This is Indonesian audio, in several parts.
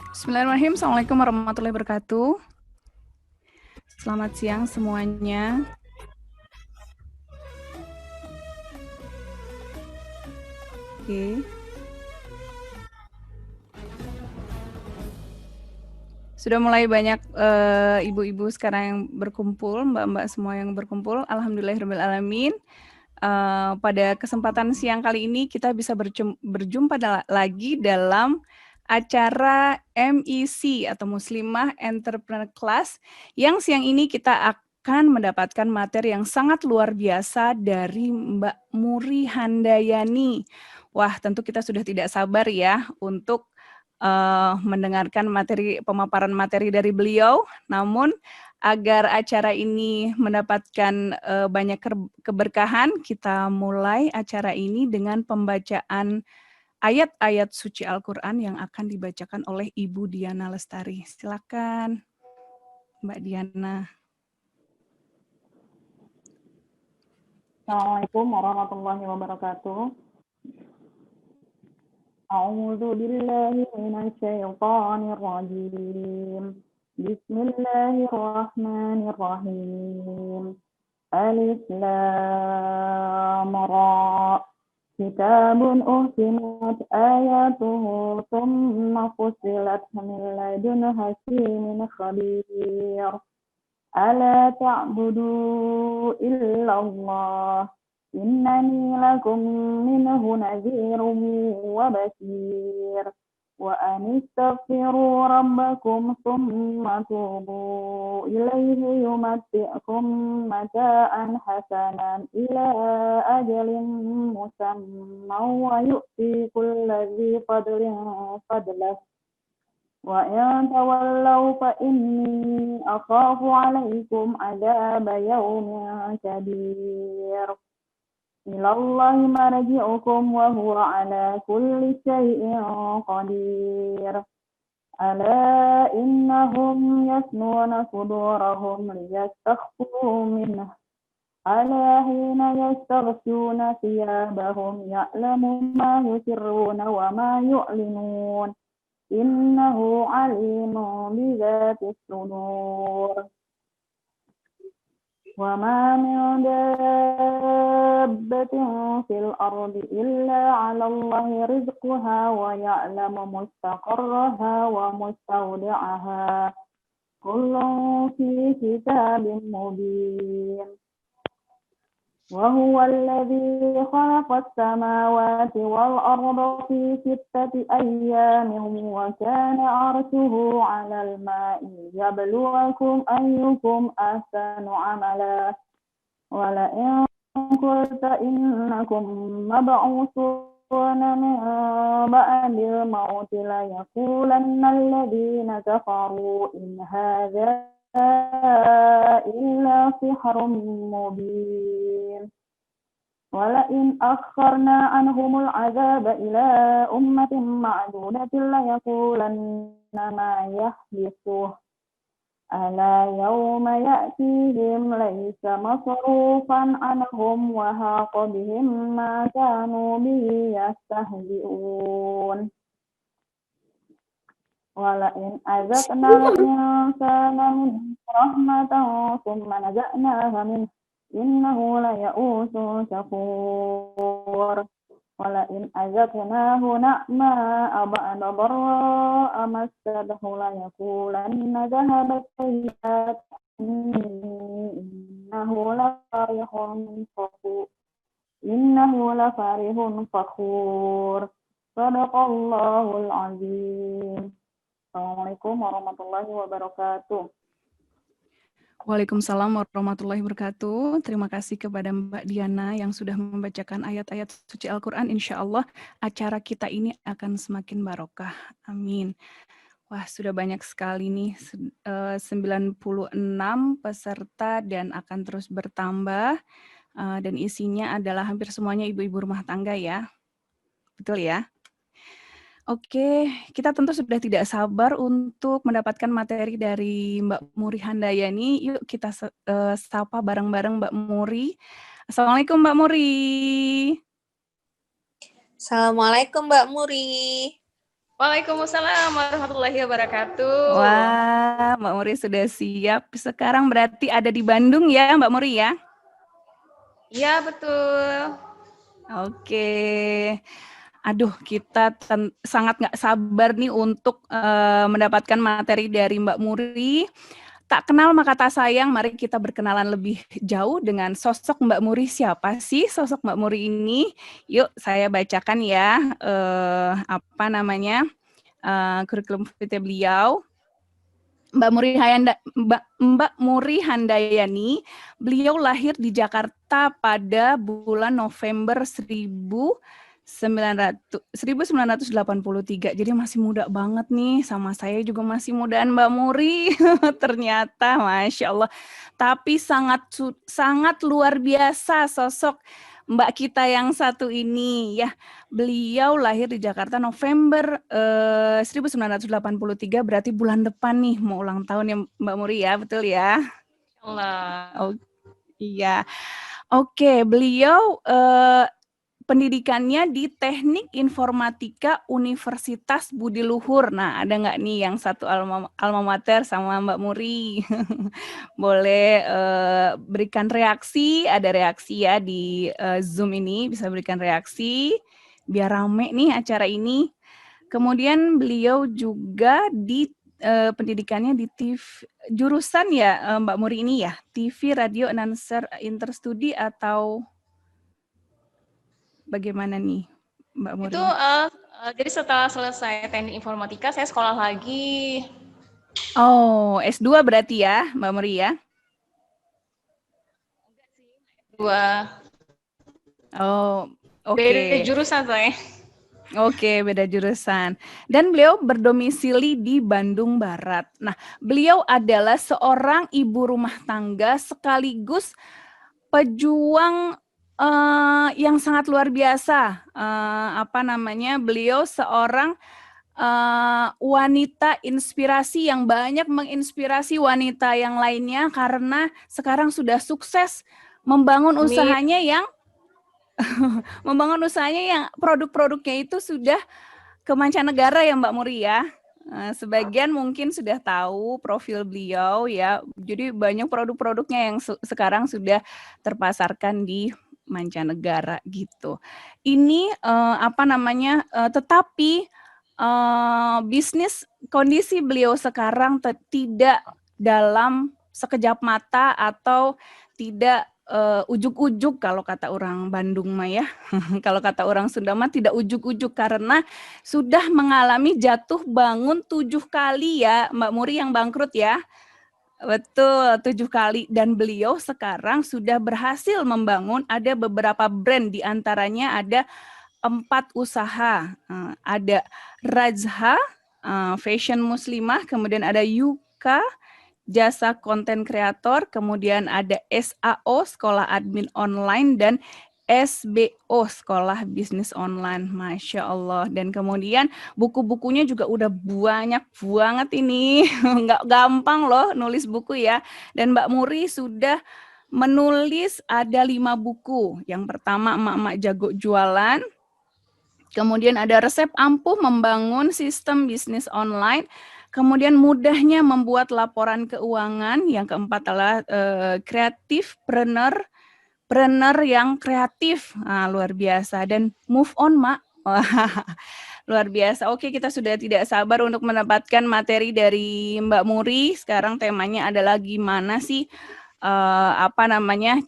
Bismillahirrahmanirrahim. Assalamualaikum warahmatullahi wabarakatuh. Selamat siang semuanya. Oke. Sudah mulai banyak ibu-ibu sekarang yang berkumpul, mbak-mbak semua yang berkumpul. Alhamdulillahirrahmanirrahim. Pada kesempatan siang kali ini kita bisa berjumpa lagi dalam acara MEC atau Muslimah Entrepreneur Class yang siang ini kita akan mendapatkan materi yang sangat luar biasa dari Mbak Muri Handayani. Wah, tentu kita sudah tidak sabar ya untuk mendengarkan pemaparan materi dari beliau. Namun agar acara ini mendapatkan banyak keberkahan, kita mulai acara ini dengan pembacaan ayat-ayat suci Al-Quran yang akan dibacakan oleh Ibu Diana Lestari. Silakan, Mbak Diana. Assalamualaikum warahmatullahi wabarakatuh. A'udzu billahi minasy syaithanir rajim. Bismillahirrahmanirrahim. Alif Lam Ra. Kitabun uhkimat ayatuhu thumma fussilat min ladun hakimin khabir. Ala ta'budu illallah. Innani lakum minhu nadhirun wa basir. Wa anistaghfiru rabbakum thumma tubu ilaihi yumatti'kum mata'an hasanan ila ajalin musamman wa yu'ti kulla dhi fadlin fadlah. Wa in tawallaw fa inni akhafu alaikum adaba yawmin kabir. Ilallahi marji'ukum wa huwa ala kulli syai'in qadir. Ala innahum yasnuna sudurahum liyastakhfu minhu. Ala hina yastaghshuna thiyabahum ya'lamu ma yusirruna wa ma yu'linun. Innahu alimun bidzatis sudur. Wa ma min dabbatin fil ardi illa 'ala Allahi rizquha wa ya'lamu mustaqarraha wa mustawda'aha. Kullun fi kitabin mubin. وهو الذي خلق السماوات والأرض في 6 أيام وكان عرشه على الماء ليبلوكم أيكم أحسن عملا ولئن قلت إنكم مبعوثون من بعد الموت ليقولن الذين كفروا إن هذا إلا سحر مبين ولئن أخرنا عنهم العذاب إلى أمة معدودة ليقولن ما يحدثه ألا يوم يأتيهم ليس مصروفا عنهم وحاق بهم ما كانوا به يستهزئون ولئن أذقنا الإنسان منه رحمة ثم نزعناها منه إنه ليئوس كفور ولئن أذقناه نعماء بعد ضراء مسته ليقولن ذهب السيئات إنه لفرح فخور صدق الله العظيم. Assalamualaikum warahmatullahi wabarakatuh. Waalaikumsalam warahmatullahi wabarakatuh. Terima kasih kepada Mbak Diana yang sudah membacakan ayat-ayat suci Al-Quran. Insya Allah acara kita ini akan semakin barokah. Amin. Wah, sudah banyak sekali nih, 96 peserta dan akan terus bertambah. Dan isinya adalah hampir semuanya ibu-ibu rumah tangga ya. Betul ya? Oke, kita tentu sudah tidak sabar untuk mendapatkan materi dari Mbak Muri Handayani. Yuk kita sapa bareng-bareng Mbak Muri. Assalamualaikum Mbak Muri. Assalamualaikum Mbak Muri. Waalaikumsalam warahmatullahi wabarakatuh. Wah, Mbak Muri sudah siap. Sekarang berarti ada di Bandung ya, Mbak Muri ya? Iya, betul. Oke. Aduh, kita sangat nggak sabar nih untuk mendapatkan materi dari Mbak Muri. Tak kenal maka tak sayang, mari kita berkenalan lebih jauh dengan sosok Mbak Muri. Siapa sih sosok Mbak Muri ini? Yuk, saya bacakan ya, kurikulum vitae beliau. Mbak Muri Handayani, beliau lahir di Jakarta pada bulan November 1983. Jadi masih muda banget nih, sama saya juga masih mudaan Mbak Muri. Ternyata Masya Allah. Tapi sangat luar biasa sosok Mbak kita yang satu ini ya. Beliau lahir di Jakarta November 1983, berarti bulan depan nih mau ulang tahun ya Mbak Muri ya, betul ya? Allah. Oh, iya. Oke, beliau pendidikannya di Teknik Informatika Universitas Budi Luhur. Nah, ada nggak nih yang satu alma mater sama Mbak Muri? Boleh berikan reaksi, ada reaksi ya di Zoom ini, bisa berikan reaksi, biar rame nih acara ini. Kemudian beliau juga di pendidikannya di TV, jurusan ya Mbak Muri ini ya, TV Radio Announcer Interstudi atau bagaimana nih Mbak Muri? Itu jadi setelah selesai teknik informatika, saya sekolah lagi. Oh, S2 berarti ya Mbak Muri ya? Dua. Oh, oke. Beda jurusan saya. Oke, beda jurusan. Dan beliau berdomisili di Bandung Barat. Nah, beliau adalah seorang ibu rumah tangga sekaligus pejuang yang sangat luar biasa. Beliau seorang wanita inspirasi yang banyak menginspirasi wanita yang lainnya karena sekarang sudah sukses membangun usahanya yang produk-produknya itu sudah ke mancanegara ya Mbak Muri ya. Sebagian mungkin sudah tahu profil beliau ya. Jadi banyak produk-produknya yang sekarang sudah terpasarkan di mancanegara gitu. Ini tetapi bisnis kondisi beliau sekarang tidak dalam sekejap mata atau tidak ujuk-ujuk kalau kata orang Bandung mah ya. Kalau kata orang Sunda mah tidak ujuk-ujuk karena sudah mengalami jatuh bangun 7 kali ya Mbak Muri yang bangkrut ya. Betul, 7 kali. Dan beliau sekarang sudah berhasil membangun ada beberapa brand, diantaranya ada 4 usaha. Ada Rajha, Fashion Muslimah, kemudian ada Yuka, Jasa Konten Kreator, kemudian ada SAO, Sekolah Admin Online, dan SBO, Sekolah Bisnis Online. Masya Allah. Dan kemudian buku-bukunya juga udah banyak banget ini. Nggak gampang loh nulis buku ya. Dan Mbak Muri sudah menulis ada 5 buku. Yang pertama Emak-emak Jago Jualan. Kemudian ada resep ampuh membangun sistem bisnis online. Kemudian mudahnya membuat laporan keuangan. Yang keempat adalah kreatif planner yang kreatif. Luar biasa. Dan move on, Mak. Luar biasa. Oke, kita sudah tidak sabar untuk mendapatkan materi dari Mbak Muri. Sekarang temanya adalah gimana sih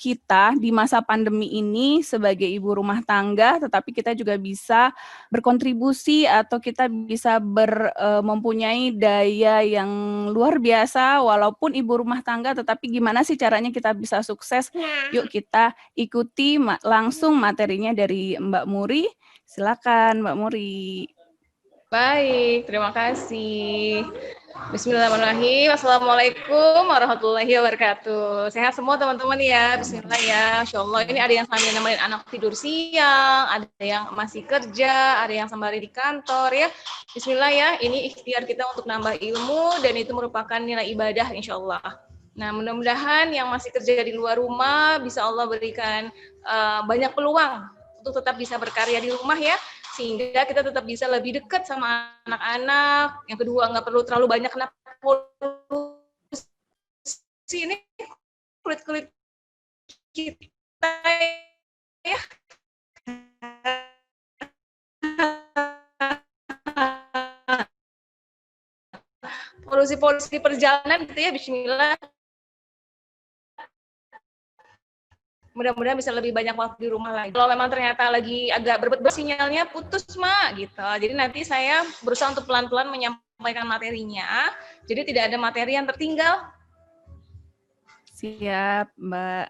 kita di masa pandemi ini sebagai ibu rumah tangga, tetapi kita juga bisa berkontribusi atau kita bisa mempunyai daya yang luar biasa walaupun ibu rumah tangga, tetapi gimana sih caranya kita bisa sukses? Yuk kita ikuti langsung materinya dari Mbak Muri. Silakan Mbak Muri. Baik, terima kasih. Bismillahirrahmanirrahim. Assalamualaikum warahmatullahi wabarakatuh. Sehat semua teman-teman ya. Bismillah ya. Insya Allah ini ada yang sambil nemenin anak tidur siang, ada yang masih kerja, ada yang sembari di kantor ya. Bismillah ya. Ini ikhtiar kita untuk nambah ilmu dan itu merupakan nilai ibadah insya Allah. Nah mudah-mudahan yang masih kerja di luar rumah bisa Allah berikan banyak peluang untuk tetap bisa berkarya di rumah ya. sehingga kita tetap bisa lebih dekat sama anak-anak. Yang kedua, nggak perlu terlalu banyak kena polusi. Ini kulit-kulit kita ya. Polusi-polusi perjalanan gitu ya, bismillah. Mudah-mudahan bisa lebih banyak waktu di rumah lagi. Kalau memang ternyata lagi agak berbet sinyalnya putus, Mak, gitu. Jadi nanti saya berusaha untuk pelan-pelan menyampaikan materinya. Jadi tidak ada materi yang tertinggal. Siap, Mbak.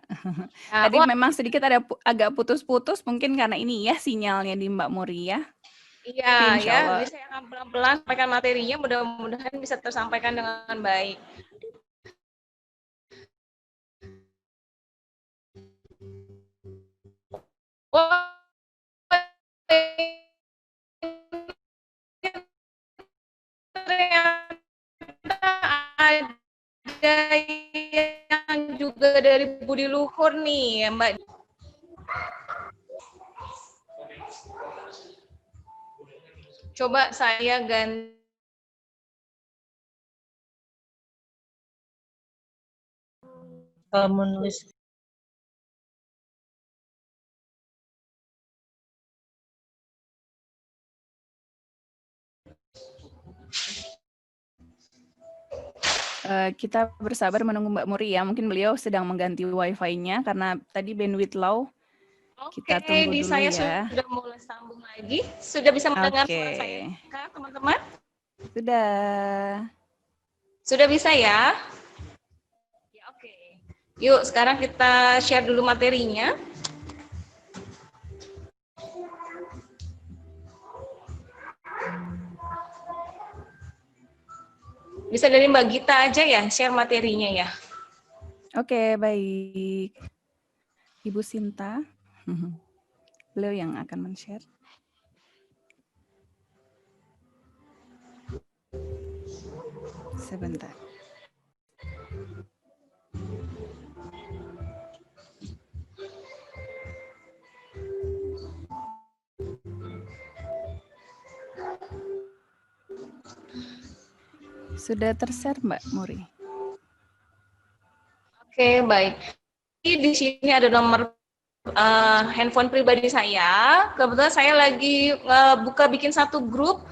Nah, Tadi memang sedikit ada agak putus-putus, mungkin karena ini ya sinyalnya di Mbak Muri ya. iya, Insya ya. Allah. Jadi saya akan pelan-pelan sampaikan materinya, mudah-mudahan bisa tersampaikan dengan baik. Ternyata ada yang juga dari budi luhur nih, ya, Mbak. Coba saya ganti. Menulis. Kita bersabar menunggu Mbak Muri ya. Mungkin beliau sedang mengganti wifi-nya karena tadi bandwidth low. Kita tunggu Di dulu saya ya. sudah mulai sambung lagi. Sudah bisa mendengar suara saya, teman-teman? Sudah. Sudah bisa ya? Ya, oke. Yuk, sekarang kita share dulu materinya. Bisa dari Mbak Gita aja ya, share materinya ya. Oke, baik. Ibu Sinta, beliau yang akan men-share. Sebentar. Sudah ter-share Mbak Muri? Oke, baik. Di sini ada nomor handphone pribadi saya. Kebetulan saya lagi buka bikin satu grup.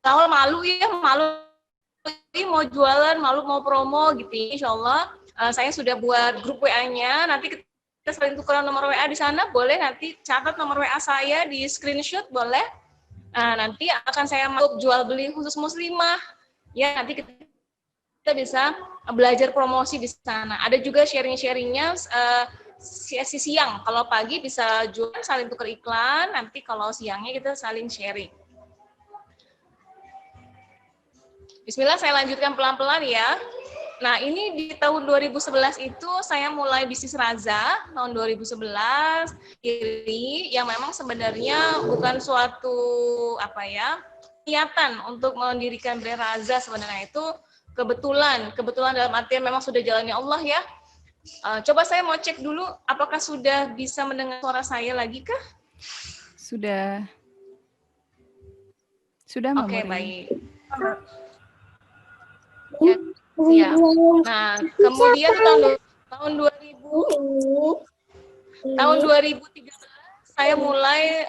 Awal malu ya, malu mau jualan, malu mau promo gitu. Insya Allah saya sudah buat grup WA-nya. Nanti kita saling tukeran nomor WA di sana. Boleh nanti catat nomor WA saya di screenshot, boleh. Nanti akan saya masuk jual beli khusus muslimah. Ya, nanti kita bisa belajar promosi di sana. Ada juga sharing-sharingnya sesi siang. Kalau pagi bisa jual saling tukar iklan. Nanti kalau siangnya kita saling sharing. Bismillah, saya lanjutkan pelan-pelan ya. Nah, ini di tahun 2011 itu saya mulai bisnis Raza, tahun 2011, yang memang sebenarnya bukan suatu niatan untuk mendirikan brand Raza. Sebenarnya itu kebetulan dalam artian memang sudah jalannya Allah ya. Coba saya mau cek dulu, apakah sudah bisa mendengar suara saya lagi kah? Sudah. Sudah, Mbak Muri. Oke, baik. Ya, siap. Nah, kemudian tahun 2013 saya mulai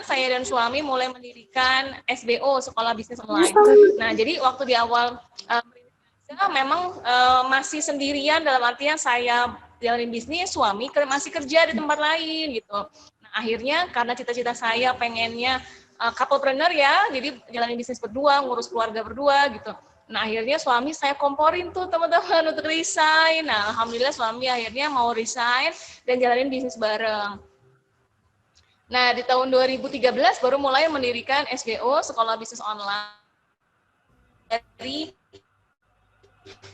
saya dan suami mulai mendirikan SBO, Sekolah Bisnis Online. Nah, jadi waktu di awal memang masih sendirian, dalam artian saya jalanin bisnis, suami masih kerja di tempat lain gitu. Nah, akhirnya karena cita-cita saya pengennya couplepreneur ya, jadi jalanin bisnis berdua, ngurus keluarga berdua gitu. Nah, akhirnya suami saya komporin tuh teman-teman untuk resign. Nah, alhamdulillah suami akhirnya mau resign dan jalanin bisnis bareng. Nah, di tahun 2013 baru mulai mendirikan SBO, Sekolah Bisnis Online. Dari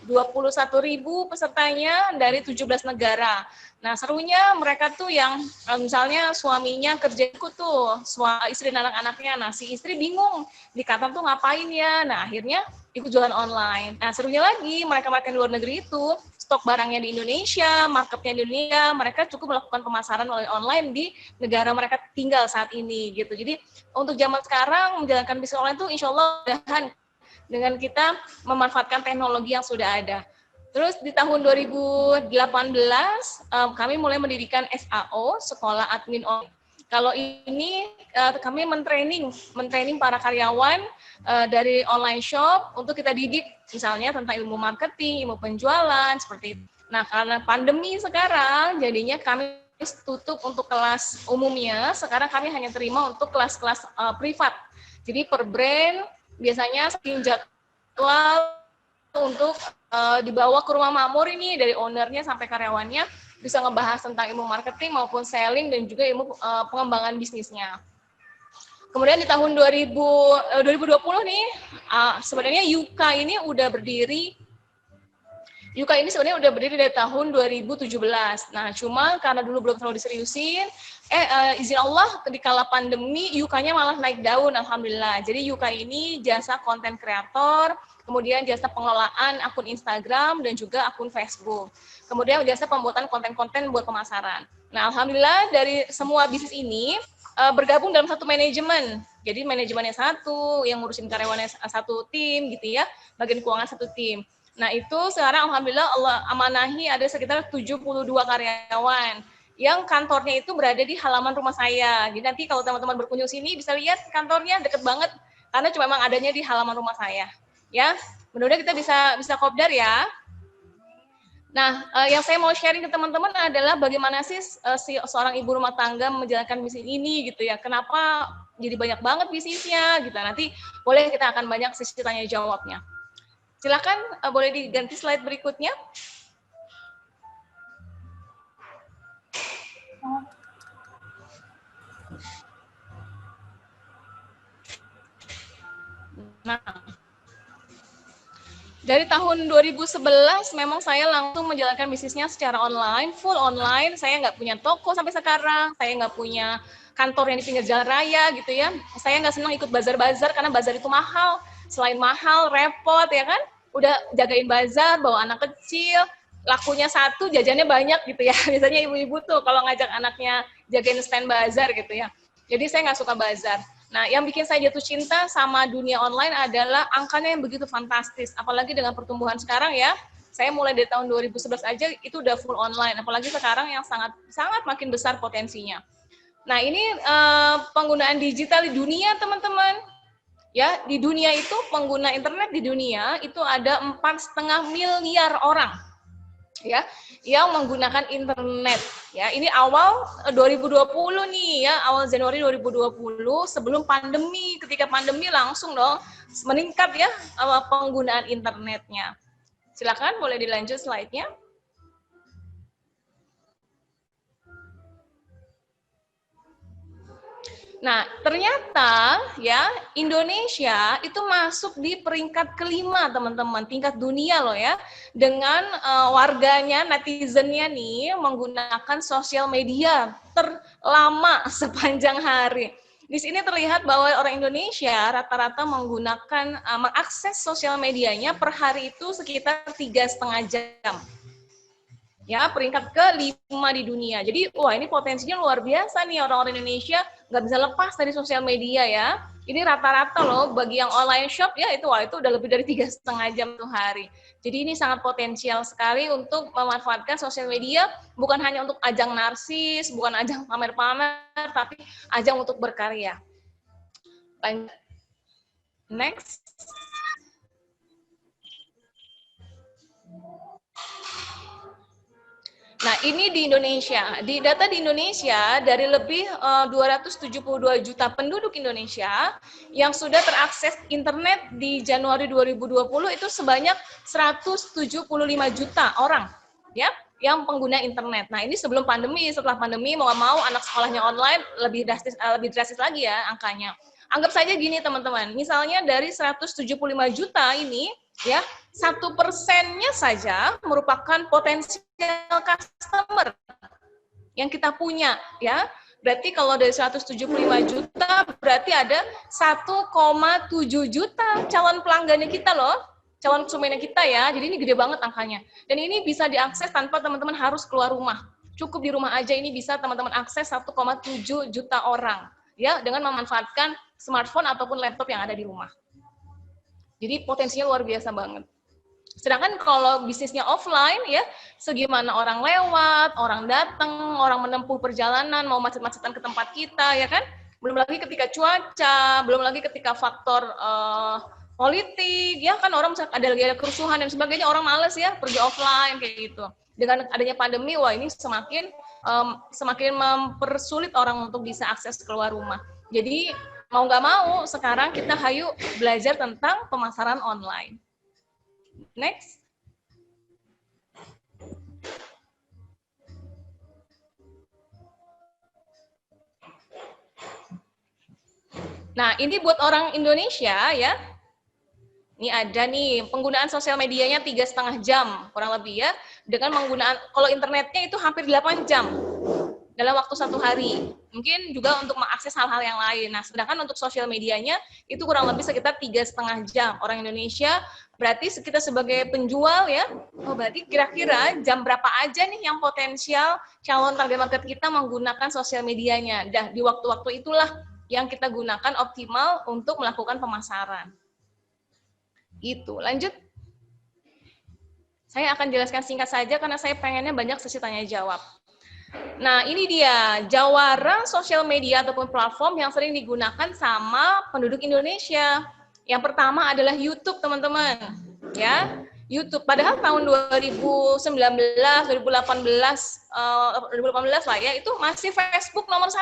21.000 pesertanya dari 17 negara. Nah, serunya mereka tuh yang misalnya suaminya kerja ikut tuh, istri dan anak-anaknya. Nah, si istri bingung di kantor tuh ngapain ya. Nah, akhirnya ikut jualan online. Nah, serunya lagi mereka-mereka di luar negeri itu stok barangnya di Indonesia, marketnya di Indonesia, mereka cukup melakukan pemasaran melalui online di negara mereka tinggal saat ini gitu. Jadi untuk zaman sekarang menjalankan bisnis online tuh insya Allah mudahan dengan kita memanfaatkan teknologi yang sudah ada. Terus di tahun 2018 kami mulai mendirikan SAO, Sekolah Admin Online. Kalau ini kami mentraining para karyawan dari online shop untuk kita didik misalnya tentang ilmu marketing, ilmu penjualan seperti itu. Nah, karena pandemi sekarang jadinya kami tutup untuk kelas umumnya, sekarang kami hanya terima untuk kelas-kelas privat. Jadi per brand biasanya jadwal untuk dibawa ke rumah makmur ini dari ownernya sampai karyawannya bisa ngebahas tentang ilmu marketing maupun selling dan juga ilmu pengembangan bisnisnya. Kemudian di tahun 2020 nih sebenarnya Yuka ini sebenarnya udah berdiri dari tahun 2017. Nah, cuma karena dulu belum terlalu diseriusin, izin Allah di kala pandemi Yuka-nya malah naik daun, alhamdulillah. Jadi Yuka ini jasa konten kreator, kemudian jasa pengelolaan akun Instagram dan juga akun Facebook. Kemudian jasa pembuatan konten-konten buat pemasaran. Nah, alhamdulillah dari semua bisnis ini bergabung dalam satu manajemen. Jadi manajemennya satu, yang ngurusin karyawannya satu tim gitu ya, bagian keuangan satu tim. Nah, itu sekarang alhamdulillah Allah amanahi ada sekitar 72 karyawan yang kantornya itu berada di halaman rumah saya. Jadi nanti kalau teman-teman berkunjung sini bisa lihat kantornya deket banget karena cuma memang adanya di halaman rumah saya. Ya, mudah-mudahan kita bisa kopdar ya. Nah, yang saya mau sharing ke teman-teman adalah bagaimana sih seorang ibu rumah tangga menjalankan bisnis ini gitu ya. Kenapa jadi banyak banget bisnisnya gitu. Nanti boleh kita akan banyak sesi tanya jawabnya. Silakan boleh diganti slide berikutnya. Nah, dari tahun 2011 memang saya langsung menjalankan bisnisnya secara online, full online. Saya nggak punya toko sampai sekarang, saya nggak punya kantor yang di pinggir jalan raya gitu ya. Saya nggak senang ikut bazar-bazar karena bazar itu mahal. Selain mahal, repot ya kan. Udah jagain bazar, bawa anak kecil, lakunya satu, jajannya banyak gitu ya. Biasanya ibu-ibu tuh kalau ngajak anaknya jagain stand bazar gitu ya. Jadi saya nggak suka bazar. Nah, yang bikin saya jatuh cinta sama dunia online adalah angkanya yang begitu fantastis. Apalagi dengan pertumbuhan sekarang ya. Saya mulai dari tahun 2011 aja itu udah full online. Apalagi sekarang yang sangat makin besar potensinya. Nah, ini penggunaan digital di dunia, teman-teman. Ya, di dunia itu pengguna internet di dunia itu ada 4,5 miliar orang. Ya, yang menggunakan internet. Ya, ini awal 2020 nih ya, awal Januari 2020 sebelum pandemi. Ketika pandemi langsung dong meningkat ya penggunaan internetnya. Silakan boleh dilanjut slide-nya. Nah, ternyata ya Indonesia itu masuk di peringkat kelima, teman-teman, tingkat dunia loh ya, dengan warganya, netizennya nih menggunakan sosial media terlama sepanjang hari. Di sini terlihat bahwa orang Indonesia rata-rata menggunakan mengakses sosial medianya per hari itu sekitar 3,5 jam. Ya, peringkat ke-5 di dunia. Jadi, wah ini potensinya luar biasa nih orang-orang Indonesia nggak bisa lepas dari sosial media ya. Ini rata-rata loh bagi yang online shop ya itu udah lebih dari 3,5 jam tuh hari. Jadi ini sangat potensial sekali untuk memanfaatkan sosial media bukan hanya untuk ajang narsis, bukan ajang pamer-pamer, tapi ajang untuk berkarya. Next. Nah, ini di Indonesia. Di data di Indonesia, dari lebih 272 juta penduduk Indonesia yang sudah terakses internet di Januari 2020 itu sebanyak 175 juta orang ya yang pengguna internet. Nah, ini sebelum pandemi, setelah pandemi mau anak sekolahnya online lebih drastis lagi ya angkanya. Anggap saja gini teman-teman, misalnya dari 175 juta ini Ya, 1%-nya saja merupakan potensial customer yang kita punya, ya. Berarti kalau dari 175 juta, berarti ada 1,7 juta calon pelanggannya kita loh, calon konsumennya kita ya. Jadi ini gede banget angkanya. Dan ini bisa diakses tanpa teman-teman harus keluar rumah. Cukup di rumah aja ini bisa teman-teman akses 1,7 juta orang, ya, dengan memanfaatkan smartphone ataupun laptop yang ada di rumah. Jadi potensinya luar biasa banget. Sedangkan kalau bisnisnya offline ya, segimana orang lewat, orang datang, orang menempuh perjalanan, mau macet-macetan ke tempat kita ya kan? Belum lagi ketika cuaca, belum lagi ketika faktor politik, ya kan orang ada lagi ada kerusuhan dan sebagainya, orang males ya pergi offline kayak gitu. Dengan adanya pandemi, wah ini semakin mempersulit orang untuk bisa akses keluar rumah. Jadi mau nggak mau sekarang kita hayu belajar tentang pemasaran online. Next. Nah, ini buat orang Indonesia ya. Ini ada nih penggunaan sosial medianya 3,5 jam kurang lebih ya. Dengan menggunakan kalau internetnya itu hampir 8 jam dalam waktu 1 hari. Mungkin juga untuk mengakses hal-hal yang lain. Nah, sedangkan untuk sosial medianya itu kurang lebih sekitar 3,5 jam. Orang Indonesia berarti kita sebagai penjual ya, oh berarti kira-kira jam berapa aja nih yang potensial calon target market kita menggunakan sosial medianya. Dan di waktu-waktu itulah yang kita gunakan optimal untuk melakukan pemasaran. Itu, lanjut. Saya akan jelaskan singkat saja karena saya pengennya banyak sesi tanya jawab. Nah, ini dia jawara sosial media ataupun platform yang sering digunakan sama penduduk Indonesia. Yang pertama adalah YouTube, teman-teman. Ya, YouTube. Padahal tahun 2019, 2018 lah ya, itu masih Facebook nomor 1.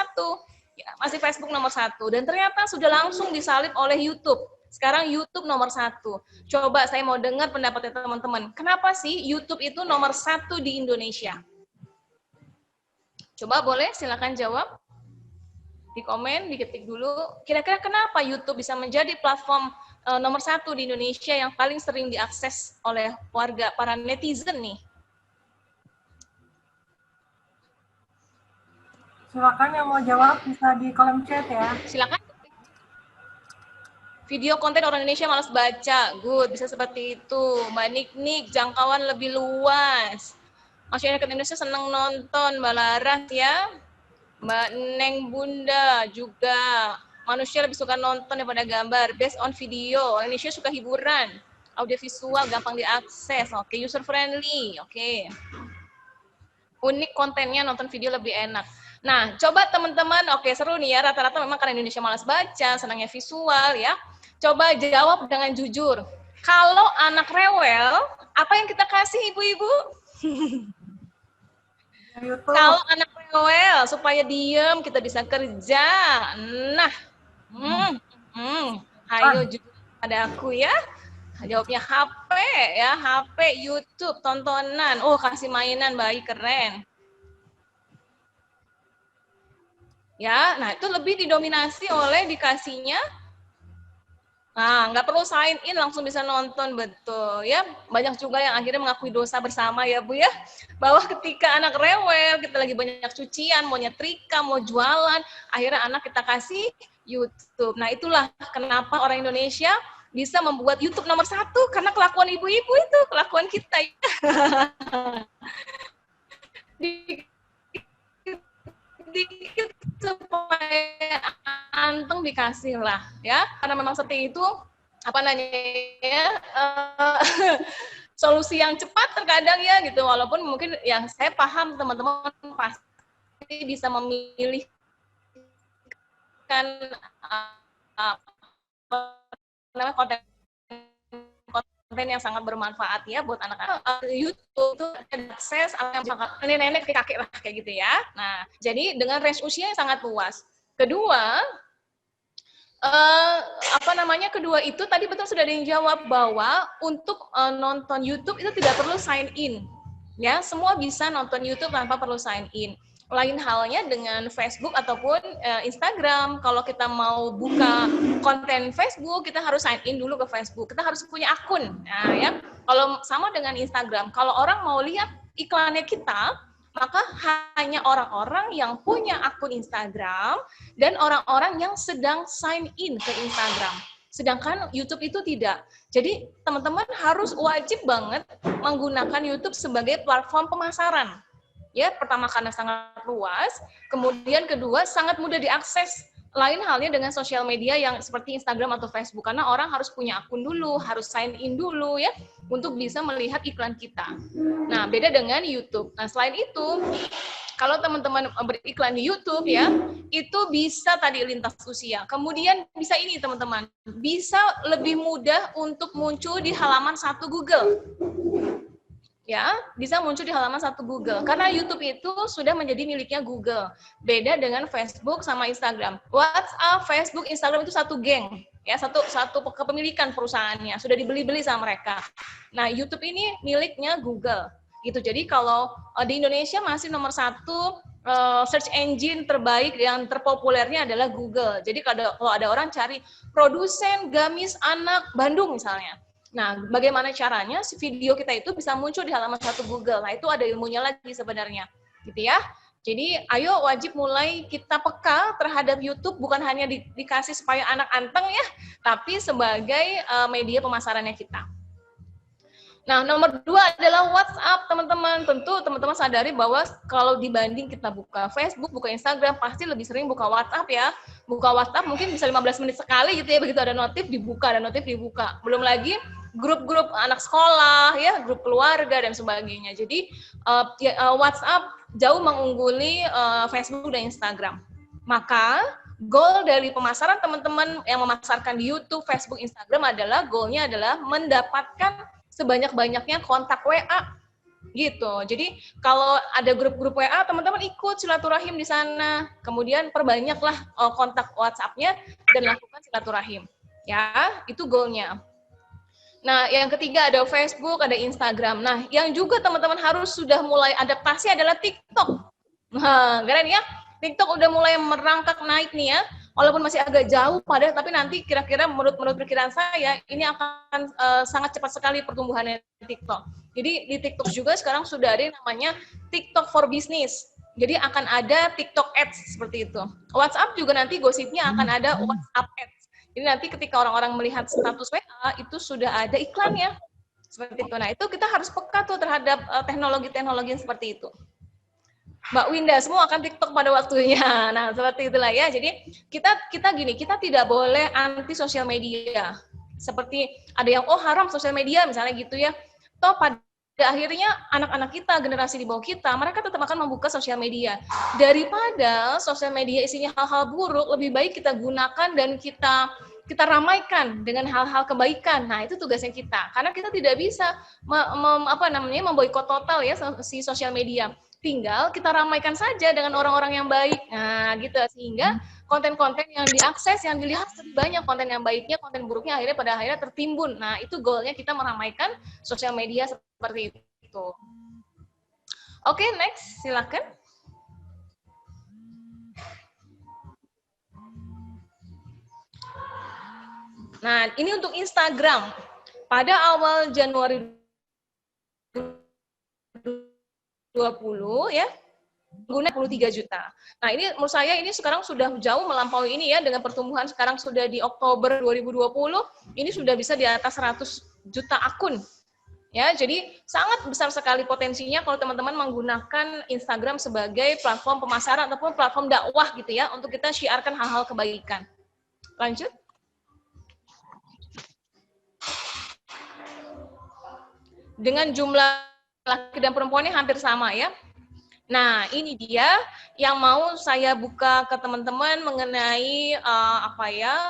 Ya, masih Facebook nomor 1. Dan ternyata sudah langsung disalib oleh YouTube. Sekarang YouTube nomor 1. Coba saya mau dengar pendapatnya teman-teman. Kenapa sih YouTube itu nomor 1 di Indonesia? Coba boleh silakan jawab. Di komen, diketik dulu. Kira-kira kenapa YouTube bisa menjadi platform nomor 1 di Indonesia yang paling sering diakses oleh warga, para netizen nih? Silakan yang mau jawab bisa di kolom chat ya. Silakan. Video konten orang Indonesia malas baca, good, bisa seperti itu. Mbak Nik, jangkauan lebih luas. Masyarakat Indonesia senang nonton, Mbak Laras ya. Mbak Neng Bunda juga. Manusia lebih suka nonton daripada gambar. Based on video, Indonesia suka hiburan. Audiovisual, gampang diakses. Oke, user friendly. Oke. Unik kontennya, nonton video lebih enak. Nah, coba teman-teman, oke seru nih ya, rata-rata memang karena Indonesia malas baca, senangnya visual ya. Coba jawab dengan jujur. Kalau anak rewel, apa yang kita kasih ibu-ibu? Kalau anak rewel, supaya diem, kita bisa kerja. Nah, ayo jujur pada aku ya. Jawabnya HP ya, HP, YouTube, tontonan. Oh, kasih mainan, baik, keren. Ya, nah itu lebih didominasi oleh dikasihnya. Nah, nggak perlu sign in, langsung bisa nonton, betul ya. Banyak juga yang akhirnya mengakui dosa bersama ya Bu ya, bahwa ketika anak rewel, kita lagi banyak cucian, mau nyetrika, mau jualan, akhirnya anak kita kasih YouTube. Nah itulah kenapa orang Indonesia bisa membuat YouTube nomor 1, karena kelakuan ibu-ibu itu, kelakuan kita. Dikit supaya anteng dikasih lah ya, karena memang seperti itu apa namanya solusi yang cepat terkadang ya gitu, walaupun mungkin yang saya paham teman-teman pasti bisa memilihkan konten yang sangat bermanfaat ya buat anak-anak. YouTube itu akses yang sangat nenek-nenek ke kakek lah kayak gitu ya. Nah, jadi dengan range usia yang sangat luas. Kedua, kedua itu tadi betul sudah ada yang jawab bahwa untuk nonton YouTube itu tidak perlu sign in. Ya, semua bisa nonton YouTube tanpa perlu sign in. Lain halnya dengan Facebook ataupun Instagram. Kalau kita mau buka konten Facebook, kita harus sign in dulu ke Facebook. Kita harus punya akun. Nah, ya. Kalau sama dengan Instagram, kalau orang mau lihat iklannya kita, maka hanya orang-orang yang punya akun Instagram dan orang-orang yang sedang sign in ke Instagram. Sedangkan YouTube itu tidak. Jadi teman-teman harus wajib banget menggunakan YouTube sebagai platform pemasaran. Ya, pertama karena sangat luas, kemudian kedua sangat mudah diakses. Lain halnya dengan sosial media yang seperti Instagram atau Facebook, karena orang harus punya akun dulu, harus sign in dulu ya, untuk bisa melihat iklan kita. Nah, beda dengan YouTube. Nah, selain itu, kalau teman-teman beriklan di YouTube ya, itu bisa tadi lintas usia. Kemudian bisa ini teman-teman, bisa lebih mudah untuk muncul di halaman 1 Google. Ya, bisa muncul di halaman 1 Google. Karena YouTube itu sudah menjadi miliknya Google. Beda dengan Facebook sama Instagram. WhatsApp, Facebook, Instagram itu satu geng. Ya, satu kepemilikan perusahaannya. Sudah dibeli-beli sama mereka. Nah, YouTube ini miliknya Google. Gitu. Jadi kalau di Indonesia masih nomor 1 search engine terbaik yang terpopulernya adalah Google. Jadi kalau ada orang cari produsen gamis anak Bandung misalnya. Nah, bagaimana caranya si video kita itu bisa muncul di halaman 1 Google. Nah, itu ada ilmunya lagi sebenarnya. Gitu ya. Jadi, ayo wajib mulai kita peka terhadap YouTube, bukan hanya dikasih supaya anak anteng ya, tapi sebagai media pemasarannya kita. Nah, nomor 2 adalah WhatsApp, teman-teman. Tentu teman-teman sadari bahwa kalau dibanding kita buka Facebook, buka Instagram, pasti lebih sering buka WhatsApp ya. Buka WhatsApp mungkin bisa 15 menit sekali gitu ya, begitu ada notif dibuka, Belum lagi grup-grup anak sekolah, ya, grup keluarga, dan sebagainya. Jadi, WhatsApp jauh mengungguli Facebook dan Instagram. Maka, goal dari pemasaran teman-teman yang memasarkan di YouTube, Facebook, Instagram adalah, goalnya adalah mendapatkan sebanyak-banyaknya kontak WA gitu. Jadi kalau ada grup-grup WA, teman-teman ikut silaturahim di sana. Kemudian perbanyaklah kontak WhatsApp-nya dan lakukan silaturahim. Ya, itu goalnya. Nah, yang ketiga ada Facebook, ada Instagram. Nah, yang juga teman-teman harus sudah mulai adaptasi adalah TikTok. Nah, keren ya? TikTok udah mulai merangkak naik nih ya. Walaupun masih agak jauh padahal, tapi nanti kira-kira menurut perkiraan saya ini akan sangat cepat sekali pertumbuhannya TikTok. Jadi di TikTok juga sekarang sudah ada yang namanya TikTok for Business. Jadi akan ada TikTok Ads seperti itu. WhatsApp juga nanti gosipnya akan ada WhatsApp Ads. Jadi nanti ketika orang-orang melihat status WA itu sudah ada iklannya seperti itu. Nah, itu kita harus peka tuh terhadap teknologi-teknologi seperti itu. Mbak Winda, semua akan TikTok pada waktunya. Nah, seperti itulah ya. Jadi kita tidak boleh anti sosial media. Seperti ada yang haram sosial media misalnya gitu ya. Toh pada akhirnya anak-anak kita, generasi di bawah kita, mereka tetap akan membuka sosial media. Daripada sosial media isinya hal-hal buruk, lebih baik kita gunakan dan kita ramaikan dengan hal-hal kebaikan. Nah, itu tugasnya kita. Karena kita tidak bisa memboikot total ya si sosial media. Tinggal kita ramaikan saja dengan orang-orang yang baik. Nah, gitu. Sehingga konten-konten yang diakses, yang dilihat lebih banyak, konten yang baiknya, konten buruknya pada akhirnya tertimbun. Nah, itu goalnya kita meramaikan sosial media seperti itu. Oke, next. Silakan. Nah, ini untuk Instagram. Pada awal Januari 20 ya, pengguna 23 juta. Nah, ini menurut saya ini sekarang sudah jauh melampaui ini ya, dengan pertumbuhan sekarang sudah di Oktober 2020, ini sudah bisa di atas 100 juta akun. Ya, jadi sangat besar sekali potensinya kalau teman-teman menggunakan Instagram sebagai platform pemasaran ataupun platform dakwah gitu ya, untuk kita syiarkan hal-hal kebaikan. Lanjut. Dengan jumlah laki dan perempuannya hampir sama ya. Nah, ini dia yang mau saya buka ke teman-teman mengenai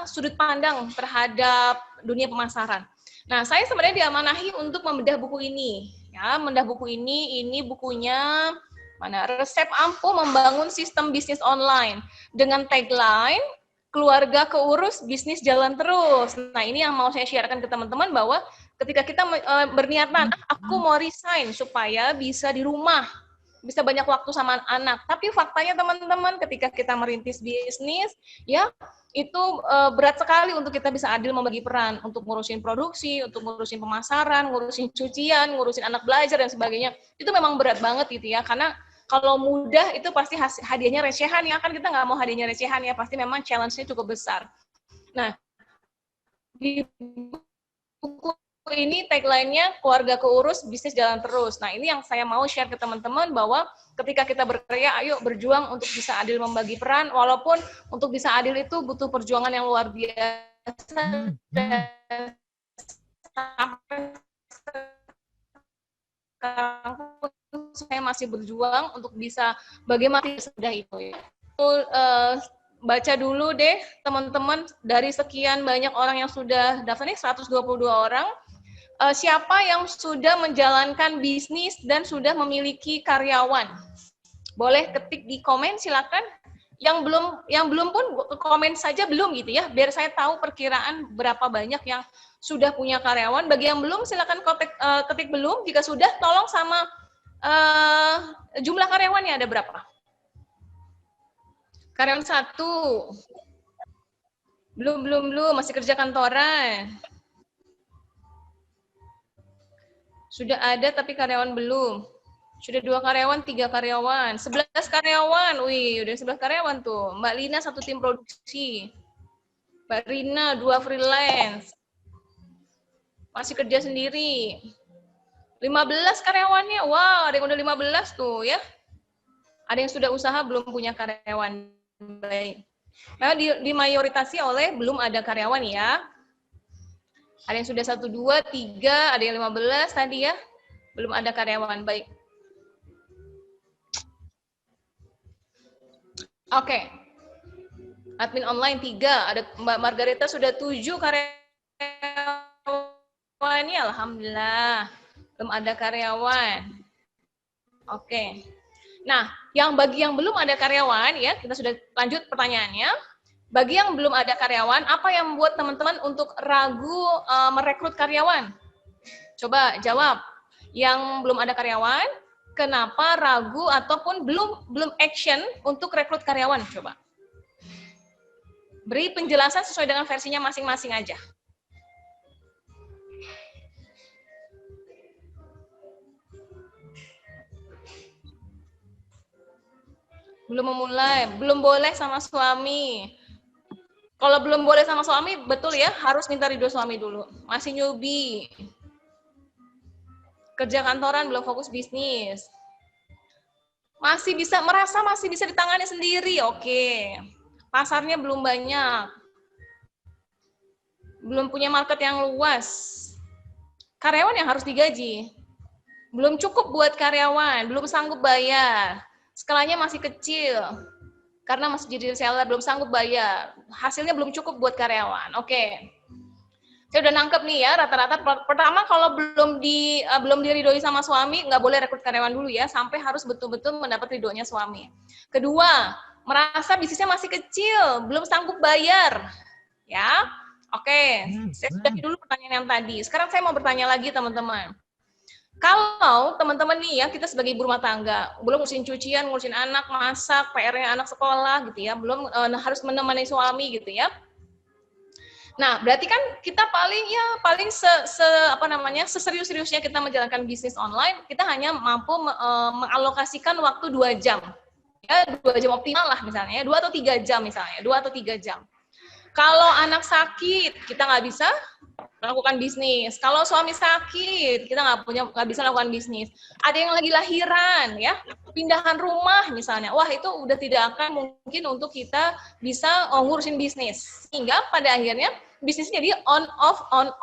sudut pandang terhadap dunia pemasaran. Nah, saya sebenarnya diamanahi untuk membedah buku ini. Ya, membedah buku ini bukunya mana? Resep Ampuh Membangun Sistem Bisnis Online dengan tagline keluarga keurus, bisnis jalan terus. Nah, ini yang mau saya sharekan ke teman-teman bahwa ketika kita berniatan, aku mau resign supaya bisa di rumah, bisa banyak waktu sama anak. Tapi faktanya teman-teman, ketika kita merintis bisnis, ya itu berat sekali untuk kita bisa adil membagi peran untuk ngurusin produksi, untuk ngurusin pemasaran, ngurusin cucian, ngurusin anak belajar dan sebagainya. Itu memang berat banget gitu ya, karena kalau mudah itu pasti hadiahnya recehan ya, kan kita nggak mau hadiahnya recehan ya, pasti memang challenge-nya cukup besar. Nah, di buku ini tagline-nya keluarga keurus, bisnis jalan terus. Nah, ini yang saya mau share ke teman-teman bahwa ketika kita berkarya, ayo berjuang untuk bisa adil membagi peran, walaupun untuk bisa adil itu butuh perjuangan yang luar biasa. Sampai sekarang saya masih berjuang untuk bisa bagaimana sesudah itu ya. Baca dulu deh teman-teman, dari sekian banyak orang yang sudah daftar nih 122 orang, siapa yang sudah menjalankan bisnis dan sudah memiliki karyawan. Boleh ketik di komen silakan. Yang belum pun komen saja belum gitu ya, biar saya tahu perkiraan berapa banyak yang sudah punya karyawan. Bagi yang belum silakan ketik belum, jika sudah tolong sama jumlah karyawannya ada berapa? Karyawan 1. Belum, masih kerja kantoran. Sudah ada tapi karyawan belum. Sudah 2 karyawan, 3 karyawan, 11 karyawan. Wih, udah 11 karyawan tuh. Mbak Lina 1 tim produksi. Mbak Rina 2 freelance. Masih kerja sendiri. 15 karyawannya. Wow, ada yang udah 15 tuh ya. Ada yang sudah usaha belum punya karyawan. Baik. Nah, dimayoritasi oleh belum ada karyawan ya. Ada yang sudah 1, 2, 3, ada yang 15 tadi ya. Belum ada karyawan. Baik. Oke. Admin online 3. Ada Mbak Margareta sudah 7 karyawannya. Alhamdulillah. Belum ada karyawan. Oke. Nah, bagi yang belum ada karyawan ya, kita sudah lanjut pertanyaannya. Bagi yang belum ada karyawan, apa yang membuat teman-teman untuk ragu merekrut karyawan? Coba jawab. Yang belum ada karyawan, kenapa ragu ataupun belum action untuk rekrut karyawan? Coba. Beri penjelasan sesuai dengan versinya masing-masing aja. Belum memulai, belum boleh sama suami. Kalau belum boleh sama suami, betul ya, harus minta ridho suami dulu. Masih newbie. Kerja kantoran, belum fokus bisnis. Masih bisa ditangani sendiri, oke. Pasarnya belum banyak. Belum punya market yang luas. Karyawan yang harus digaji. Belum cukup buat karyawan, belum sanggup bayar. Skalanya masih kecil. Karena masih jadi reseller, belum sanggup bayar. Hasilnya belum cukup buat karyawan. Oke. Saya udah nangkep nih ya, rata-rata pertama kalau belum diridhoi sama suami, nggak boleh rekrut karyawan dulu ya, sampai harus betul-betul mendapat ridhonya suami. Kedua, merasa bisnisnya masih kecil, belum sanggup bayar. Ya, oke. Saya sudah dulu pertanyaan yang tadi. Sekarang saya mau bertanya lagi teman-teman. Kalau teman-teman nih ya, kita sebagai ibu rumah tangga, belum ngurusin cucian, ngurusin anak, masak, PR-nya anak sekolah gitu ya, belum harus menemani suami gitu ya. Nah, berarti kan kita paling seserius-seriusnya kita menjalankan bisnis online, kita hanya mampu mengalokasikan waktu 2 jam. Ya, 2 jam optimal lah misalnya, 2 atau 3 jam misalnya, 2 atau 3 jam. Kalau anak sakit, kita nggak bisa melakukan bisnis. Kalau suami sakit, kita nggak bisa melakukan bisnis. Ada yang lagi lahiran, ya, pindahan rumah misalnya. Wah, itu udah tidak akan mungkin untuk kita bisa ngurusin bisnis. Sehingga pada akhirnya bisnisnya jadi on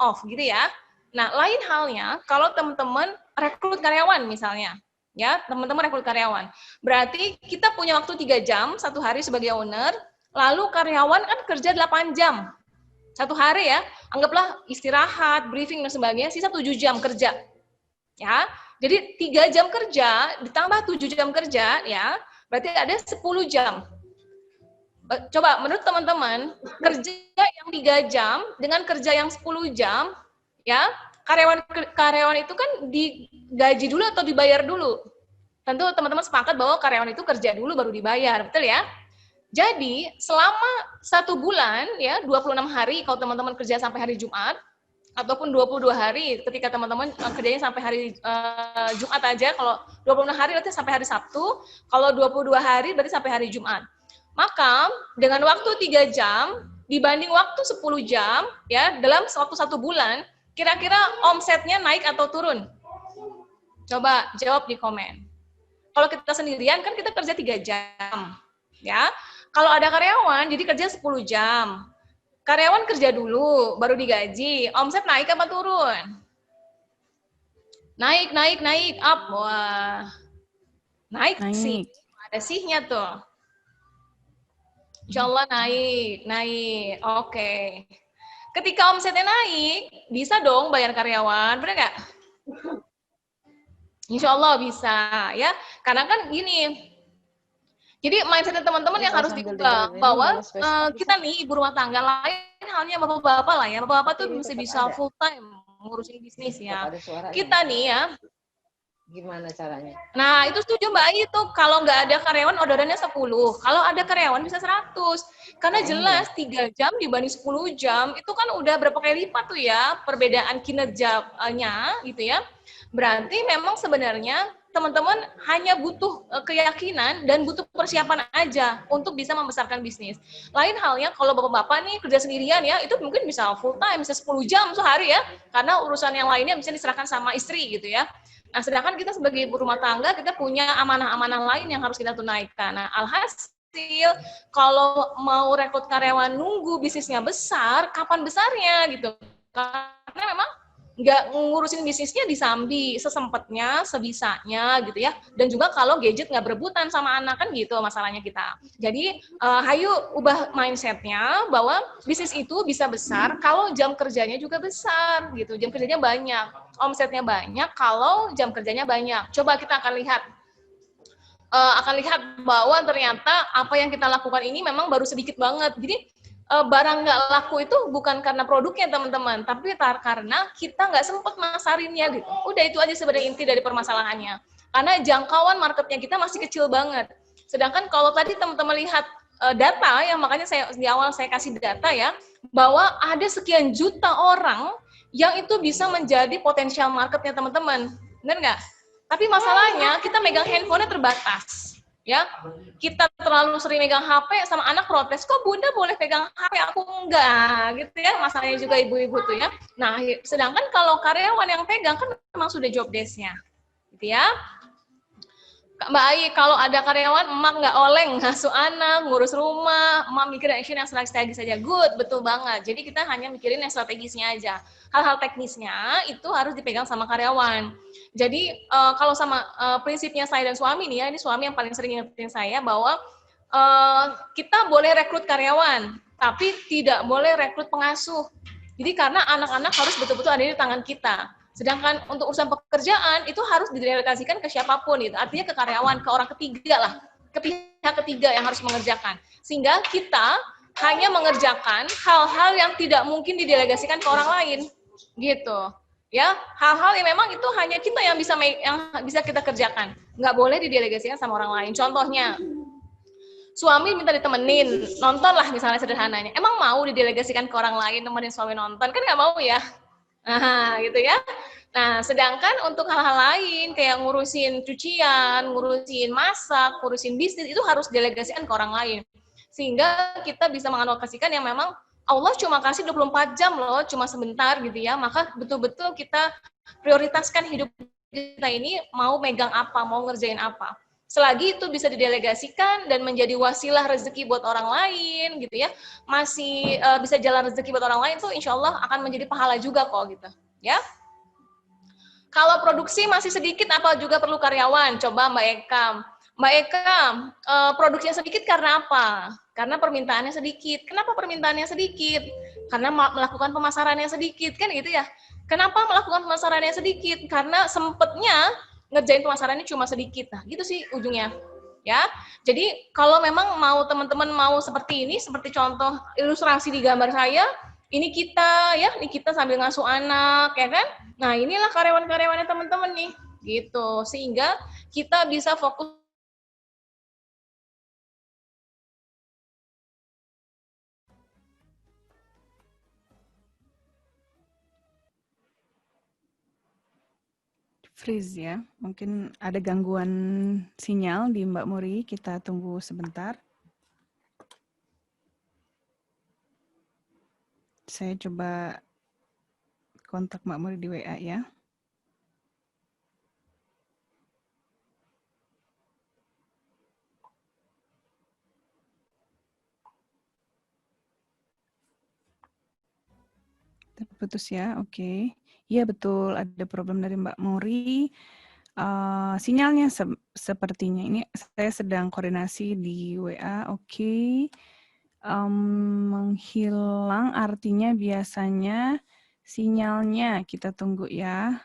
off gitu ya. Nah, lain halnya kalau teman-teman rekrut karyawan misalnya. Ya, teman-teman rekrut karyawan. Berarti kita punya waktu 3 jam satu hari sebagai owner. Lalu karyawan kan kerja 8 jam. Satu hari ya, anggaplah istirahat, briefing dan sebagainya, sisa 7 jam kerja. Ya, jadi 3 jam kerja ditambah 7 jam kerja ya, berarti ada 10 jam. Coba menurut teman-teman, kerja yang 3 jam dengan kerja yang 10 jam, ya, karyawan itu kan digaji dulu atau dibayar dulu? Tentu teman-teman sepakat bahwa karyawan itu kerja dulu baru dibayar, betul ya? Jadi selama 1 bulan ya 26 hari kalau teman-teman kerja sampai hari Jumat, ataupun 22 hari ketika teman-teman kerjanya sampai hari Jumat aja, kalau 26 hari berarti sampai hari Sabtu, kalau 22 hari berarti sampai hari Jumat. Maka dengan waktu 3 jam dibanding waktu 10 jam ya dalam waktu 1 bulan, kira-kira omsetnya naik atau turun? Coba jawab di komen. Kalau kita sendirian kan kita kerja 3 jam, ya. Kalau ada karyawan jadi kerja 10 jam. Karyawan kerja dulu, baru digaji. Omset naik apa turun? Naik, up. Wah. Naik. Sih. Ada sihnya tuh. Insya Allah naik. Oke. Ketika omsetnya naik, bisa dong bayar karyawan, benar nggak? Insya Allah bisa, ya. Karena kan gini, jadi mindset teman-teman yang harus diubah bahwa kita nih ibu rumah tangga, lain halnya bapak-bapak lah ya, bapak-bapak tuh mesti bisa full time ngurusin bisnis ya. Kita nih ya, gimana caranya? Nah itu setuju Mbak Ayi tuh, kalau nggak ada karyawan orderannya 10, kalau ada karyawan bisa 100, karena jelas 3 jam dibanding 10 jam itu kan udah berapa kali lipat tuh ya perbedaan kinerjanya gitu ya. Berarti memang sebenarnya teman-teman hanya butuh keyakinan dan butuh persiapan aja untuk bisa membesarkan bisnis. Lain halnya kalau bapak-bapak nih kerja sendirian ya, itu mungkin bisa full time, bisa 10 jam sehari ya, karena urusan yang lainnya bisa diserahkan sama istri gitu ya. Nah, sedangkan kita sebagai ibu rumah tangga, kita punya amanah-amanah lain yang harus kita tunaikan. Nah, alhasil kalau mau rekrut karyawan nunggu bisnisnya besar, kapan besarnya gitu. Karena memang nggak ngurusin bisnisnya disambi sesempatnya, sebisanya gitu ya. Dan juga kalau gadget nggak berebutan sama anak kan gitu masalahnya kita. Jadi hayu ubah mindsetnya bahwa bisnis itu bisa besar kalau jam kerjanya juga besar gitu. Jam kerjanya banyak, omsetnya banyak kalau jam kerjanya banyak. Coba kita akan lihat bahwa ternyata apa yang kita lakukan ini memang baru sedikit banget. Jadi barang nggak laku itu bukan karena produknya teman-teman, tapi karena kita nggak sempat masarinnya gitu. Udah itu aja sebenarnya inti dari permasalahannya. Karena jangkauan marketnya kita masih kecil banget. Sedangkan kalau tadi teman-teman lihat data, yang makanya di awal saya kasih data ya, bahwa ada sekian juta orang yang itu bisa menjadi potensial marketnya teman-teman. Benar nggak? Tapi masalahnya kita megang handphonenya terbatas. Ya, kita terlalu sering megang HP, sama anak protes, kok bunda boleh pegang HP, aku enggak, gitu ya, masalahnya juga ibu-ibu tuh ya. Nah, sedangkan kalau karyawan yang pegang, kan memang sudah job desk-nya, gitu ya. Mbak Ayi, kalau ada karyawan, emak nggak oleng, ngasuh anak, ngurus rumah, emak mikirin action yang strategis saja, good, betul banget. Jadi kita hanya mikirin yang strategisnya aja. Hal-hal teknisnya itu harus dipegang sama karyawan. Jadi kalau sama prinsipnya saya dan suami nih ya, ini suami yang paling sering ngingetin saya bahwa kita boleh rekrut karyawan, tapi tidak boleh rekrut pengasuh. Jadi karena anak-anak harus betul-betul ada di tangan kita. Sedangkan untuk urusan pekerjaan itu harus didelegasikan ke siapapun gitu. Artinya ke karyawan, ke orang ketiga lah, ke pihak ketiga yang harus mengerjakan. Sehingga kita hanya mengerjakan hal-hal yang tidak mungkin didelegasikan ke orang lain. Gitu. Ya, hal-hal yang memang itu hanya kita yang bisa kita kerjakan. Nggak boleh didelegasikan sama orang lain. Contohnya, suami minta ditemenin, nonton lah misalnya sederhananya. Emang mau didelegasikan ke orang lain, nemenin suami nonton? Kan nggak mau ya. Nah, gitu ya. Nah, sedangkan untuk hal-hal lain, kayak ngurusin cucian, ngurusin masak, ngurusin bisnis, itu harus delegasikan ke orang lain. Sehingga kita bisa mengalokasikan yang memang Allah cuma kasih 24 jam loh, cuma sebentar gitu ya. Maka betul-betul kita prioritaskan hidup kita ini mau megang apa, mau ngerjain apa. Selagi itu bisa didelegasikan dan menjadi wasilah rezeki buat orang lain gitu ya, masih bisa jalan rezeki buat orang lain tuh insya Allah akan menjadi pahala juga kok gitu ya. Kalau produksi masih sedikit apa juga perlu karyawan? Coba Mbak Eka. Mbak Eka, produksinya sedikit karena apa? Karena permintaannya sedikit. Kenapa permintaannya sedikit? Karena melakukan pemasarannya sedikit, kan gitu ya. Kenapa melakukan pemasarannya sedikit? Karena sempetnya ngerjain pemasarannya cuma sedikit. Nah, gitu sih ujungnya. Ya. Jadi, kalau memang mau teman-teman mau seperti ini, seperti contoh ilustrasi di gambar saya, ini kita sambil ngasuh anak, ya kan? Nah, inilah karyawan-karyawannya teman-teman nih. gitu. Sehingga kita bisa fokus. Freeze ya, mungkin ada gangguan sinyal di Mbak Muri, kita tunggu sebentar. Saya coba kontak Mbak Muri di WA ya. Terputus ya, oke. Iya betul, ada problem dari Mbak Muri. Sinyalnya sepertinya ini saya sedang koordinasi di WA, oke. Menghilang artinya biasanya sinyalnya, kita tunggu ya.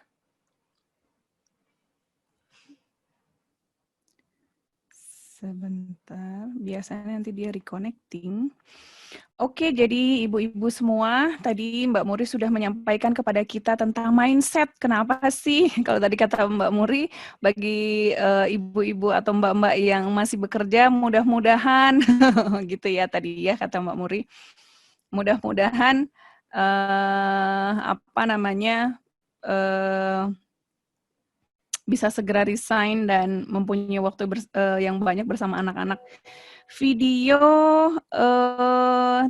Sebentar, biasanya nanti dia reconnecting. Oke, jadi ibu-ibu semua, tadi Mbak Muri sudah menyampaikan kepada kita tentang mindset. Kenapa sih, kalau tadi kata Mbak Muri, bagi ibu-ibu atau mbak-mbak yang masih bekerja, mudah-mudahan, gitu ya tadi ya kata Mbak Muri, mudah-mudahan bisa segera resign dan mempunyai waktu yang banyak bersama anak-anak. Video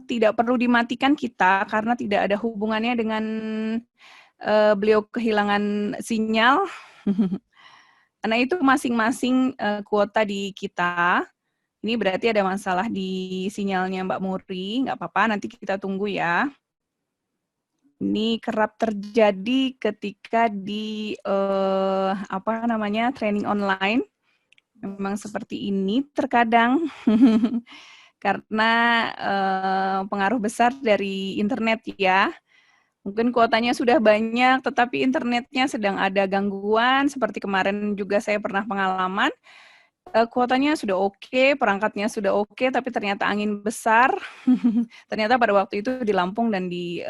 tidak perlu dimatikan kita karena tidak ada hubungannya dengan beliau kehilangan sinyal. Karena itu masing-masing kuota di kita. Ini berarti ada masalah di sinyalnya Mbak Muri, nggak apa-apa, nanti kita tunggu ya. Ini kerap terjadi ketika di training online. Memang seperti ini terkadang karena pengaruh besar dari internet ya. Mungkin kuotanya sudah banyak, tetapi internetnya sedang ada gangguan. Seperti kemarin juga saya pernah pengalaman. Kuotanya sudah oke, perangkatnya sudah oke, tapi ternyata angin besar. Ternyata pada waktu itu di Lampung dan di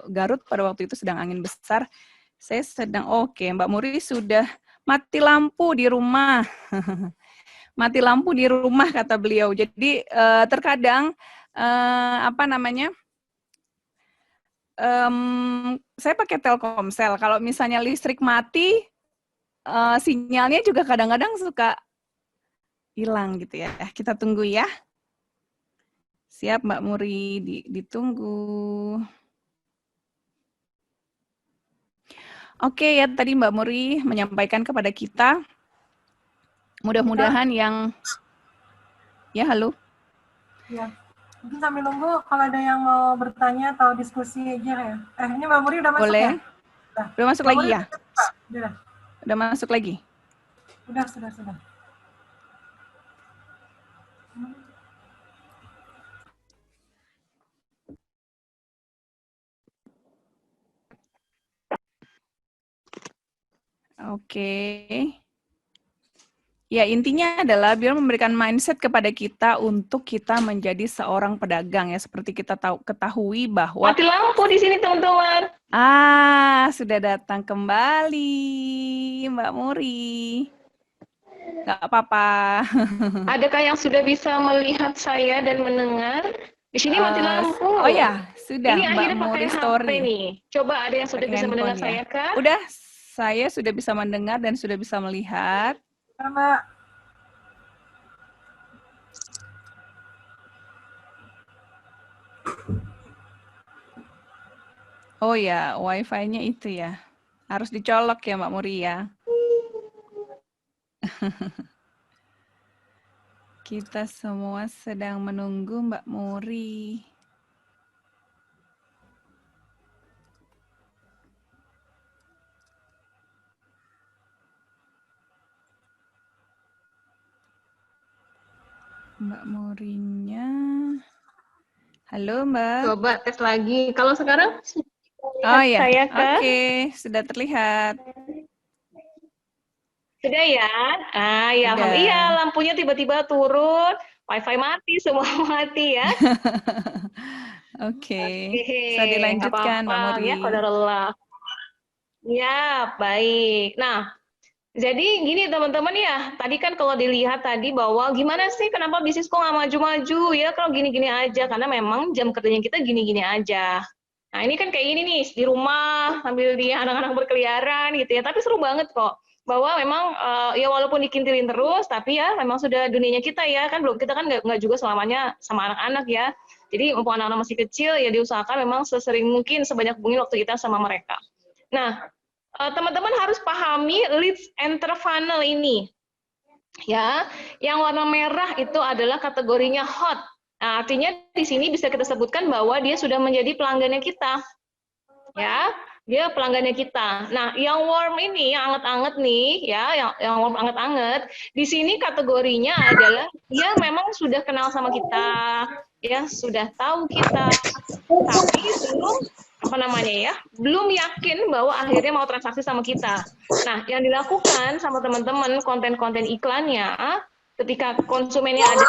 Garut pada waktu itu sedang angin besar. Saya sedang oke, Mbak Muri sudah mati lampu di rumah. Mati lampu di rumah kata beliau. Jadi terkadang saya pakai Telkomsel. Kalau misalnya listrik mati, sinyalnya juga kadang-kadang suka hilang gitu ya. Kita tunggu ya. Siap Mbak Muri, ditunggu. Oke ya, tadi Mbak Muri menyampaikan kepada kita, mudah-mudahan yang, ya halo. Ya, mungkin sambil nunggu kalau ada yang mau bertanya atau diskusi aja ya. Ini Mbak Muri udah masuk Boleh. ya? Udah masuk lagi ya? Sudah. Udah masuk lagi? Sudah. Oke. Ya, intinya adalah biar memberikan mindset kepada kita untuk kita menjadi seorang pedagang ya. Seperti kita ketahui bahwa Mati lampu di sini teman-teman. Sudah datang kembali Mbak Muri. Gak apa-apa. Adakah yang sudah bisa melihat saya dan mendengar? Di sini mati lampu. Oh ya, sudah ini Mbak akhirnya Muri pakai story. HP nih. Coba ada yang sudah Pakai bisa mendengar ya. saya kah? Udah, saya sudah bisa mendengar dan sudah bisa melihat. Mbak. Oh ya, wifi-nya itu ya. Harus dicolok ya Mbak Muri ya. Kita semua sedang menunggu Mbak Muri. Mbak Murinya. Halo Mbak. Coba tes lagi. Kalau sekarang oh ya, oke, sudah terlihat. Sudah ya? Ya, iya, lampunya tiba-tiba turun, wifi mati, semua mati ya. Oke. Bisa dilanjutkan Mbak Muri. Ya, qadarullah. Ya, baik. Nah, Jadi gini teman-teman ya, tadi kan kalau dilihat tadi bahwa gimana sih kenapa bisnis kok nggak maju-maju ya kalau gini-gini aja, karena memang jam kerjanya kita gini-gini aja. Nah ini kan kayak gini nih, di rumah sambil dia anak-anak berkeliaran gitu ya, tapi seru banget kok. Bahwa memang ya walaupun dikintilin terus, tapi ya memang sudah dunianya kita ya, kan belum kita kan nggak juga selamanya sama anak-anak ya. Jadi mumpung anak-anak masih kecil ya diusahakan memang sesering mungkin sebanyak mungkin waktu kita sama mereka. Nah, teman-teman harus pahami leads enter funnel ini. Ya, yang warna merah itu adalah kategorinya hot. Nah, artinya di sini bisa kita sebutkan bahwa dia sudah menjadi pelanggannya kita. Ya, dia pelanggannya kita. Nah, yang warm ini, yang anget-anget nih, ya, yang warm anget-anget, di sini kategorinya adalah dia memang sudah kenal sama kita, ya, sudah tahu kita, tapi belum apa namanya ya, belum yakin bahwa akhirnya mau transaksi sama kita. Nah, yang dilakukan sama teman-teman konten-konten iklannya, ketika konsumennya ada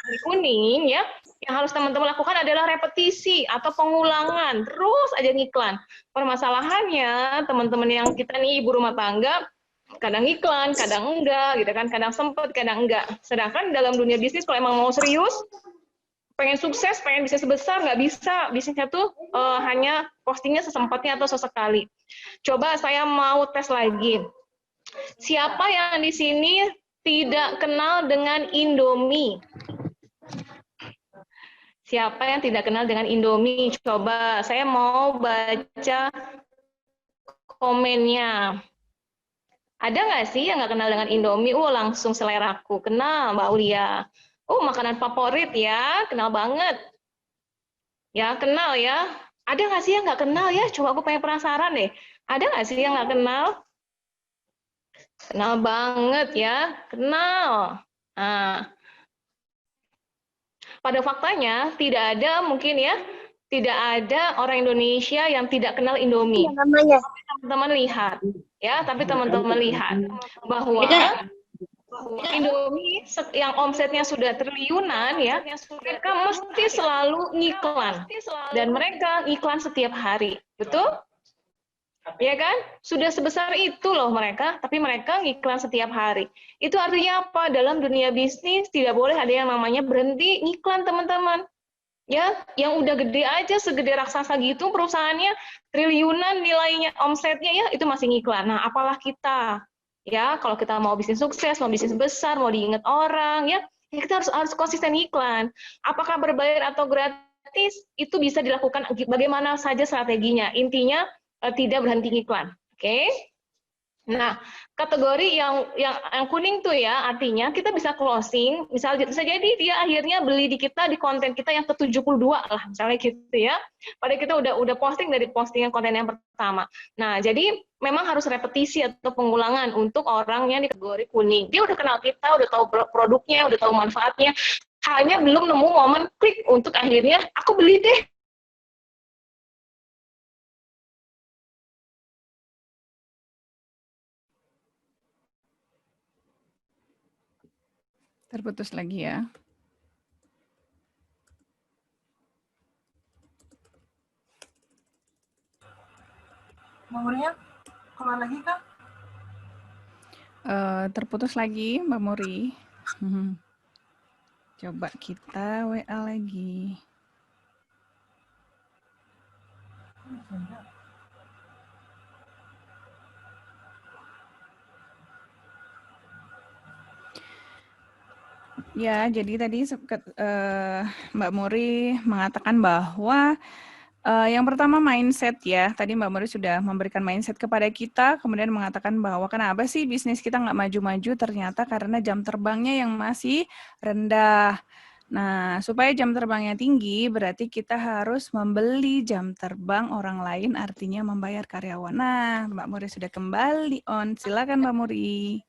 di kuning, ya, yang harus teman-teman lakukan adalah repetisi atau pengulangan, terus aja ngiklan. Permasalahannya, teman-teman yang kita nih ibu rumah tangga, kadang iklan, kadang enggak, gitu kan, kadang sempet, kadang enggak. Sedangkan dalam dunia bisnis, kalau emang mau serius, pengen sukses, pengen bisa sebesar, nggak bisa. Bisnisnya tuh hanya postingnya sesempatnya atau sesekali. Coba saya mau tes lagi. Siapa yang di sini tidak kenal dengan Indomie? Siapa yang tidak kenal dengan Indomie? Coba, saya mau baca komennya. Ada nggak sih yang nggak kenal dengan Indomie? Langsung seleraku. Kenal, Mbak Ulia. Makanan favorit ya, kenal banget. Ya, kenal ya. Ada nggak sih yang nggak kenal ya? Coba aku pengen penasaran deh. Ada nggak sih yang nggak kenal? Kenal banget ya, kenal. Nah, pada faktanya tidak ada mungkin ya, tidak ada orang Indonesia yang tidak kenal Indomie. Teman-teman lihat, ya, tapi teman-teman lihat bahwa Indomie yang omsetnya sudah triliunan ya, mereka mesti selalu ngiklan dan mereka ngiklan setiap hari, betul? Ya kan? Sudah sebesar itu loh mereka, tapi mereka ngiklan setiap hari. Itu artinya apa? Dalam dunia bisnis tidak boleh ada yang namanya berhenti ngiklan teman-teman. Ya, yang udah gede aja segede raksasa gitu perusahaannya triliunan nilainya omsetnya ya itu masih ngiklan. Nah, apalah kita? Ya, kalau kita mau bisnis sukses, mau bisnis besar, mau diingat orang, ya kita harus konsisten iklan. Apakah berbayar atau gratis, itu bisa dilakukan bagaimana saja strateginya. Intinya tidak berhenti iklan. Oke? Nah, kategori yang kuning tuh ya, artinya kita bisa closing, misalnya bisa jadi dia akhirnya beli di kita di konten kita yang ke-72 lah, misalnya gitu ya. Padahal kita udah posting dari postingan konten yang pertama. Nah, jadi memang harus repetisi atau pengulangan untuk orang yang di kategori kuning. Dia udah kenal kita, udah tahu produknya, udah tahu manfaatnya, hanya belum nemu momen klik untuk akhirnya aku beli deh. Terputus lagi ya. Mbak Murinya, keluar lagi kah? Terputus lagi, Mbak Muri. Coba kita WA lagi. Ya, jadi tadi Mbak Muri mengatakan bahwa yang pertama mindset ya. Tadi Mbak Muri sudah memberikan mindset kepada kita, kemudian mengatakan bahwa kenapa sih bisnis kita nggak maju-maju, ternyata karena jam terbangnya yang masih rendah. Nah, supaya jam terbangnya tinggi, berarti kita harus membeli jam terbang orang lain, artinya membayar karyawan. Nah, Mbak Muri sudah kembali on. Silakan Mbak Muri.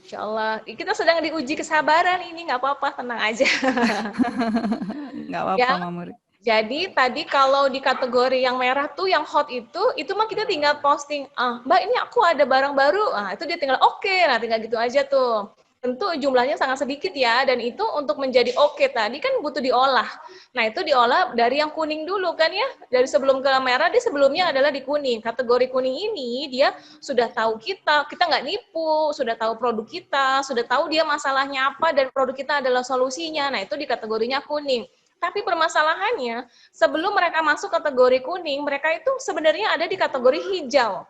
Insya Allah, kita sedang diuji kesabaran ini, nggak apa-apa, tenang aja. Nggak apa-apa, ya, Mbak Muri. Jadi tadi kalau di kategori yang merah tuh, yang hot itu mah kita tinggal posting, Mbak ini aku ada barang baru, itu dia tinggal oke, nah tinggal gitu aja tuh. tentu jumlahnya sangat sedikit ya, dan itu untuk menjadi oke tadi kan butuh diolah. Nah, itu diolah dari yang kuning dulu kan ya, dari sebelum ke merah, dia sebelumnya adalah di kuning. Kategori kuning ini dia sudah tahu kita nggak nipu, sudah tahu produk kita, sudah tahu dia masalahnya apa, dan produk kita adalah solusinya. Nah, itu di kategorinya kuning. Tapi permasalahannya, sebelum mereka masuk kategori kuning, mereka itu sebenarnya ada di kategori hijau.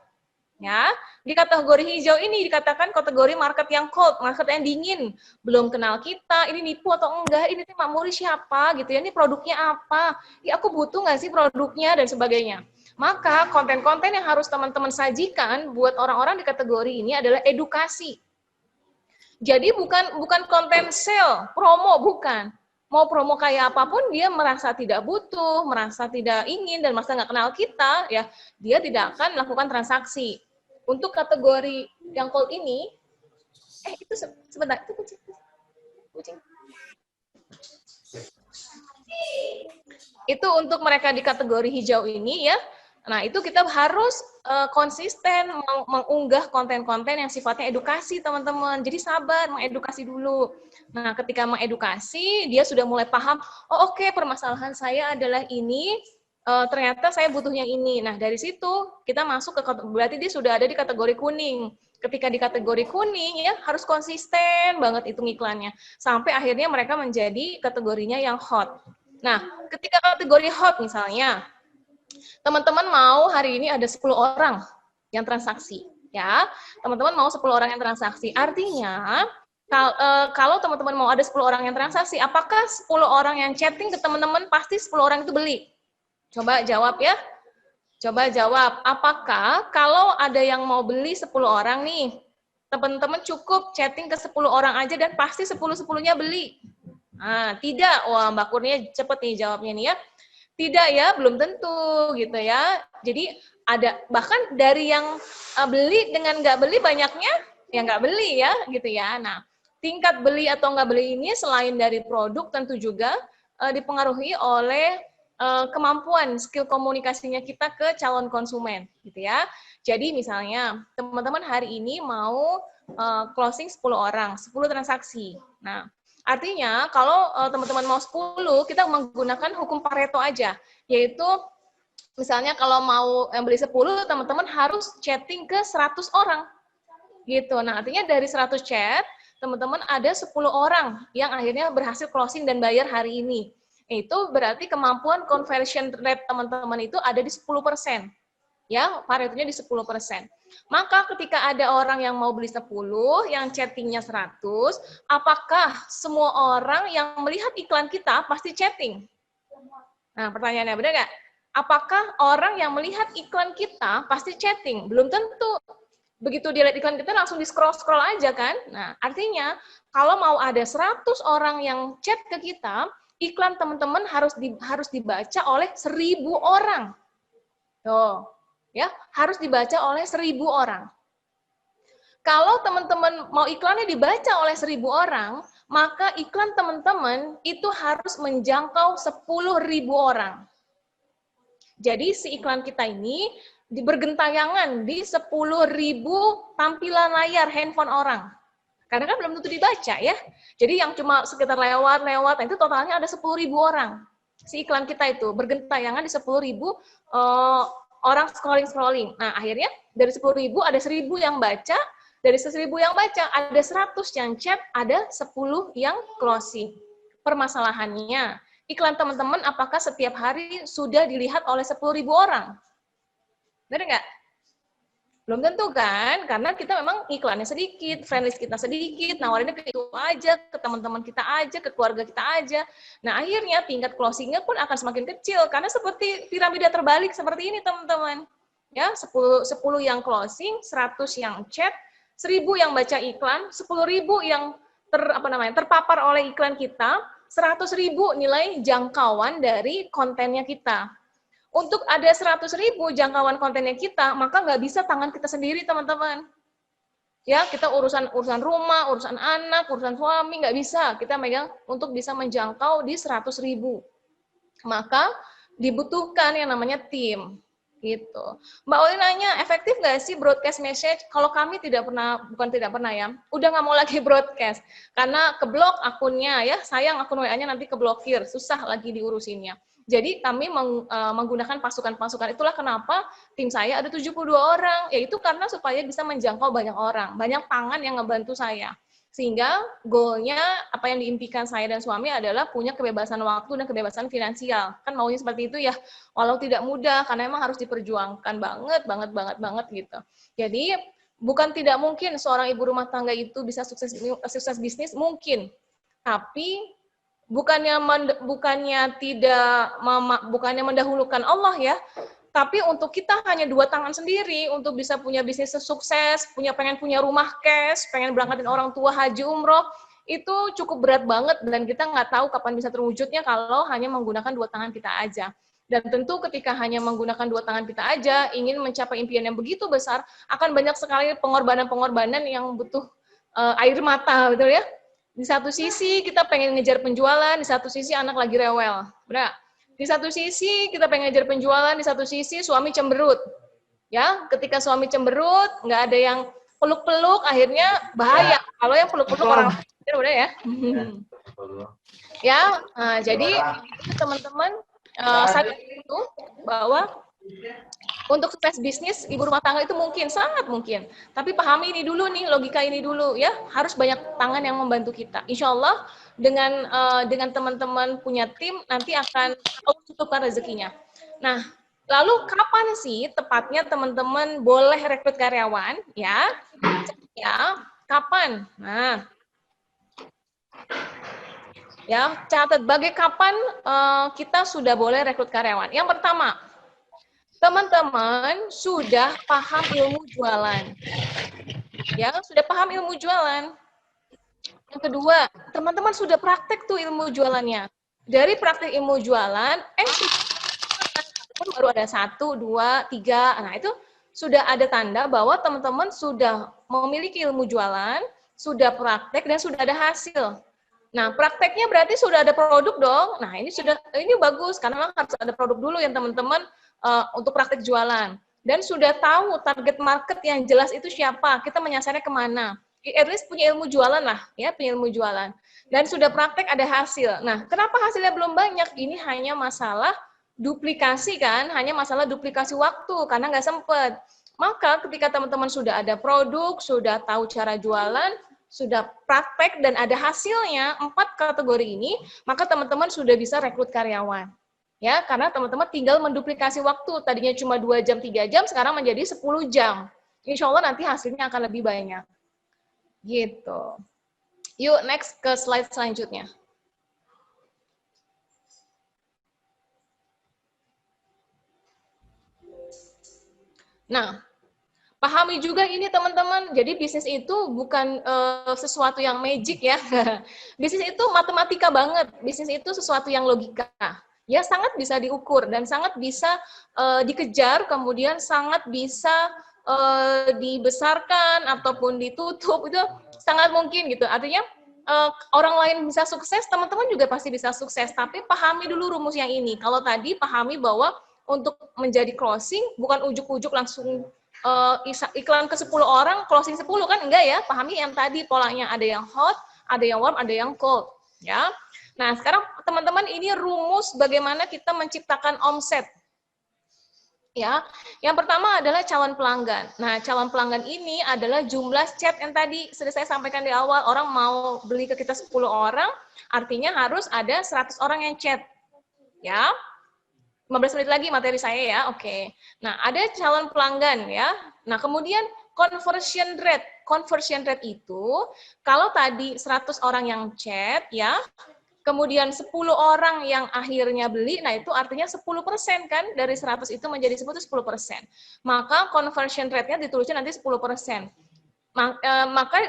Ya, di kategori hijau ini dikatakan kategori market yang cold, market yang dingin, belum kenal kita, ini nipu atau enggak, ini Mak Muri siapa gitu ya, ini produknya apa, ya aku butuh nggak sih produknya dan sebagainya. Maka konten-konten yang harus teman-teman sajikan buat orang-orang di kategori ini adalah edukasi. Jadi bukan konten sale, promo, bukan. Mau promo kayak apapun, dia merasa tidak butuh, merasa tidak ingin, dan merasa nggak kenal kita, ya dia tidak akan melakukan transaksi. Untuk kategori yang cold ini, itu sebentar, itu kucing. Itu untuk mereka di kategori hijau ini ya. Nah, itu kita harus konsisten mengunggah konten-konten yang sifatnya edukasi, teman-teman. Jadi sabar, mengedukasi dulu. Nah, ketika mengedukasi, dia sudah mulai paham, oh oke, permasalahan saya adalah ini, ternyata saya butuhnya ini. Nah, dari situ kita masuk ke, berarti dia sudah ada di kategori kuning. Ketika di kategori kuning, ya harus konsisten banget hitung iklannya. Sampai akhirnya mereka menjadi kategorinya yang hot. Nah, ketika kategori hot misalnya, teman-teman mau hari ini ada 10 orang yang transaksi. Ya, teman-teman mau 10 orang yang transaksi. Artinya, kalau teman-teman mau ada 10 orang yang transaksi, apakah 10 orang yang chatting ke teman-teman pasti 10 orang itu beli? Coba jawab ya. Coba jawab, apakah kalau ada yang mau beli 10 orang nih, teman-teman cukup chatting ke 10 orang aja dan pasti 10-10-nya beli? Nah, tidak. Wah, Mbak Kurnia cepet nih jawabnya nih ya. Tidak ya, belum tentu gitu ya. Jadi ada bahkan dari yang beli dengan nggak beli banyaknya yang nggak beli ya gitu ya. Nah, tingkat beli atau nggak beli ini selain dari produk tentu juga dipengaruhi oleh kemampuan skill komunikasinya kita ke calon konsumen gitu ya. Jadi misalnya teman-teman hari ini mau closing 10 orang, 10 transaksi. Nah, artinya kalau teman-teman mau 10, kita menggunakan hukum Pareto aja, yaitu misalnya kalau mau beli 10, teman-teman harus chatting ke 100 orang. Gitu. Nah, artinya dari 100 chat, teman-teman ada 10 orang yang akhirnya berhasil closing dan bayar hari ini. Itu berarti kemampuan conversion rate teman-teman itu ada di 10%. Ya, Paretonya di 10%. Maka ketika ada orang yang mau beli 10, yang chattingnya 100, apakah semua orang yang melihat iklan kita pasti chatting? Nah, pertanyaannya benar nggak? Apakah orang yang melihat iklan kita pasti chatting? Belum tentu. Begitu dia lihat iklan kita langsung di-scroll-scroll aja kan? Nah, artinya kalau mau ada 100 orang yang chat ke kita, iklan teman-teman harus dibaca oleh 1.000 orang. Tuh, ya, harus dibaca oleh 1.000 orang. Kalau teman-teman mau iklannya dibaca oleh 1.000 orang, maka iklan teman-teman itu harus menjangkau 10.000 orang. Jadi si iklan kita ini bergentayangan di 10.000 tampilan layar handphone orang. Karena kan belum tentu dibaca ya. Jadi yang cuma sekitar lewat, itu totalnya ada 10.000 orang. Si iklan kita itu bergentayangan di 10.000 orang scrolling. Nah, akhirnya dari 10.000 ada 1.000 yang baca, dari 1.000 yang baca ada 100 yang chat, ada 10 yang closing. Permasalahannya, iklan teman-teman apakah setiap hari sudah dilihat oleh 10.000 orang? Benar nggak? Belum tentu kan, karena kita memang iklannya sedikit, friendlist kita sedikit, nawarinnya ke itu aja, ke teman-teman kita aja, ke keluarga kita aja. Nah, akhirnya tingkat closingnya pun akan semakin kecil, karena seperti piramida terbalik seperti ini, teman-teman. Ya, 10 yang closing, 100 yang chat, 1.000 yang baca iklan, 10.000 yang terpapar oleh iklan kita, 100.000 nilai jangkauan dari kontennya kita. Untuk ada 100.000 jangkauan kontennya kita, maka nggak bisa tangan kita sendiri, teman-teman. Ya, kita urusan rumah, urusan anak, urusan suami, nggak bisa. Kita megang untuk bisa menjangkau di 100.000. Maka dibutuhkan yang namanya tim. Gitu. Mbak Oli nanya, efektif nggak sih broadcast message? Kalau kami tidak pernah, bukan tidak pernah ya, udah nggak mau lagi broadcast. Karena keblok akunnya ya, sayang akun WA-nya nanti keblokir, susah lagi diurusinnya. Jadi kami menggunakan pasukan-pasukan. Itulah kenapa tim saya ada 72 orang, yaitu karena supaya bisa menjangkau banyak orang, banyak tangan yang ngebantu saya. Sehingga goalnya apa yang diimpikan saya dan suami adalah punya kebebasan waktu dan kebebasan finansial. Kan maunya seperti itu ya, walau tidak mudah karena emang harus diperjuangkan banget gitu. Jadi bukan tidak mungkin seorang ibu rumah tangga itu bisa sukses bisnis, mungkin. Tapi bukannya mendahulukan Allah ya, tapi untuk kita hanya 2 tangan sendiri untuk bisa punya bisnis sukses, pengen punya rumah cash, pengen berangkatin orang tua haji umroh, itu cukup berat banget dan kita nggak tahu kapan bisa terwujudnya kalau hanya menggunakan 2 tangan kita aja. Dan tentu ketika hanya menggunakan 2 tangan kita aja, ingin mencapai impian yang begitu besar, akan banyak sekali pengorbanan-pengorbanan yang butuh air mata, betul ya? Di satu sisi kita pengen ngejar penjualan, di satu sisi anak lagi rewel. Benar? Di satu sisi kita pengen ngejar penjualan, di satu sisi suami cemberut. Ya, ketika suami cemberut, nggak ada yang peluk-peluk, akhirnya bahaya. Kalau yang peluk-peluk orang udah ya. Ya, jadi teman-teman sadar itu bahwa untuk sukses bisnis ibu rumah tangga itu mungkin, sangat mungkin. Tapi pahami ini dulu nih, logika ini dulu ya. Harus banyak tangan yang membantu kita. Insya Allah dengan teman-teman punya tim nanti akan tutupkan rezekinya. Nah, lalu kapan sih tepatnya teman-teman boleh rekrut karyawan? Ya, kapan? Nah, ya catat kapan kita sudah boleh rekrut karyawan. Yang pertama, teman-teman sudah paham ilmu jualan. Ya, sudah paham ilmu jualan. Yang kedua, teman-teman sudah praktek tuh ilmu jualannya. Dari praktek ilmu jualan, baru ada 1, 2, 3. Nah, itu sudah ada tanda bahwa teman-teman sudah memiliki ilmu jualan, sudah praktek, dan sudah ada hasil. Nah, prakteknya berarti sudah ada produk dong. Nah, ini bagus, karena harus ada produk dulu yang teman-teman untuk praktek jualan. Dan sudah tahu target market yang jelas itu siapa, kita menyasarnya kemana. At least punya ilmu jualan lah, ya, punya ilmu jualan. Dan sudah praktek ada hasil. Nah, kenapa hasilnya belum banyak? Ini hanya masalah duplikasi kan, hanya masalah duplikasi waktu, karena nggak sempet. Maka ketika teman-teman sudah ada produk, sudah tahu cara jualan, sudah praktek dan ada hasilnya, 4 kategori ini, maka teman-teman sudah bisa rekrut karyawan. Ya, karena teman-teman tinggal menduplikasi waktu, tadinya cuma 2 jam, 3 jam, sekarang menjadi 10 jam. Insya Allah nanti hasilnya akan lebih banyak. Gitu. Yuk, next ke slide selanjutnya. Nah, pahami juga ini teman-teman, jadi bisnis itu bukan sesuatu yang magic ya. Bisnis itu matematika banget, bisnis itu sesuatu yang logika. Ya, sangat bisa diukur dan sangat bisa dikejar, kemudian sangat bisa dibesarkan ataupun ditutup, itu sangat mungkin gitu. Artinya orang lain bisa sukses, teman-teman juga pasti bisa sukses, tapi pahami dulu rumus yang ini. Kalau tadi pahami bahwa untuk menjadi closing bukan ujuk-ujuk langsung iklan ke 10 orang, closing 10 kan enggak ya, pahami yang tadi polanya, ada yang hot, ada yang warm, ada yang cold, ya. Nah, sekarang teman-teman ini rumus bagaimana kita menciptakan omset. Ya, yang pertama adalah calon pelanggan. Nah, calon pelanggan ini adalah jumlah chat yang tadi sudah saya sampaikan di awal. Orang mau beli ke kita 10 orang, artinya harus ada 100 orang yang chat. Ya, 15 menit lagi materi saya ya, oke. Nah, ada calon pelanggan ya. Nah, kemudian conversion rate. Conversion rate itu, kalau tadi 100 orang yang chat ya, kemudian 10 orang yang akhirnya beli, nah itu artinya 10% kan, dari 100 itu menjadi 10 itu 10%. Maka conversion rate-nya ditulisnya nanti 10%. Maka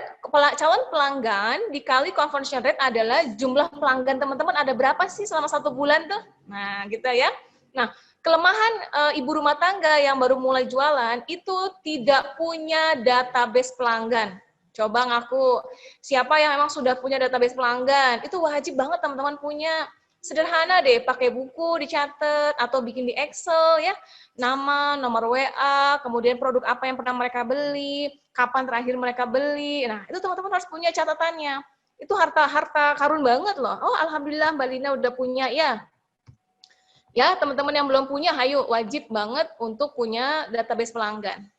calon pelanggan dikali conversion rate adalah jumlah pelanggan teman-teman ada berapa sih selama 1 bulan tuh? Nah, gitu ya. Nah, kelemahan ibu rumah tangga yang baru mulai jualan itu tidak punya database pelanggan. Coba ngaku, siapa yang memang sudah punya database pelanggan? Itu wajib banget teman-teman punya. Sederhana deh, pakai buku dicatat atau bikin di Excel ya, nama, nomor WA, kemudian produk apa yang pernah mereka beli, kapan terakhir mereka beli. Nah, itu teman-teman harus punya catatannya. Itu harta karun banget loh. Oh, alhamdulillah Mbak Lina udah punya ya. Ya, teman-teman yang belum punya, ayo wajib banget untuk punya database pelanggan.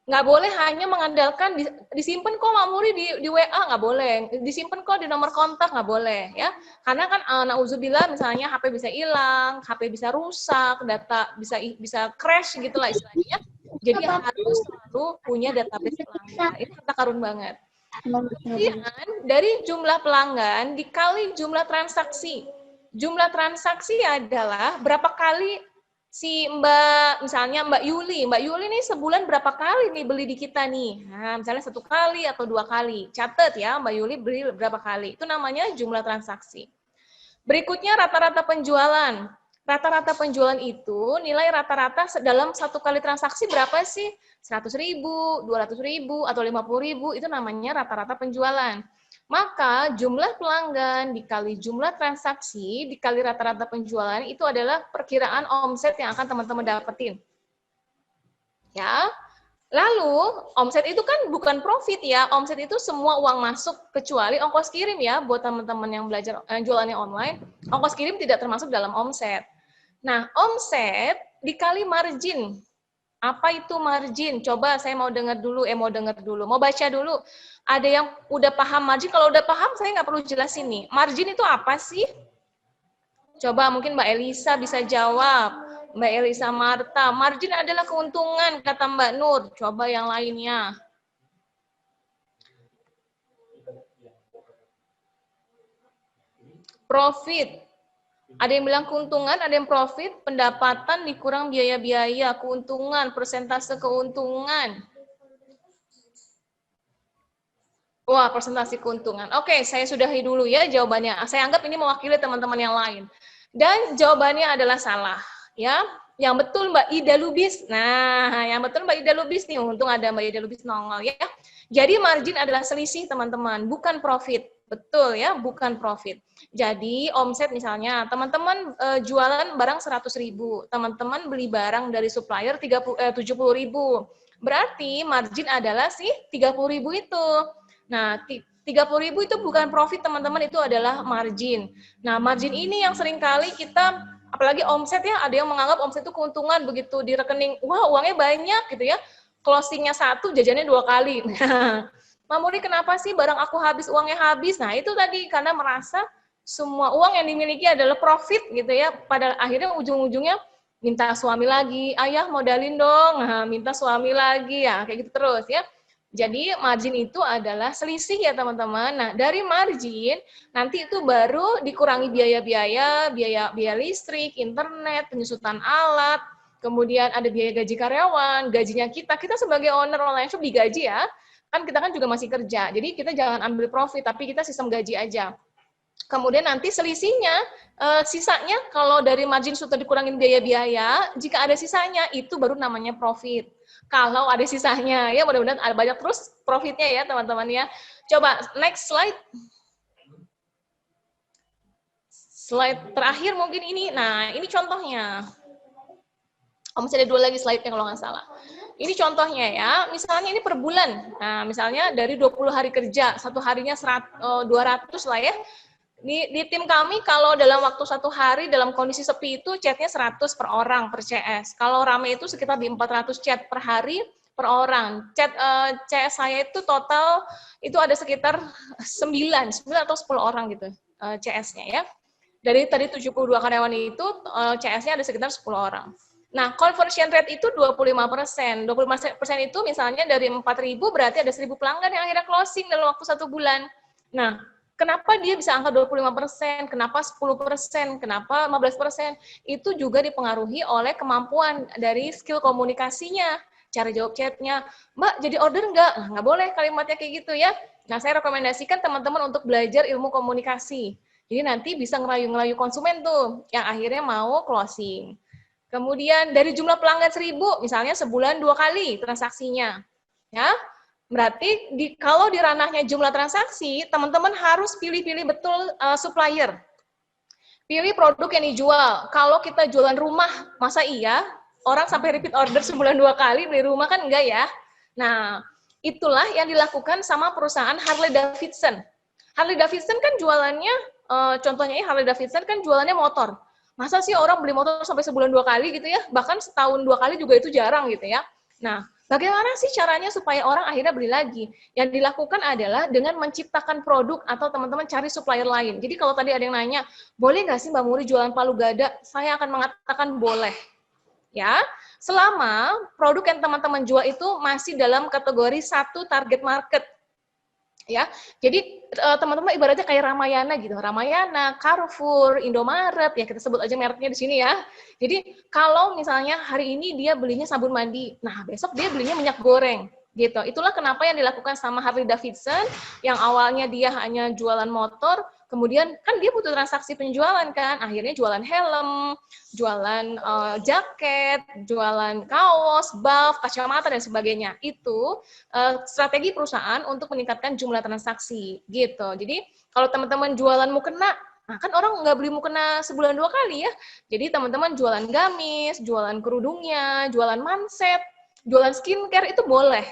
Nggak boleh hanya mengandalkan disimpan kok Mbak Muri di WA, nggak boleh. Disimpan kok di nomor kontak, nggak boleh ya. Karena kan nauzubillah misalnya HP bisa hilang, HP bisa rusak, data bisa crash gitulah istilahnya. Jadi harus selalu punya database pelanggan. Ini harta karun banget. Kemudian dari jumlah pelanggan dikali jumlah transaksi. Jumlah transaksi adalah berapa kali si misalnya Mbak Yuli nih sebulan berapa kali nih beli di kita nih? Nah, misalnya 1 kali atau 2 kali. Catat ya, Mbak Yuli beli berapa kali. Itu namanya jumlah transaksi. Berikutnya rata-rata penjualan. Rata-rata penjualan itu nilai rata-rata dalam 1 kali transaksi berapa sih? 100.000, 200.000, atau 50.000, itu namanya rata-rata penjualan. Maka jumlah pelanggan dikali jumlah transaksi dikali rata-rata penjualan itu adalah perkiraan omset yang akan teman-teman dapetin. Ya. Lalu omset itu kan bukan profit ya. Omset itu semua uang masuk kecuali ongkos kirim ya buat teman-teman yang belajar jualannya online. Ongkos kirim tidak termasuk dalam omset. Nah, omset dikali margin. Apa itu margin? Coba saya mau dengar dulu, mau baca dulu. Ada yang udah paham margin? Kalau udah paham, saya nggak perlu jelasin nih. Margin itu apa sih? Coba mungkin Mbak Elisa bisa jawab. Mbak Elisa Marta, margin adalah keuntungan, kata Mbak Nur. Coba yang lainnya. Profit. Ada yang bilang keuntungan, ada yang profit, pendapatan dikurang biaya-biaya, keuntungan, persentase keuntungan. Wah, persentase keuntungan. Oke, saya sudahi dulu ya jawabannya. Saya anggap ini mewakili teman-teman yang lain. Dan jawabannya adalah salah. Ya, yang betul Mbak Ida Lubis. Nah, yang betul Mbak Ida Lubis nih. Untung ada Mbak Ida Lubis nongol ya. Jadi margin adalah selisih teman-teman, bukan profit. Betul ya, bukan profit. Jadi omset misalnya, teman-teman jualan barang 100.000, teman-teman beli barang dari supplier 70.000. Berarti margin adalah sih 30.000 itu. Nah, 30.000 itu bukan profit teman-teman, itu adalah margin. Nah, margin ini yang seringkali kita, apalagi omset ya, ada yang menganggap omset itu keuntungan begitu di rekening, wah uangnya banyak gitu ya, closingnya 1, jajannya 2 kali. Mbak Muri, kenapa sih barang aku habis, uangnya habis? Nah, itu tadi karena merasa semua uang yang dimiliki adalah profit gitu ya. Pada akhirnya ujung-ujungnya minta suami lagi, ayah modalin dong, nah, minta suami lagi ya, kayak gitu terus ya. Jadi margin itu adalah selisih ya teman-teman. Nah, dari margin nanti itu baru dikurangi biaya-biaya, biaya listrik, internet, penyusutan alat, kemudian ada biaya gaji karyawan, gajinya kita sebagai owner online shop digaji ya. Kan kita kan juga masih kerja, jadi kita jangan ambil profit, tapi kita sistem gaji aja. Kemudian nanti selisihnya, sisanya kalau dari margin sudah dikurangin biaya-biaya, jika ada sisanya, itu baru namanya profit. Kalau ada sisanya, ya mudah-mudahan ada banyak terus profitnya ya teman-teman ya. Coba next slide. Slide terakhir mungkin ini, nah ini contohnya. Masih ada 2 lagi slide-nya kalau nggak salah. Ini contohnya ya, misalnya ini per bulan. Nah, misalnya dari 20 hari kerja, 1 harinya 200 lah ya. Di tim kami kalau dalam waktu 1 hari dalam kondisi sepi itu chatnya 100 per orang per CS. Kalau rame itu sekitar di 400 chat per hari per orang. Chat CS saya itu total itu ada sekitar 9 atau 10 orang gitu CS-nya ya. Dari tadi 72 karyawan itu CS-nya ada sekitar 10 orang. Nah, conversion rate itu 25%. 25% itu misalnya dari 4.000 berarti ada 1.000 pelanggan yang akhirnya closing dalam waktu 1 bulan. Nah, kenapa dia bisa angka 25%, kenapa 10%, kenapa 15%? Itu juga dipengaruhi oleh kemampuan dari skill komunikasinya, cara jawab chatnya. Mbak, jadi order nggak? Nah, nggak boleh kalimatnya kayak gitu ya. Nah, saya rekomendasikan teman-teman untuk belajar ilmu komunikasi. Jadi nanti bisa ngerayu-ngerayu konsumen tuh, yang akhirnya mau closing. Kemudian dari jumlah pelanggan 1.000, misalnya sebulan 2 kali transaksinya. Ya, berarti kalau di ranahnya jumlah transaksi, teman-teman harus pilih-pilih betul supplier. Pilih produk yang dijual. Kalau kita jualan rumah, masa iya orang sampai repeat order sebulan 2 kali beli rumah, kan enggak ya? Nah, itulah yang dilakukan sama perusahaan Harley Davidson. Harley Davidson kan jualannya, contohnya Harley Davidson kan jualannya motor. Masa sih orang beli motor sampai sebulan 2 kali gitu ya? Bahkan setahun 2 kali juga itu jarang gitu ya. Nah, bagaimana sih caranya supaya orang akhirnya beli lagi? Yang dilakukan adalah dengan menciptakan produk atau teman-teman cari supplier lain. Jadi kalau tadi ada yang nanya, boleh nggak sih Mbak Muri jualan palu gada? Saya akan mengatakan boleh. Ya, selama produk yang teman-teman jual itu masih dalam kategori satu target market. Ya, jadi teman-teman ibaratnya kayak Ramayana gitu, Ramayana, Carrefour, Indomaret, ya kita sebut aja mereknya di sini ya. Jadi kalau misalnya hari ini dia belinya sabun mandi, nah besok dia belinya minyak goreng, gitu. Itulah kenapa yang dilakukan sama Harley Davidson, yang awalnya dia hanya jualan motor, kemudian kan dia butuh transaksi penjualan kan, akhirnya jualan helm, jualan jaket, jualan kaos, buff, kacamata dan sebagainya. Itu strategi perusahaan untuk meningkatkan jumlah transaksi gitu. Jadi kalau teman-teman jualan mukena, nah kan orang nggak beli mukena sebulan 2 kali ya. Jadi teman-teman jualan gamis, jualan kerudungnya, jualan manset, jualan skincare itu boleh.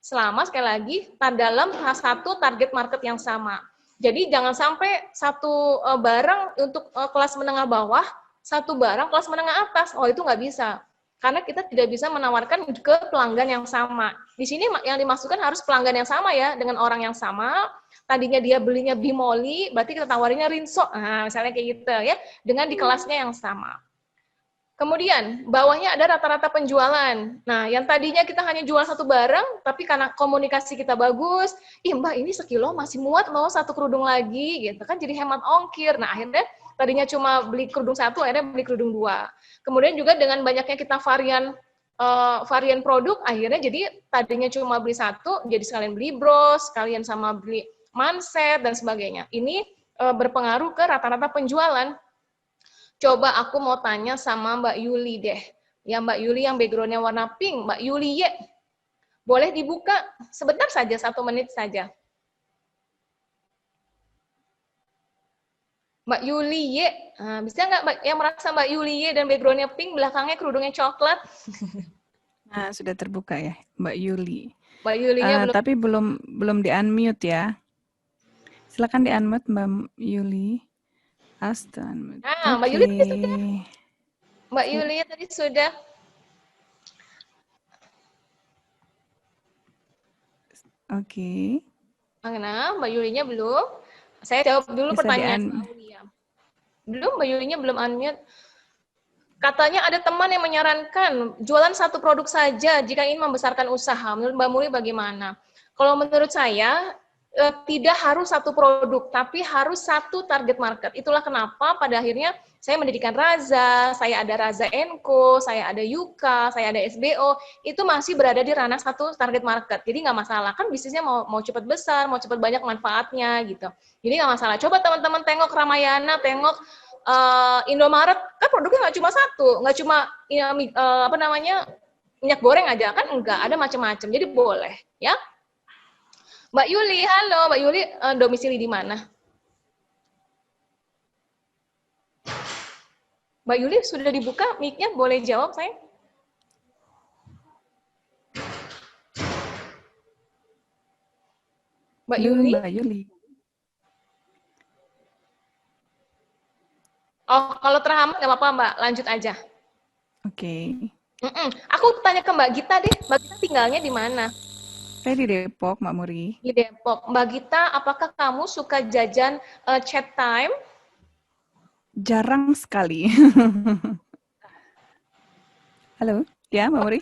Selama sekali lagi dalam satu target market yang sama. Jadi jangan sampai satu barang untuk kelas menengah bawah, satu barang kelas menengah atas. Oh itu nggak bisa. Karena kita tidak bisa menawarkan ke pelanggan yang sama. Di sini yang dimaksudkan harus pelanggan yang sama ya, dengan orang yang sama. Tadinya dia belinya Bimoli, berarti kita tawarinnya Rinso. Nah, misalnya kayak gitu ya, dengan di kelasnya yang sama. Kemudian, bawahnya ada rata-rata penjualan. Nah, yang tadinya kita hanya jual satu barang, tapi karena komunikasi kita bagus, ih Mbak ini sekilo masih muat loh satu kerudung lagi, gitu kan jadi hemat ongkir. Nah, akhirnya tadinya cuma beli kerudung satu, akhirnya beli kerudung 2. Kemudian juga dengan banyaknya kita varian produk, akhirnya jadi tadinya cuma beli satu, jadi sekalian beli bros, sekalian sama beli manset, dan sebagainya. Ini berpengaruh ke rata-rata penjualan. Coba aku mau tanya sama Mbak Yuli deh. Ya Mbak Yuli yang background-nya warna pink, Mbak Yuli ye. Boleh dibuka sebentar saja, 1 menit saja. Mbak Yuli ye. Nah, bisa nggak Mbak yang merasa Mbak Yuli ye dan background-nya pink, belakangnya kerudungnya coklat? Nah, sudah terbuka ya, Mbak Yuli. Mbak Yulinya belum. Tapi belum di-unmute ya. Silakan di-unmute Mbak Yuli. Unmute. Nah, Mbak Yuli tadi sudah. Mbak Yuli tadi sudah. Oke. Nah, Mbak Yulinya belum. Saya jawab dulu pertanyaan Mbak Yuli. Belum, Mbak Yulinya belum unmute. Katanya ada teman yang menyarankan jualan satu produk saja jika ingin membesarkan usaha. Menurut Mbak Muri bagaimana? Kalau menurut saya, tidak harus satu produk, tapi harus satu target market. Itulah kenapa pada akhirnya saya mendirikan Raza, saya ada Raza Enco, saya ada Yuka, saya ada SBO, itu masih berada di ranah satu target market. Jadi nggak masalah, kan bisnisnya mau cepat besar, mau cepat banyak manfaatnya gitu. Jadi nggak masalah. Coba teman-teman tengok Ramayana, tengok Indomaret, kan produknya nggak cuma satu, nggak cuma minyak goreng aja, kan enggak, ada macam-macam. Jadi boleh, ya. Mbak Yuli, halo. Mbak Yuli, domisili di mana? Mbak Yuli, sudah dibuka mic-nya? Boleh jawab, sayang? Mbak Yuli? Mbak Yuli. Oh, kalau terhambat nggak apa-apa, Mbak. Lanjut aja. Oke. Aku tanya ke Mbak Gita deh. Mbak Gita tinggalnya di mana? Saya di Depok, Mbak Muri. Di Depok. Mbak Gita, apakah kamu suka jajan chat time? Jarang sekali. Halo, ya Mbak Muri?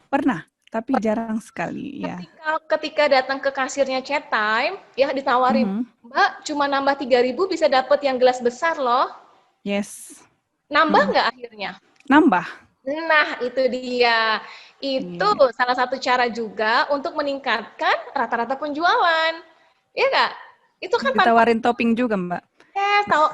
Pernah, tapi jarang sekali. Ya. Ketika datang ke kasirnya chat time, ya ditawarin, Mbak, cuma nambah 3.000 bisa dapat yang gelas besar loh. Yes. Nambah nggak akhirnya? Nambah. Nah, itu dia. Itu salah satu cara juga untuk meningkatkan rata-rata penjualan. Iya nggak? Itu kan ditawarin topping juga, Mbak.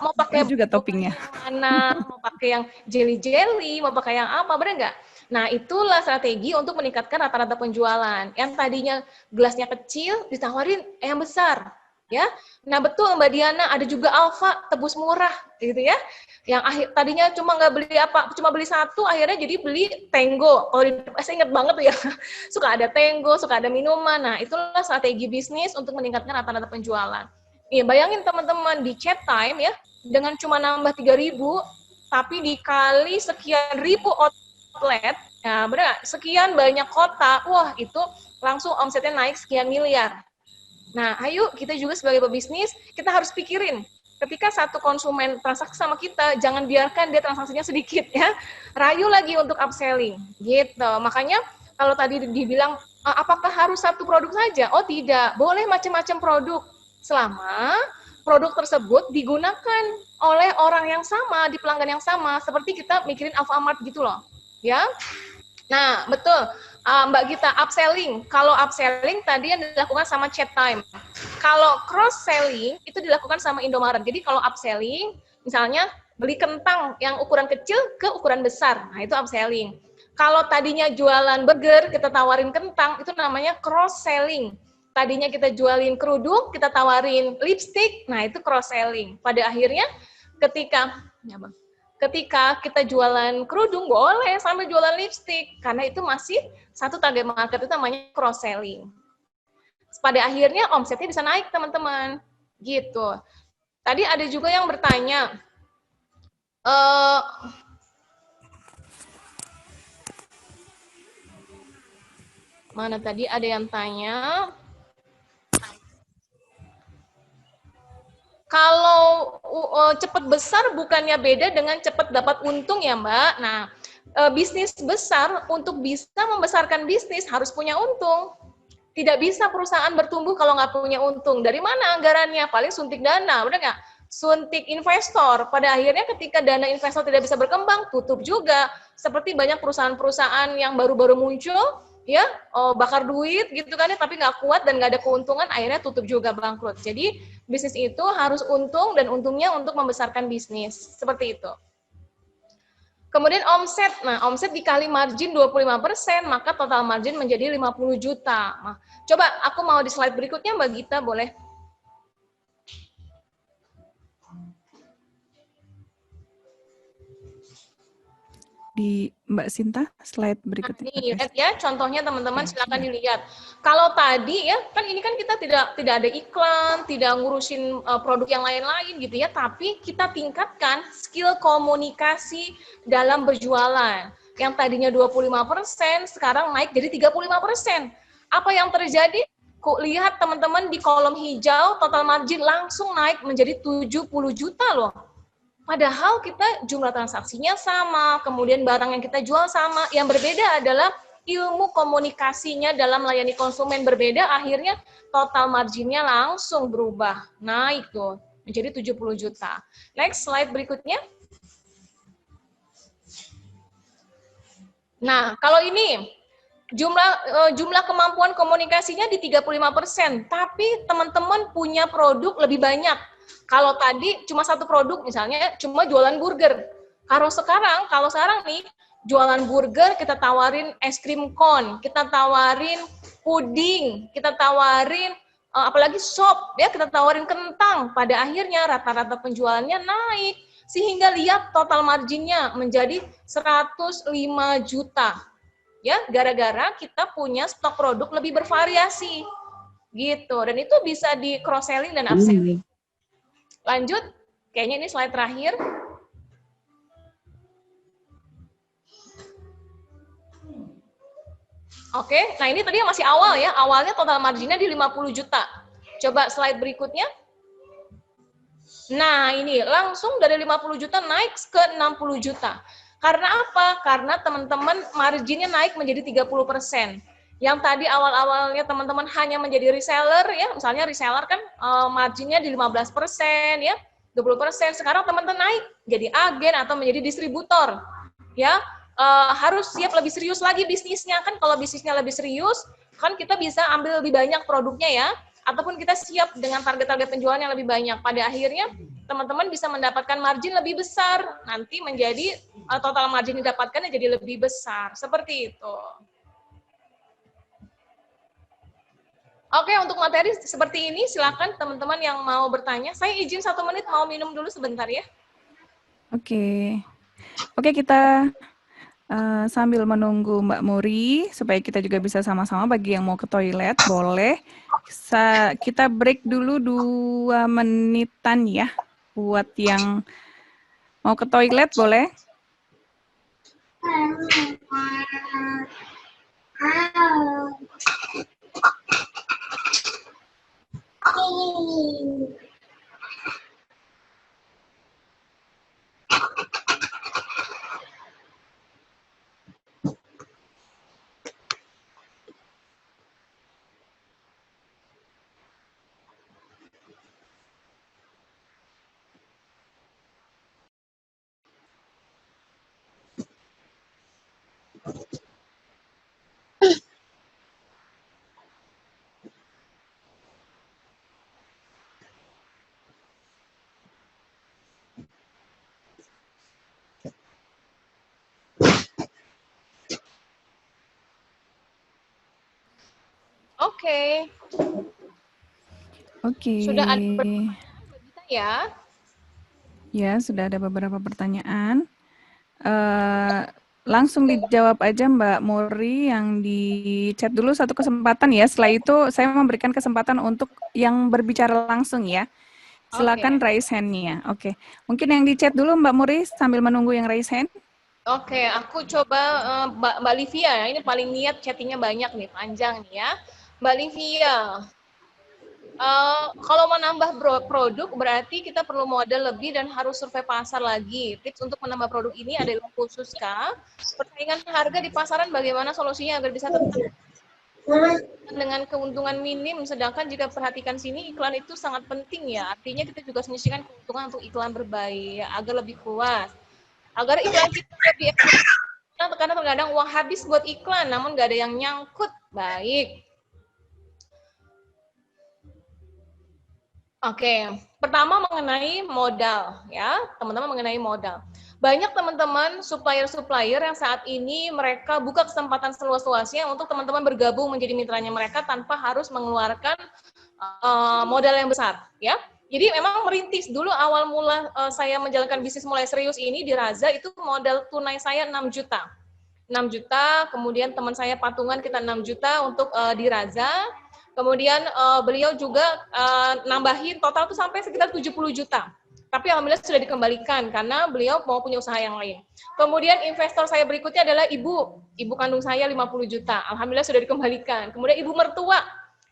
Mau pakai juga toppingnya. Mana, mau pakai yang jelly-jelly, mau pakai yang apa, bener nggak? Nah, itulah strategi untuk meningkatkan rata-rata penjualan. Yang tadinya gelasnya kecil, ditawarin yang besar. Ya, nah betul Mbak Diana, ada juga Alfa tebus murah, gitu ya. Yang tadinya cuma nggak beli cuma beli satu, akhirnya jadi beli Tango. Kalau saya ingat banget tuh ya, suka ada Tango, suka ada minuman. Nah, itulah strategi bisnis untuk meningkatkan rata-rata penjualan. Iya, bayangin teman-teman di chat time ya, dengan cuma nambah 3.000, tapi dikali sekian ribu outlet, ya benar, sekian banyak kota, wah itu langsung omsetnya naik sekian miliar. Nah, ayo kita juga sebagai pebisnis, kita harus pikirin, ketika satu konsumen transaksi sama kita, jangan biarkan dia transaksinya sedikit ya, rayu lagi untuk upselling, gitu. Makanya kalau tadi dibilang, apakah harus satu produk saja? Oh tidak, boleh macam-macam produk, selama produk tersebut digunakan oleh orang yang sama, di pelanggan yang sama, seperti kita mikirin Alfamart gitu loh, ya. Nah, betul. Mbak Gita, upselling. Kalau upselling tadi yang dilakukan sama chat time. Kalau cross selling itu dilakukan sama Indomaret. Jadi kalau upselling, misalnya beli kentang yang ukuran kecil ke ukuran besar. Nah, itu upselling. Kalau tadinya jualan burger, kita tawarin kentang, itu namanya cross selling. Tadinya kita jualin kerudung, kita tawarin lipstick, nah itu cross selling. Pada akhirnya ketika kita jualan kerudung, boleh sambil jualan lipstick, karena itu masih satu target market, itu namanya cross selling. Pada akhirnya omsetnya bisa naik, teman-teman. Gitu. Tadi ada juga yang bertanya, mana tadi ada yang tanya, kalau cepat besar bukannya beda dengan cepat dapat untung ya Mbak? Nah, bisnis besar untuk bisa membesarkan bisnis harus punya untung. Tidak bisa perusahaan bertumbuh kalau nggak punya untung. Dari mana anggarannya? Paling suntik dana, benar nggak? Suntik investor. Pada akhirnya ketika dana investor tidak bisa berkembang, tutup juga. Seperti banyak perusahaan-perusahaan yang baru-baru muncul, ya bakar duit gitu kan ya, tapi nggak kuat dan nggak ada keuntungan, akhirnya tutup juga, bangkrut. Jadi bisnis itu harus untung, dan untungnya untuk membesarkan bisnis. Seperti itu. Kemudian omset, nah omset dikali margin 25%, maka total margin menjadi 50 juta. Nah, coba aku mau di slide berikutnya Mbak Gita, boleh? Di Mbak Sinta, slide berikutnya. Nah, ini lihat ya, contohnya teman-teman silakan dilihat. Kalau tadi ya, kan ini kan kita tidak ada iklan, tidak ngurusin produk yang lain-lain gitu ya, tapi kita tingkatkan skill komunikasi dalam berjualan. Yang tadinya 25%, sekarang naik jadi 35%. Apa yang terjadi? Lihat teman-teman di kolom hijau, total margin langsung naik menjadi 70 juta loh. Padahal kita jumlah transaksinya sama, kemudian barang yang kita jual sama. Yang berbeda adalah ilmu komunikasinya dalam melayani konsumen berbeda, akhirnya total marginnya langsung berubah. Naik tuh, menjadi 70 juta. Next slide berikutnya. Nah, kalau ini, jumlah kemampuan komunikasinya di 35%, tapi teman-teman punya produk lebih banyak. Kalau tadi cuma satu produk, misalnya cuma jualan burger. Kalau sekarang nih, jualan burger, kita tawarin es krim cone, kita tawarin puding, kita tawarin apalagi sop, ya kita tawarin kentang. Pada akhirnya rata-rata penjualannya naik, sehingga lihat total marginnya menjadi 105 juta. Ya, gara-gara kita punya stok produk lebih bervariasi. Gitu. Dan itu bisa di cross selling dan upselling. Lanjut, kayaknya ini slide terakhir. Oke, nah ini tadi masih awal ya, awalnya total marginnya di 50 juta. Coba slide berikutnya. Nah ini, langsung dari 50 juta naik ke 60 juta. Karena apa? Karena teman-teman marginnya naik menjadi 30%. Yang tadi awal-awalnya teman-teman hanya menjadi reseller ya, misalnya reseller kan marginnya di 15% ya, 20%. Sekarang teman-teman naik jadi agen atau menjadi distributor ya, harus siap lebih serius lagi bisnisnya kan. Kalau bisnisnya lebih serius kan kita bisa ambil lebih banyak produknya ya, ataupun kita siap dengan target-target penjualan yang lebih banyak. Pada akhirnya teman-teman bisa mendapatkan margin lebih besar, nanti menjadi total margin didapatkannya jadi lebih besar, seperti itu. Oke, untuk materi seperti ini, silakan teman-teman yang mau bertanya. Saya izin 1 menit, mau minum dulu sebentar ya. Oke. Oke, kita sambil menunggu Mbak Muri, supaya kita juga bisa sama-sama, bagi yang mau ke toilet, boleh. Kita break dulu 2 menitan ya. Buat yang mau ke toilet, boleh. Oke. Oke. Sudah ada pertanyaan ya? Ya, sudah ada beberapa pertanyaan. Langsung dijawab aja Mbak Muri yang di chat dulu satu kesempatan ya. Setelah itu saya memberikan kesempatan untuk yang berbicara langsung ya. Silakan raise hand-nya. Oke. Mungkin yang di chat dulu Mbak Muri sambil menunggu yang raise hand. Oke, aku coba Mbak Livia ya. Ini paling niat chattingnya banyak nih, panjang nih ya. Mbak Livia, kalau mau nambah produk berarti kita perlu modal lebih dan harus survei pasar lagi. Tips untuk menambah produk ini adalah khususkah persaingan harga di pasaran, bagaimana solusinya agar bisa tetap dengan keuntungan minim, sedangkan jika perhatikan sini iklan itu sangat penting ya. Artinya kita juga menyisihkan keuntungan untuk iklan berbayar agar lebih puas. Agar iklan kita lebih efektif, karena terkadang uang habis buat iklan namun nggak ada yang nyangkut. Baik. Oke, pertama mengenai modal ya, teman-teman mengenai modal. Banyak teman-teman supplier-supplier yang saat ini mereka buka kesempatan seluas-luasnya untuk teman-teman bergabung menjadi mitranya mereka tanpa harus mengeluarkan modal yang besar ya. Jadi memang merintis dulu awal mula saya menjalankan bisnis mulai serius ini di Raza itu modal tunai saya 6 juta. 6 juta, kemudian teman saya patungan kita 6 juta untuk di Raza. Kemudian beliau juga nambahin total tuh sampai sekitar 70 juta. Tapi alhamdulillah sudah dikembalikan karena beliau mau punya usaha yang lain. Kemudian investor saya berikutnya adalah ibu kandung saya 50 juta. Alhamdulillah sudah dikembalikan. Kemudian ibu mertua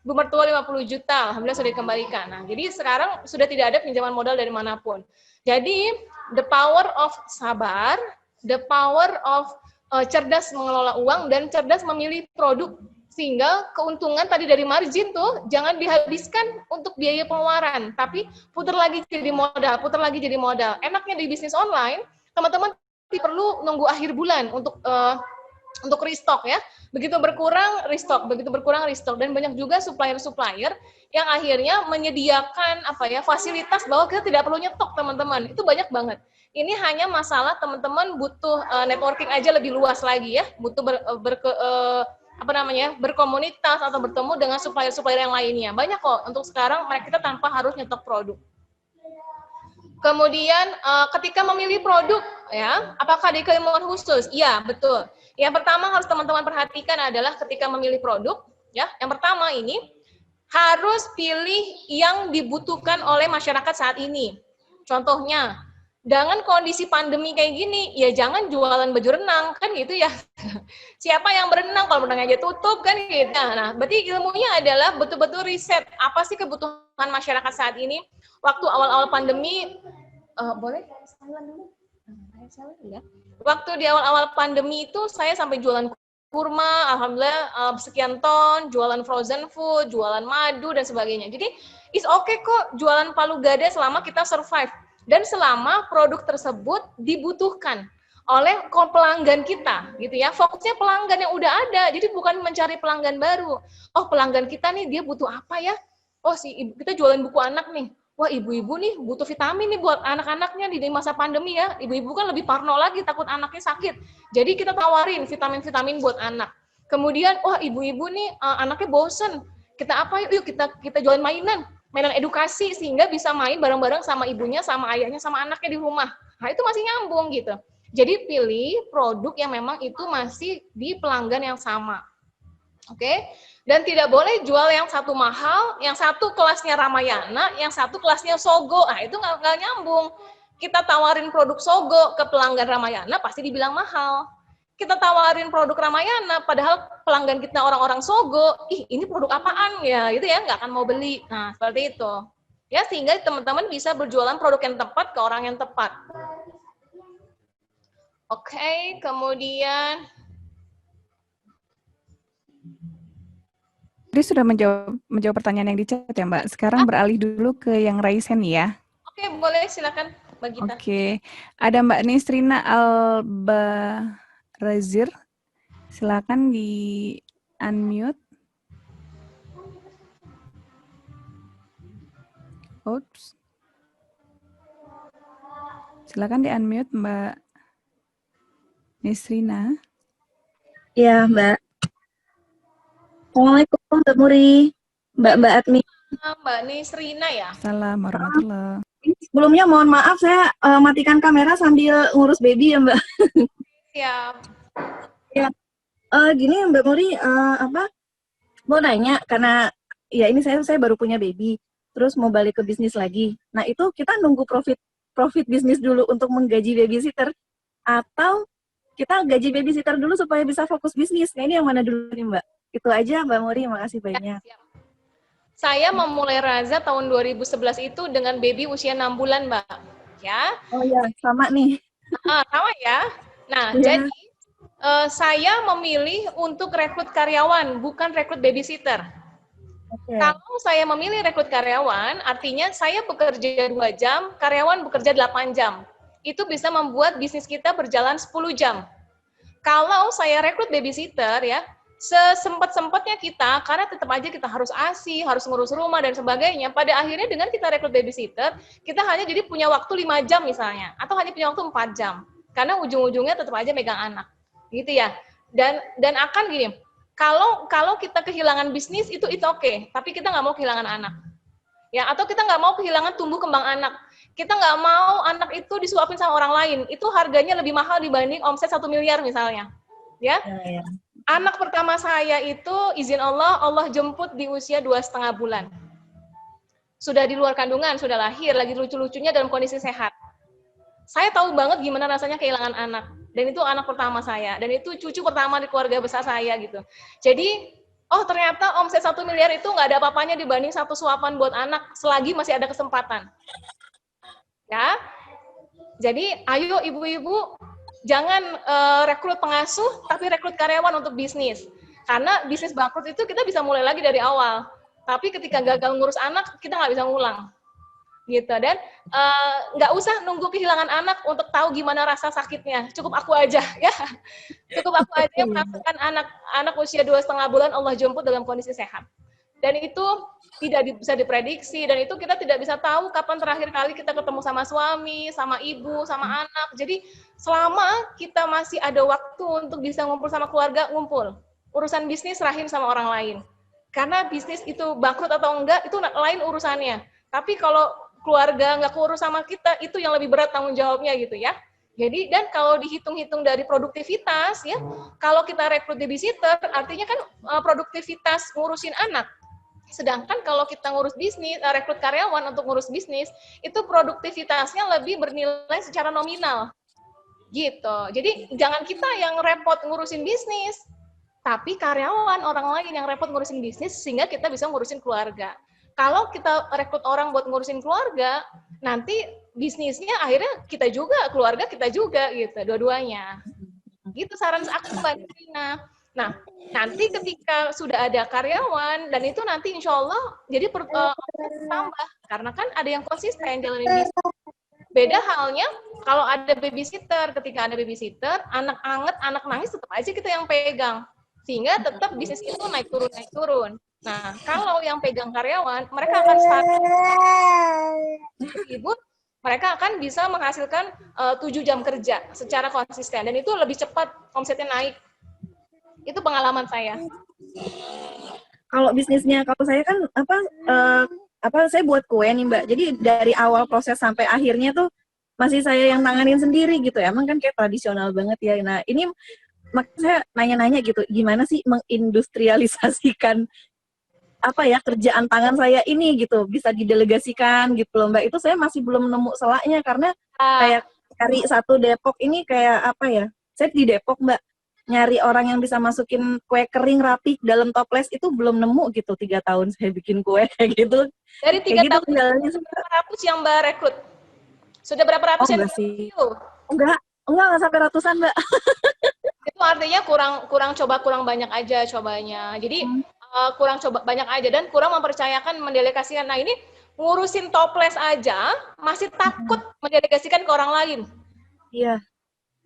50 juta. Alhamdulillah sudah dikembalikan. Nah, jadi sekarang sudah tidak ada pinjaman modal dari manapun. Jadi the power of sabar, the power of cerdas mengelola uang dan cerdas memilih produk. Sehingga keuntungan tadi dari margin tuh jangan dihabiskan untuk biaya pengeluaran, tapi putar lagi jadi modal. Enaknya di bisnis online, teman-teman tidak perlu nunggu akhir bulan untuk restock ya. Begitu berkurang restock, dan banyak juga supplier-supplier yang akhirnya menyediakan fasilitas bahwa kita tidak perlu nyetok, teman-teman. Itu banyak banget. Ini hanya masalah teman-teman butuh networking aja lebih luas lagi ya, butuh berkomunitas atau bertemu dengan supplier-supplier yang lainnya. Banyak kok untuk sekarang kita tanpa harus nyetok produk. Kemudian ketika memilih produk ya, apakah ada keilmuan khusus? Iya, betul. Yang pertama harus teman-teman perhatikan adalah ketika memilih produk ya. Yang pertama ini harus pilih yang dibutuhkan oleh masyarakat saat ini. Contohnya, dengan kondisi pandemi kayak gini, ya jangan jualan baju renang, kan gitu ya. Siapa yang berenang, kalau berenang aja tutup, kan gitu. Nah, berarti ilmunya adalah betul-betul riset, apa sih kebutuhan masyarakat saat ini. Waktu awal-awal pandemi, boleh silent dulu? Ya. Waktu di awal-awal pandemi itu, saya sampai jualan kurma, alhamdulillah sekian ton, jualan frozen food, jualan madu, dan sebagainya. Jadi, it's okay kok jualan palu gada selama kita survive. Dan selama produk tersebut dibutuhkan oleh pelanggan kita, gitu ya. Fokusnya pelanggan yang udah ada, jadi bukan mencari pelanggan baru. Oh, pelanggan kita nih dia butuh apa ya? Oh, kita jualan buku anak nih. Wah, ibu-ibu nih butuh vitamin nih buat anak-anaknya di masa pandemi ya. Ibu-ibu kan lebih parno lagi, takut anaknya sakit. Jadi kita tawarin vitamin-vitamin buat anak. Kemudian, wah ibu-ibu nih anaknya bosen. Kita apa? Yuk kita jualan mainan edukasi sehingga bisa main bareng-bareng sama ibunya, sama ayahnya, sama anaknya di rumah. Nah, itu masih nyambung gitu. Jadi pilih produk yang memang itu masih di pelanggan yang sama. Oke? Dan tidak boleh jual yang satu mahal, yang satu kelasnya Ramayana, yang satu kelasnya Sogo. Nah, itu nggak nyambung. Kita tawarin produk Sogo ke pelanggan Ramayana, pasti dibilang mahal. Kita tawarin produk Ramayana, padahal pelanggan kita orang-orang Sogo, ini produk apaan ya, gitu ya, nggak akan mau beli. Nah, seperti itu. Ya, sehingga teman-teman bisa berjualan produk yang tepat ke orang yang tepat. Oke, kemudian Tadi sudah menjawab pertanyaan yang di chat ya, Mbak. Sekarang beralih dulu ke yang Raisen ya. Oke, boleh silakan Mbak Gita. Oke. Ada Mbak Nisrina Albarazir. Silakan di unmute. Oops. Silakan di unmute Mbak Nisrina. Ya, Mbak. Assalamualaikum Mbak Muri, Mbak Admi. Mbak Nisrina ya. Assalamualaikum warahmatullahi. Sebelumnya mohon maaf saya matikan kamera sambil ngurus baby ya, Mbak. Siap. Ya. Gini Mbak Muri, mau nanya karena ya ini saya baru punya baby, terus mau balik ke bisnis lagi. Nah, itu kita nunggu profit bisnis dulu untuk menggaji babysitter atau kita gaji babysitter dulu supaya bisa fokus bisnis. Nah, ini yang mana dulu nih, Mbak? Itu aja Mbak Muri, makasih banyak. Ya, saya memulai Raza tahun 2011 itu dengan baby usia 6 bulan, Mbak. Ya. Oh ya, sama nih. Sama ya. Nah, Ya. jadi saya memilih untuk rekrut karyawan, bukan rekrut babysitter. Okay. Kalau saya memilih rekrut karyawan, artinya saya bekerja 2 jam, karyawan bekerja 8 jam. Itu bisa membuat bisnis kita berjalan 10 jam. Kalau saya rekrut babysitter ya, sesempet-sempetnya kita, karena tetap aja kita harus ASI, harus ngurus rumah dan sebagainya, pada akhirnya dengan kita rekrut babysitter, kita hanya jadi punya waktu 5 jam misalnya, atau hanya punya waktu 4 jam. Karena ujung-ujungnya tetap aja megang anak. Gitu ya. Dan akan gini, kalau kita kehilangan bisnis itu oke, tapi kita nggak mau kehilangan anak. Ya, atau kita nggak mau kehilangan tumbuh kembang anak. Kita nggak mau anak itu disuapin sama orang lain. Itu harganya lebih mahal dibanding omset 1 miliar misalnya. Ya. Ya. Anak pertama saya itu izin Allah jemput di usia 2,5 bulan. Sudah di luar kandungan, sudah lahir, lagi lucu-lucunya dalam kondisi sehat. Saya tahu banget gimana rasanya kehilangan anak. Dan itu anak pertama saya. Dan itu cucu pertama di keluarga besar saya gitu. Jadi, ternyata omset 1 miliar itu nggak ada apa-apanya dibanding satu suapan buat anak selagi masih ada kesempatan. Ya. Jadi, ayo ibu-ibu, jangan rekrut pengasuh, tapi rekrut karyawan untuk bisnis. Karena bisnis bangkrut itu kita bisa mulai lagi dari awal. Tapi ketika gagal ngurus anak, kita nggak bisa ngulang. Gitu. Dan nggak usah nunggu kehilangan anak untuk tahu gimana rasa sakitnya. Cukup aku aja. Ya. Cukup aku aja yang merasakan anak usia 2,5 bulan Allah jemput dalam kondisi sehat. Dan itu tidak bisa diprediksi, dan itu kita tidak bisa tahu kapan terakhir kali kita ketemu sama suami, sama ibu, sama anak. Jadi selama kita masih ada waktu untuk bisa ngumpul sama keluarga, ngumpul. Urusan bisnis serahin sama orang lain. Karena bisnis itu bangkrut atau enggak, itu lain urusannya. Tapi kalau keluarga nggak keurus sama kita, itu yang lebih berat tanggung jawabnya gitu ya. Jadi, dan kalau dihitung-hitung dari produktivitas, ya, kalau kita rekrut babysitter, artinya kan produktivitas ngurusin anak. Sedangkan kalau kita ngurus bisnis, rekrut karyawan untuk ngurus bisnis, itu produktivitasnya lebih bernilai secara nominal. Gitu. Jadi jangan kita yang repot ngurusin bisnis, tapi karyawan orang lain yang repot ngurusin bisnis sehingga kita bisa ngurusin keluarga. Kalau kita rekrut orang buat ngurusin keluarga, nanti bisnisnya akhirnya kita juga, keluarga kita juga gitu, dua-duanya. Gitu saran aku Mbak Nina. Nah, nanti ketika sudah ada karyawan, dan itu nanti insya Allah jadi tambah. Karena kan ada yang konsisten jalanin bisnis. Beda halnya kalau ada babysitter. Ketika ada babysitter, anak anget, anak nangis, tetap aja kita yang pegang. Sehingga tetap bisnis itu naik turun. Nah, kalau yang pegang karyawan, mereka akan start. Ibu, mereka akan bisa menghasilkan 7 jam kerja secara konsisten. Dan itu lebih cepat omsetnya naik. Itu pengalaman saya. kalau bisnisnya, kalau saya kan saya buat kue nih Mbak. Jadi dari awal proses sampai akhirnya tuh masih saya yang tanganin sendiri gitu ya. Emang kan kayak tradisional banget ya. Nah ini makanya saya nanya-nanya gitu, gimana sih mengindustrialisasikan kerjaan tangan saya ini gitu, bisa didelegasikan gitu loh Mbak. Itu saya masih belum nemu selaknya karena kayak cari satu Depok ini kayak saya di Depok Mbak, nyari orang yang bisa masukin kue kering rapi dalam toples itu belum nemu gitu. 3 tahun saya bikin kue kayak gitu. Dari 3 Kayak gitu tahun kendalanya. berapa ratus yang Mbak rekrut? Sudah berapa ratus yang Enggak sih. direkrut? Enggak sampai ratusan Mbak. Itu artinya kurang banyak aja cobanya. Jadi kurang coba banyak aja dan kurang mempercayakan mendelegasikan. Nah ini ngurusin toples aja masih takut mendelegasikan ke orang lain. Iya.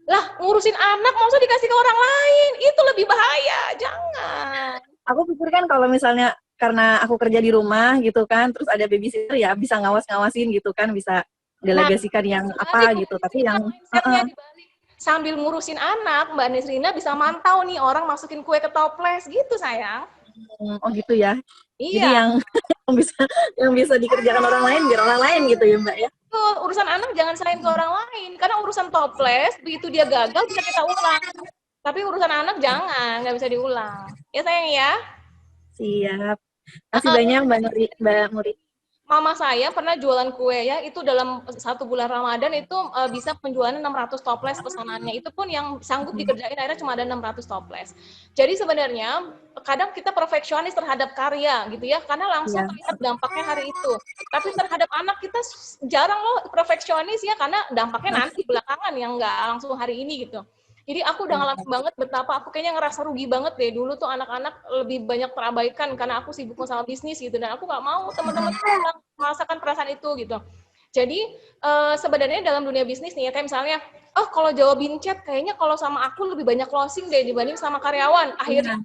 Lah ngurusin anak maksudnya dikasih ke orang lain, itu lebih bahaya. Jangan. Aku pikir kan kalau misalnya karena aku kerja di rumah gitu kan, terus ada babysitter ya bisa ngawas-ngawasin gitu kan, bisa delegasikan yang gitu. Tapi yang dibalik, sambil ngurusin anak, Mbak Nisrina bisa mantau nih orang masukin kue ke toples gitu sayang. Oh gitu ya. Iya. Jadi yang bisa dikerjakan orang lain biar orang lain gitu ya Mbak ya. Tuh, urusan anak jangan serahin ke orang lain karena urusan toples begitu dia gagal bisa kita ulang. Tapi urusan anak jangan, nggak bisa diulang. Ya sayang ya. Siap. Masih banyak Mbak Muri. Mama saya pernah jualan kue ya, itu dalam 1 bulan Ramadan itu bisa penjualan 600 toples pesanannya. Itu pun yang sanggup dikerjain akhirnya cuma ada 600 toples. Jadi sebenarnya kadang kita perfeksionis terhadap karya gitu ya, karena langsung terlihat dampaknya hari itu. Tapi terhadap anak kita jarang loh perfeksionis ya, karena dampaknya nanti belakangan yang nggak langsung hari ini gitu. Jadi aku udah ngalamin banget betapa aku kayaknya ngerasa rugi banget deh. Dulu tuh anak-anak lebih banyak terabaikan karena aku sibuk sama bisnis gitu. Dan aku nggak mau teman-teman merasakan perasaan itu gitu. Jadi sebenarnya dalam dunia bisnis nih ya, kayak misalnya, kalau jawabin chat kayaknya kalau sama aku lebih banyak closing deh dibanding sama karyawan. Akhirnya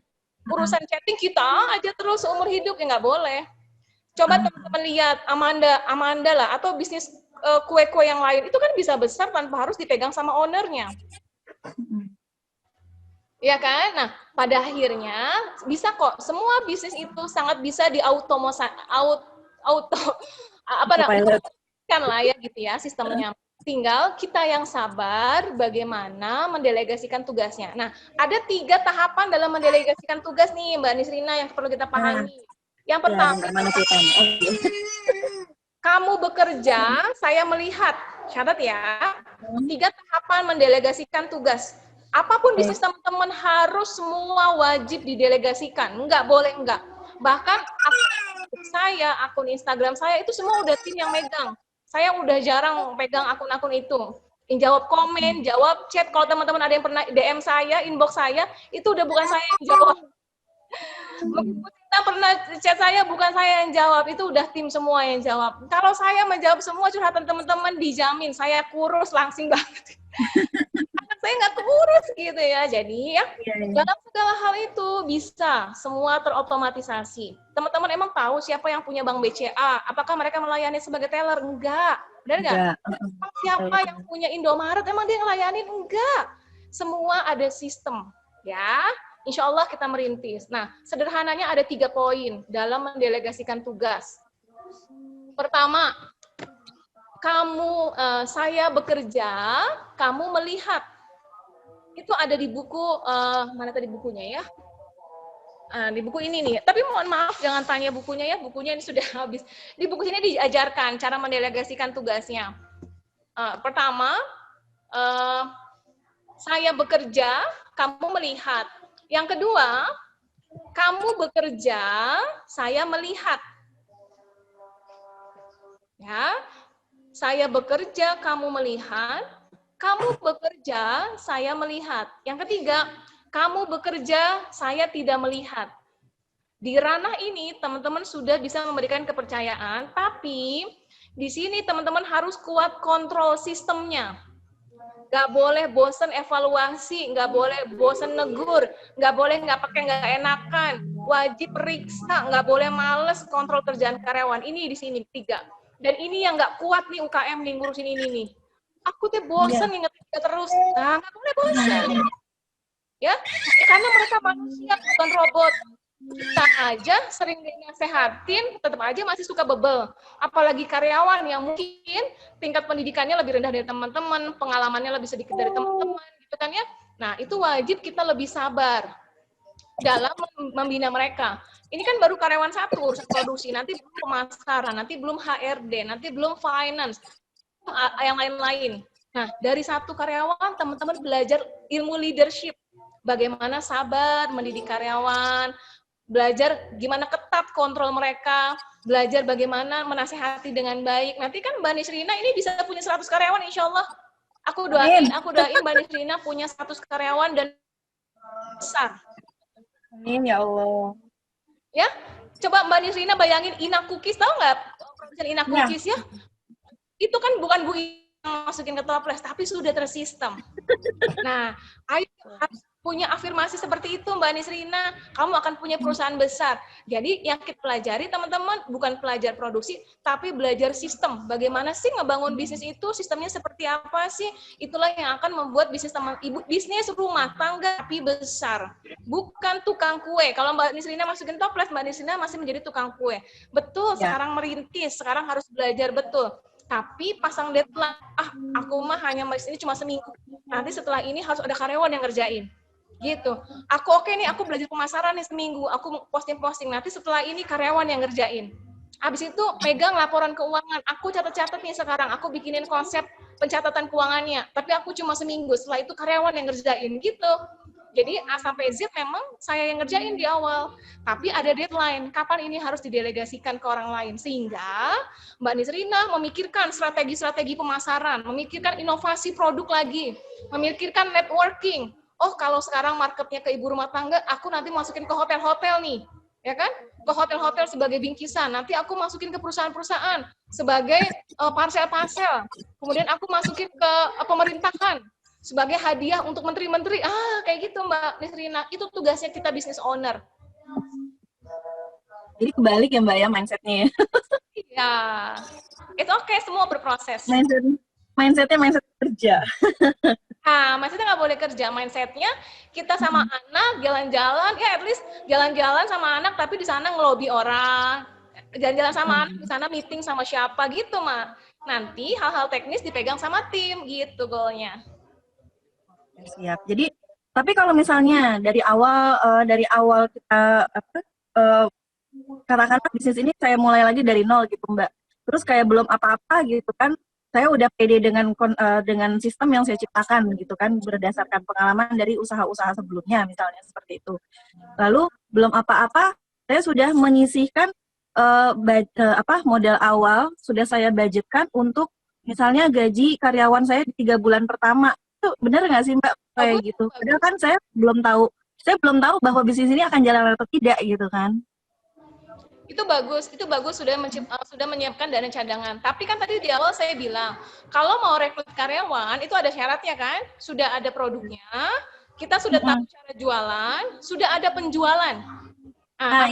urusan chatting kita aja terus seumur hidup, ya nggak boleh. Coba teman-teman lihat Amanda lah, atau bisnis kue-kue yang lain, itu kan bisa besar tanpa harus dipegang sama ownernya. Ya kan? Nah, pada akhirnya bisa kok. Semua bisnis itu sangat bisa kan lah ya gitu ya sistemnya. Tinggal kita yang sabar bagaimana mendelegasikan tugasnya. Nah, ada 3 tahapan dalam mendelegasikan tugas nih Mbak Nisrina yang perlu kita pahami. Yang pertama, kamu bekerja, saya melihat. Catat ya. 3 tahapan mendelegasikan tugas. Apapun bisnis teman-teman harus semua wajib didelegasikan. Enggak boleh enggak. Bahkan akun Instagram saya itu semua udah tim yang megang. Saya udah jarang pegang akun-akun itu. Yang jawab komen, jawab chat. Kalau teman-teman ada yang pernah DM saya, inbox saya, itu udah bukan saya yang jawab. Kita pernah chat saya, bukan saya yang jawab, itu udah tim semua yang jawab. Kalau saya menjawab semua curhatan teman-teman, dijamin saya kurus langsing banget. Saya nggak keurus gitu ya. Jadi ya dalam segala hal itu bisa semua terotomatisasi. Teman-teman emang tahu siapa yang punya bank BCA? Apakah mereka melayani sebagai teller? Enggak. Benar nggak? Siapa yang punya Indomaret? Emang dia ngelayanin? Enggak. Semua ada sistem. Ya. Insya Allah kita merintis. Nah, sederhananya ada 3 poin dalam mendelegasikan tugas. Pertama, saya bekerja, kamu melihat. Itu ada di buku, mana tadi bukunya ya? Di buku ini nih. Tapi mohon maaf, jangan tanya bukunya ya. Bukunya ini sudah habis. Di buku ini diajarkan cara mendelegasikan tugasnya. Pertama, saya bekerja, kamu melihat. Yang kedua, kamu bekerja, saya melihat. Ya, saya bekerja, kamu melihat. Kamu bekerja, saya melihat. Yang ketiga, kamu bekerja, saya tidak melihat. Di ranah ini, teman-teman sudah bisa memberikan kepercayaan, tapi di sini teman-teman harus kuat kontrol sistemnya. Nggak boleh bosen evaluasi, nggak boleh bosen negur, nggak boleh nggak pakai nggak enakan, wajib periksa, nggak boleh males kontrol kerjaan karyawan. Ini di sini 3. Dan ini yang nggak kuat nih UKM nih ngurusin ini nih. Aku tuh bosen inget terus. Nah, nggak boleh bosen. Ya, karena mereka manusia bukan robot. Kita aja sering dinasehatin, tetap aja masih suka bebel. Apalagi karyawan yang mungkin tingkat pendidikannya lebih rendah dari teman-teman, pengalamannya lebih sedikit dari teman-teman, gitu kan ya. Nah, itu wajib kita lebih sabar dalam membina mereka. Ini kan baru karyawan satu, urusan produksi, nanti belum pemasaran, nanti belum HRD, nanti belum finance, yang lain-lain. Nah, dari satu karyawan, teman-teman belajar ilmu leadership. Bagaimana sabar mendidik karyawan, belajar gimana ketat kontrol mereka, belajar bagaimana menasehati dengan baik. Nanti kan Mbak Nisrina ini bisa punya 100 karyawan insya Allah. Aku doain Mbak Nisrina punya 100 karyawan dan besar. Amin ya Allah. Ya, coba Mbak Nisrina bayangin Ina Cookies, tahu nggak produsen Ina Cookies ya? Itu kan bukan Bu yang masukin ke toples, tapi sudah tersistem. Nah, ayo harus punya afirmasi seperti itu Mbak Nisrina, kamu akan punya perusahaan besar. Jadi yang kita pelajari teman-teman bukan pelajar produksi, tapi belajar sistem. Bagaimana sih ngebangun bisnis itu, sistemnya seperti apa sih? Itulah yang akan membuat bisnis bisnis rumah tangga tapi besar. Bukan tukang kue. Kalau Mbak Nisrina masukin toples, Mbak Nisrina masih menjadi tukang kue. Betul, sekarang merintis, sekarang harus belajar betul. Tapi pasang deadline, aku mah hanya ini cuma seminggu. Nanti setelah ini harus ada karyawan yang ngerjain. Gitu. Aku oke nih, aku belajar pemasaran nih seminggu, aku posting-posting. Nanti setelah ini karyawan yang ngerjain. Habis itu pegang laporan keuangan. Aku catat-catat nih sekarang, aku bikinin konsep pencatatan keuangannya. Tapi aku cuma seminggu, setelah itu karyawan yang ngerjain. Gitu. Jadi A sampai Z memang saya yang ngerjain di awal. Tapi ada deadline, kapan ini harus didelegasikan ke orang lain. Sehingga Mbak Nisrina memikirkan strategi-strategi pemasaran, memikirkan inovasi produk lagi, memikirkan networking. Oh, kalau sekarang marketnya ke ibu rumah tangga, aku nanti masukin ke hotel-hotel nih, ya kan? Ke hotel-hotel sebagai bingkisan. Nanti aku masukin ke perusahaan-perusahaan sebagai parsel-parsel. Kemudian aku masukin ke pemerintahan sebagai hadiah untuk menteri-menteri. Kayak gitu Mbak Nisrina. Itu tugasnya kita business owner. Jadi kebalik ya Mbak ya mindset-nya ya? Iya. Itu oke, semua berproses. Mindsetnya mindset kerja. Mindsetnya nggak boleh kerja. Mindsetnya kita sama anak jalan-jalan, ya at least jalan-jalan sama anak, tapi di sana ngelobi orang. Jalan-jalan sama anak, di sana meeting sama siapa gitu, Mak. Nanti hal-hal teknis dipegang sama tim, gitu goalnya. Siap. Jadi, tapi kalau misalnya dari awal kita katakanlah bisnis ini saya mulai lagi dari nol gitu Mbak. Terus kayak belum apa-apa gitu kan, saya udah pede dengan sistem yang saya ciptakan gitu kan, berdasarkan pengalaman dari usaha-usaha sebelumnya misalnya seperti itu. Lalu belum apa-apa, saya sudah menyisihkan modal awal, sudah saya budgetkan untuk misalnya gaji karyawan saya di 3 bulan pertama. Itu benar nggak sih Mbak kayak gitu? Padahal kan saya belum tahu bahwa bisnis ini akan jalan atau tidak gitu kan. Itu bagus sudah menyiapkan dana cadangan. Tapi kan tadi di awal saya bilang, kalau mau rekrut karyawan itu ada syaratnya kan? Sudah ada produknya, kita sudah tahu cara jualan, sudah ada penjualan.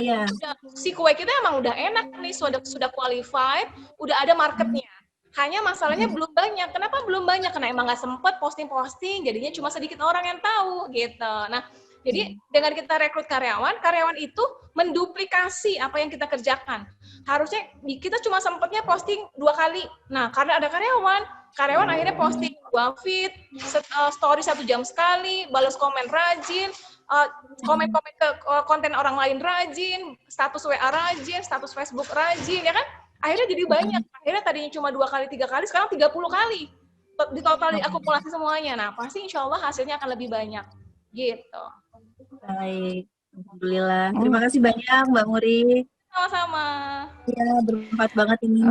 Iya. Si kue kita emang udah enak nih, sudah qualified, udah ada marketnya. Hanya masalahnya belum banyak. Kenapa belum banyak? Karena emang nggak sempet posting-posting, jadinya cuma sedikit orang yang tahu gitu. Nah, jadi dengan kita rekrut karyawan itu menduplikasi apa yang kita kerjakan. Harusnya kita cuma sempatnya posting 2 kali. Nah, karena ada karyawan akhirnya posting 2 feed, story 1 jam sekali, balas komen rajin, komen-komen ke konten orang lain rajin, status WA rajin, status Facebook rajin, ya kan? Akhirnya jadi banyak. Akhirnya tadinya cuma 2 kali, 3 kali, sekarang 30 kali. Di total diakumulasi semuanya. Nah, pasti insya Allah hasilnya akan lebih banyak. Gitu. Baik, alhamdulillah. Terima kasih banyak Mbak Muri. Sama-sama. Ya, bermanfaat banget ini.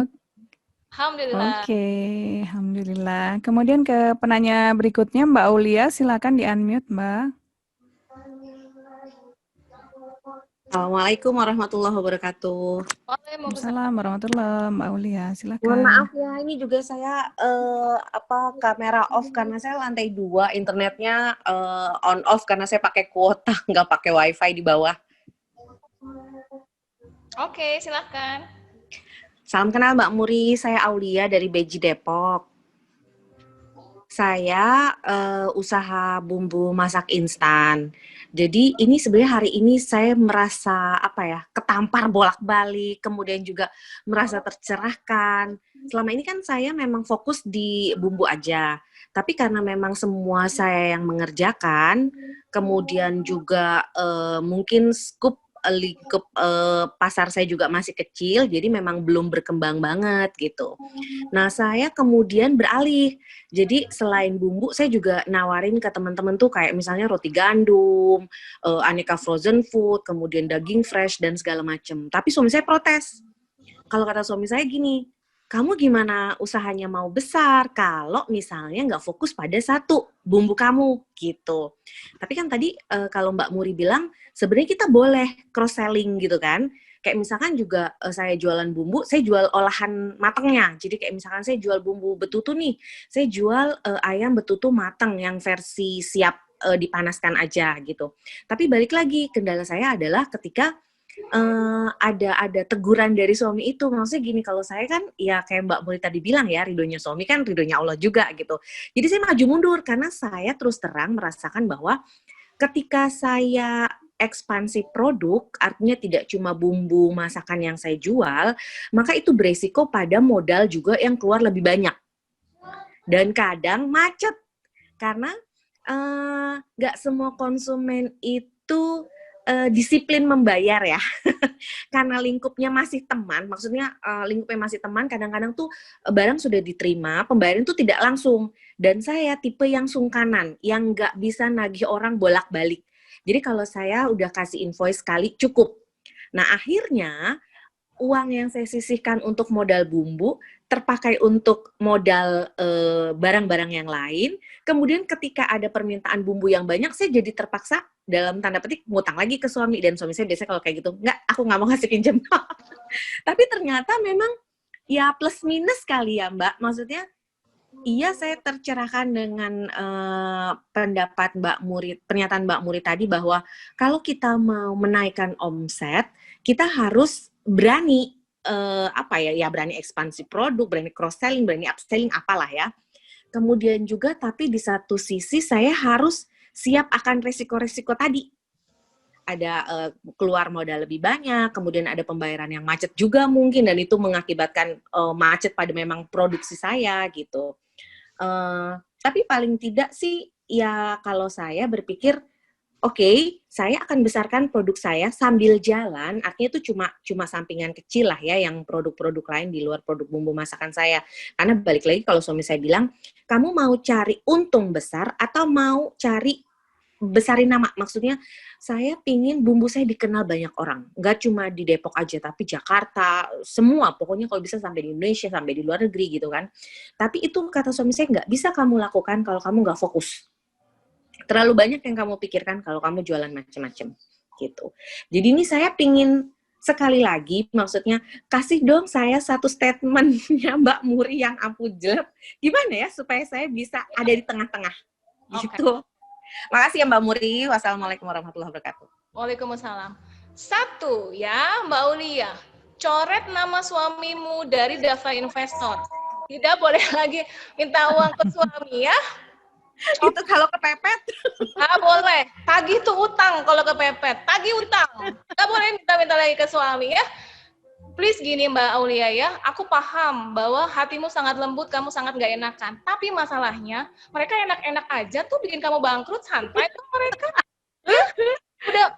Alhamdulillah. Oke, alhamdulillah. Kemudian ke penanya berikutnya Mbak Aulia, silakan di-unmute Mbak. Assalamualaikum warahmatullahi wabarakatuh. Waalaikumsalam warahmatullahi wabarakatuh. Mbak Aulia, silakan. Mohon maaf ya, ini juga saya kamera off karena saya lantai 2, internetnya on off karena saya pakai kuota, nggak pakai wifi di bawah. Oke, silakan. Salam kenal Mbak Muri, saya Aulia dari Beji Depok. Saya usaha bumbu masak instan. Jadi ini sebenarnya hari ini saya merasa apa ya, ketampar bolak-balik, kemudian juga merasa tercerahkan. Selama ini kan saya memang fokus di bumbu aja. Tapi karena memang semua saya yang mengerjakan, kemudian juga mungkin lingkup pasar saya juga masih kecil, jadi memang belum berkembang banget gitu. Nah, saya kemudian beralih. Jadi selain bumbu, saya juga nawarin ke teman-teman tuh kayak misalnya roti gandum, aneka frozen food, kemudian daging fresh dan segala macam. Tapi suami saya protes. Kalau kata suami saya gini, kamu gimana usahanya mau besar kalau misalnya nggak fokus pada satu bumbu kamu gitu. Tapi kan tadi kalau Mbak Muri bilang sebenarnya kita boleh cross selling gitu kan. Kayak misalkan juga saya jualan bumbu, saya jual olahan matangnya. Jadi kayak misalkan saya jual bumbu betutu nih, saya jual ayam betutu matang yang versi siap dipanaskan aja gitu. Tapi balik lagi kendala saya adalah ketika ada teguran dari suami itu. Maksudnya gini, kalau saya kan ya kayak Mbak Muri tadi bilang ya, ridhonya suami kan ridhonya Allah juga gitu. Jadi saya maju mundur karena saya terus terang merasakan bahwa ketika saya ekspansi produk, artinya tidak cuma bumbu masakan yang saya jual, maka itu beresiko pada modal juga yang keluar lebih banyak. Dan kadang macet karena nggak semua konsumen itu disiplin membayar ya. Karena lingkupnya masih teman, maksudnya lingkupnya masih teman, kadang-kadang tuh barang sudah diterima, pembayaran tuh tidak langsung. Dan saya tipe yang sungkanan, yang nggak bisa nagih orang bolak-balik. Jadi kalau saya udah kasih invoice sekali, cukup. Nah akhirnya, uang yang saya sisihkan untuk modal bumbu, terpakai untuk modal barang-barang yang lain. Kemudian ketika ada permintaan bumbu yang banyak, saya jadi terpaksa dalam tanda petik ngutang lagi ke suami. Dan suami saya biasanya kalau kayak gitu, enggak, aku nggak mau ngasih pinjam. Tapi ternyata memang ya plus minus kali ya Mbak. Maksudnya iya saya tercerahkan dengan pendapat Mbak Muri, pernyataan Mbak Muri tadi bahwa kalau kita mau menaikkan omset, kita harus berani berani ekspansi produk, berani cross selling, berani upselling, apalah ya. Kemudian juga tapi di satu sisi saya harus siap akan resiko-resiko tadi. Ada keluar modal lebih banyak, kemudian ada pembayaran yang macet juga mungkin, dan itu mengakibatkan macet pada memang produksi saya gitu. Tapi paling tidak sih ya kalau saya berpikir oke, saya akan besarkan produk saya sambil jalan, artinya itu cuma sampingan kecil lah ya, yang produk-produk lain di luar produk bumbu masakan saya. Karena balik lagi kalau suami saya bilang, kamu mau cari untung besar atau mau cari besarin nama? Maksudnya saya pingin bumbu saya dikenal banyak orang. Nggak cuma di Depok aja, tapi Jakarta, semua. Pokoknya kalau bisa sampai di Indonesia, sampai di luar negeri gitu kan. Tapi itu kata suami saya, nggak bisa kamu lakukan kalau kamu nggak fokus. Terlalu banyak yang kamu pikirkan kalau kamu jualan macam-macam gitu. Jadi ini saya pingin sekali lagi, maksudnya kasih dong saya satu statementnya Mbak Muri yang ampuh jelek. Gimana ya supaya saya bisa ada di tengah-tengah gitu. Makasih ya Mbak Muri. Wassalamualaikum warahmatullahi wabarakatuh. Waalaikumsalam. 1 ya Mbak Aulia, coret nama suamimu dari daftar investor. Tidak boleh lagi minta uang ke suami ya. Itu kalau kepepet. Nggak boleh. Tagih tuh utang kalau kepepet. Tagih utang. Nggak boleh minta-minta lagi ke suami ya. Please gini Mbak Aulia ya, aku paham bahwa hatimu sangat lembut, kamu sangat nggak enakan. Tapi masalahnya, mereka enak-enak aja tuh bikin kamu bangkrut, santai tuh mereka. Udah,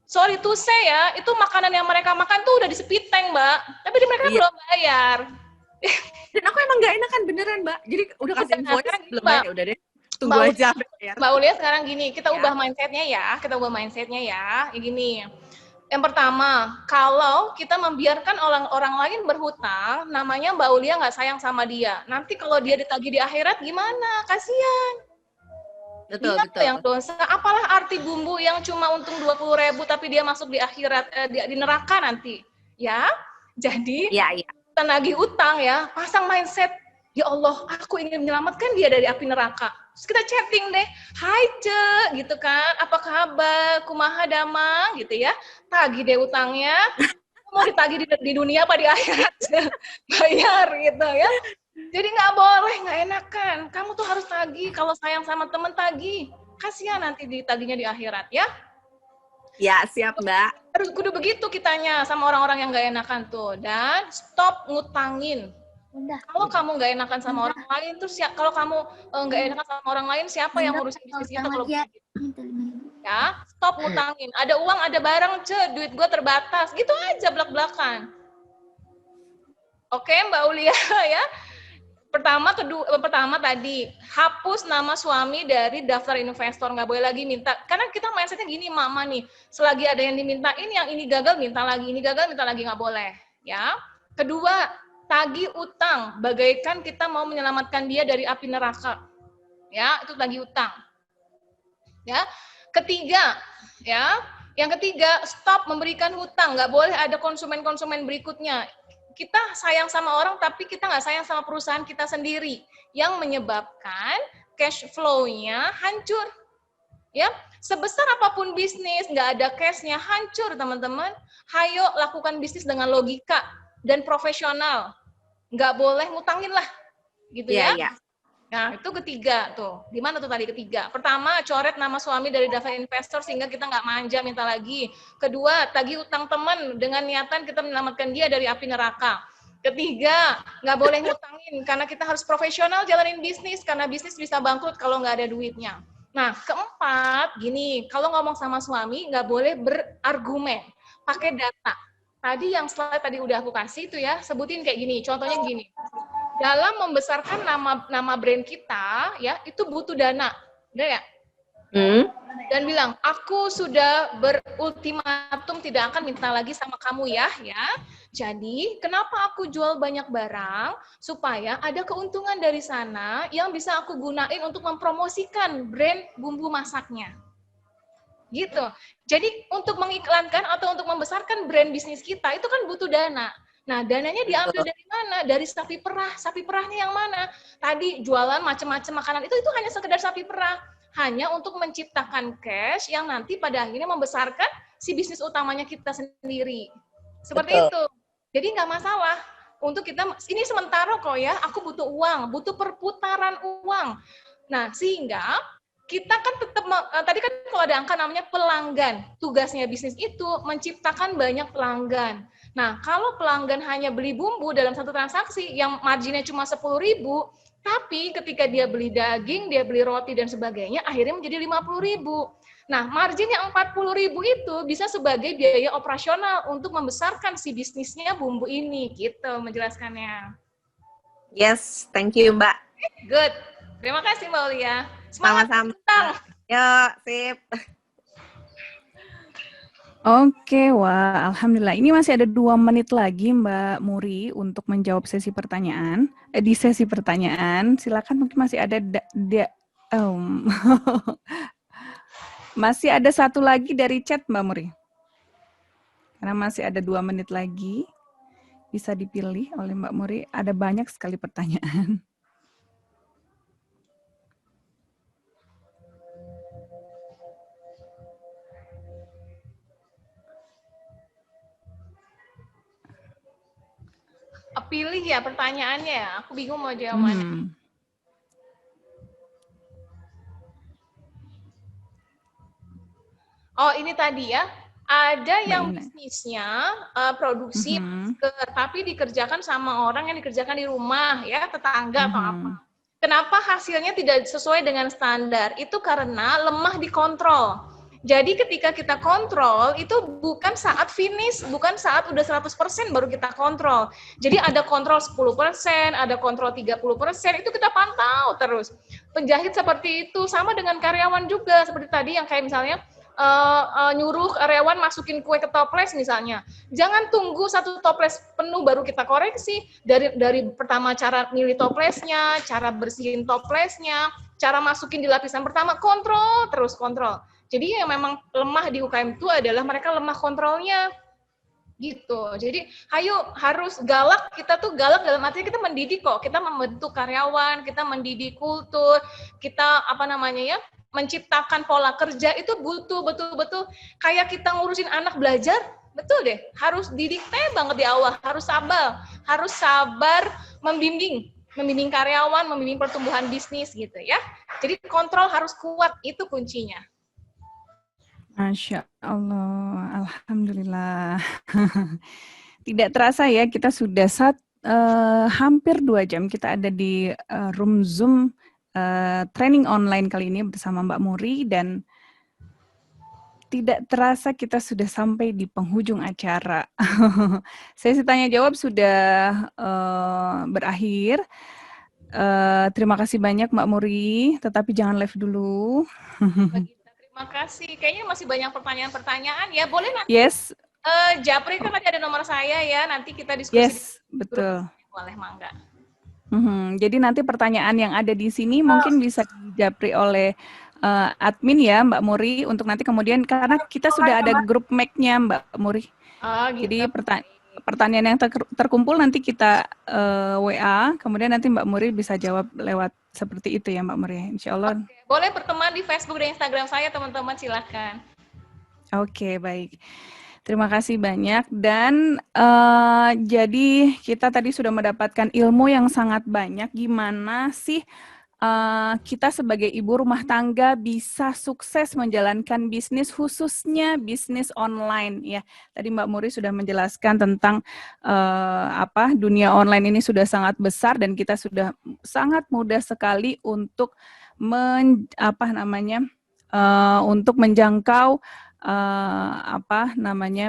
sorry to say ya, itu makanan yang mereka makan tuh udah di sepiteng Mbak. Tapi mereka belum bayar. Dan aku emang nggak enakan beneran Mbak. Jadi udah kasih invoice, belum Mbak. ya udah deh. Tunggu aja. Mbak Aulia sekarang gini, kita ubah mindset-nya ya. Gini. Yang pertama, kalau kita membiarkan orang lain berhutang, namanya Mbak Aulia nggak sayang sama dia. Nanti kalau dia ditagih di akhirat gimana? Kasihan. Betul. Yang dosa. Apalah arti bumbu yang cuma untung 20.000 tapi dia masuk di akhirat, di neraka nanti. Ya, jadi kita nagih utang ya, pasang mindset. Ya Allah, aku ingin menyelamatkan dia dari api neraka. Terus kita chatting deh, hai Ce, gitu kan, apa kabar, kumaha damang, gitu ya. Tagih deh utangnya, mau ditagih di dunia apa di akhirat, bayar gitu ya. Jadi nggak boleh, nggak enakan. Kamu tuh harus tagih. Kalau sayang sama temen tagih. Kasihan nanti ditagihnya di akhirat ya. Ya, siap, Mbak. Harus kudu begitu kitanya sama orang-orang yang nggak enakan tuh. Dan stop ngutangin. Kalau kamu nggak enakan sama orang lain, terus kalau kamu nggak enakan sama orang lain, siapa yang ngurusin bisnis kita kalau begitu? Ya, stop ngutangin. Ada uang, ada barang, duit gue terbatas. Gitu aja belak-belakan. Oke, Mbak Ulia ya. Pertama tadi, hapus nama suami dari daftar investor, nggak boleh lagi minta. Karena kita mindsetnya gini, mama nih, selagi ada yang dimintain, yang ini gagal minta lagi, ini gagal minta lagi, nggak boleh. Ya. Kedua, tagih utang, bagaikan kita mau menyelamatkan dia dari api neraka. Ya, itu tagih utang. Ya. Ketiga, ya, yang ketiga, stop memberikan hutang, nggak boleh ada konsumen-konsumen berikutnya. Kita sayang sama orang, tapi kita nggak sayang sama perusahaan kita sendiri, yang menyebabkan cash flow-nya hancur. Ya, sebesar apapun bisnis, nggak ada cash-nya, hancur teman-teman. Hayo lakukan bisnis dengan logika dan profesional. Nggak boleh ngutangin lah, gitu ya. Iya. Nah, itu ketiga tuh. Gimana tuh tadi ketiga? Pertama, coret nama suami dari daftar investor sehingga kita nggak manja minta lagi. Kedua, tagih utang teman dengan niatan kita menyelamatkan dia dari api neraka. Ketiga, nggak boleh ngutangin karena kita harus profesional jalanin bisnis karena bisnis bisa bangkrut kalau nggak ada duitnya. Nah, keempat, gini, kalau ngomong sama suami nggak boleh berargumen, pakai data. Tadi yang slide tadi udah aku kasih itu ya, sebutin kayak gini. Contohnya gini. Dalam membesarkan nama brand kita, ya itu butuh dana, udah ya? Dan bilang, aku sudah berultimatum tidak akan minta lagi sama kamu ya. Jadi, kenapa aku jual banyak barang supaya ada keuntungan dari sana yang bisa aku gunain untuk mempromosikan brand bumbu masaknya. Gitu. Jadi, untuk mengiklankan atau untuk membesarkan brand bisnis kita itu kan butuh dana. Nah, dananya diambil dari mana? Dari sapi perah. Sapi perahnya yang mana? Tadi jualan macam-macam makanan itu hanya sekedar sapi perah. Hanya untuk menciptakan cash yang nanti pada akhirnya membesarkan si bisnis utamanya kita sendiri. Seperti itu. Jadi nggak masalah. Untuk kita, ini sementara kok ya, aku butuh uang, butuh perputaran uang. Nah, sehingga kita kan tetap, tadi kan kalau ada angka namanya pelanggan. Tugasnya bisnis itu menciptakan banyak pelanggan. Nah, kalau pelanggan hanya beli bumbu dalam satu transaksi yang marginnya cuma 10.000, tapi ketika dia beli daging, dia beli roti dan sebagainya, akhirnya menjadi 50.000. Nah, marginnya 40.000 itu bisa sebagai biaya operasional untuk membesarkan si bisnisnya bumbu ini, gitu menjelaskannya. Yes, thank you Mbak. Good. Terima kasih Mbak Ulia. Sama-sama. Yuk, sip. Oke, wah, alhamdulillah. Ini masih ada 2 menit lagi Mbak Muri untuk menjawab sesi pertanyaan. Di sesi pertanyaan, silakan mungkin masih ada masih ada satu lagi dari chat Mbak Muri. Karena masih ada 2 menit lagi, bisa dipilih oleh Mbak Muri. Ada banyak sekali pertanyaan. Pilih ya pertanyaannya, aku bingung mau jawab mana. Oh ini tadi ya, ada yang bisnisnya produksi masker, tapi dikerjakan sama orang yang dikerjakan di rumah ya, tetangga atau apa. Kenapa hasilnya tidak sesuai dengan standar? Itu karena lemah dikontrol. Jadi ketika kita kontrol, itu bukan saat finish, bukan saat udah 100% baru kita kontrol. Jadi ada kontrol 10%, ada kontrol 30%, itu kita pantau terus. Penjahit seperti itu, sama dengan karyawan juga, seperti tadi yang kayak misalnya, nyuruh karyawan masukin kue ke toples misalnya. Jangan tunggu satu toples penuh baru kita koreksi. Dari pertama cara milih toplesnya, cara bersihin toplesnya, cara masukin di lapisan pertama, kontrol, terus kontrol. Jadi yang memang lemah di UKM itu adalah mereka lemah kontrolnya. Gitu. Jadi ayo harus galak, kita tuh galak dalam arti kita mendidik kok. Kita membentuk karyawan, kita mendidik kultur, kita menciptakan pola kerja itu butuh betul-betul kayak kita ngurusin anak belajar, betul deh. Harus didikte banget di awal, harus sabar membimbing membimbing karyawan, membimbing pertumbuhan bisnis gitu ya. Jadi kontrol harus kuat, itu kuncinya. Masya Allah, Alhamdulillah. Tidak terasa ya, kita sudah hampir 2 jam kita ada di room Zoom training online kali ini bersama Mbak Muri, dan tidak terasa kita sudah sampai di penghujung acara. Sesi tanya jawab sudah berakhir. Terima kasih banyak Mbak Muri, tetapi jangan live dulu. Terima kasih. Kayaknya masih banyak pertanyaan-pertanyaan ya. Boleh nanti. Yes. Japri kan tadi ada nomor saya ya. Nanti kita diskusi. Yes, betul. Boleh, mangga. Jadi nanti pertanyaan yang ada di sini mungkin bisa dijapri oleh admin ya Mbak Muri untuk nanti kemudian, karena kita sudah ada grup Mac-nya Mbak Muri. Gitu. Jadi pertanyaan yang terkumpul nanti kita WA, kemudian nanti Mbak Muri bisa jawab lewat seperti itu ya Mbak Muri, insya Allah. Boleh berteman di Facebook dan Instagram saya teman-teman, silahkan. Oke, baik. Terima kasih banyak, dan jadi kita tadi sudah mendapatkan ilmu yang sangat banyak gimana sih kita sebagai ibu rumah tangga bisa sukses menjalankan bisnis, khususnya bisnis online ya. Tadi Mbak Muri sudah menjelaskan tentang dunia online ini sudah sangat besar dan kita sudah sangat mudah sekali untuk untuk menjangkau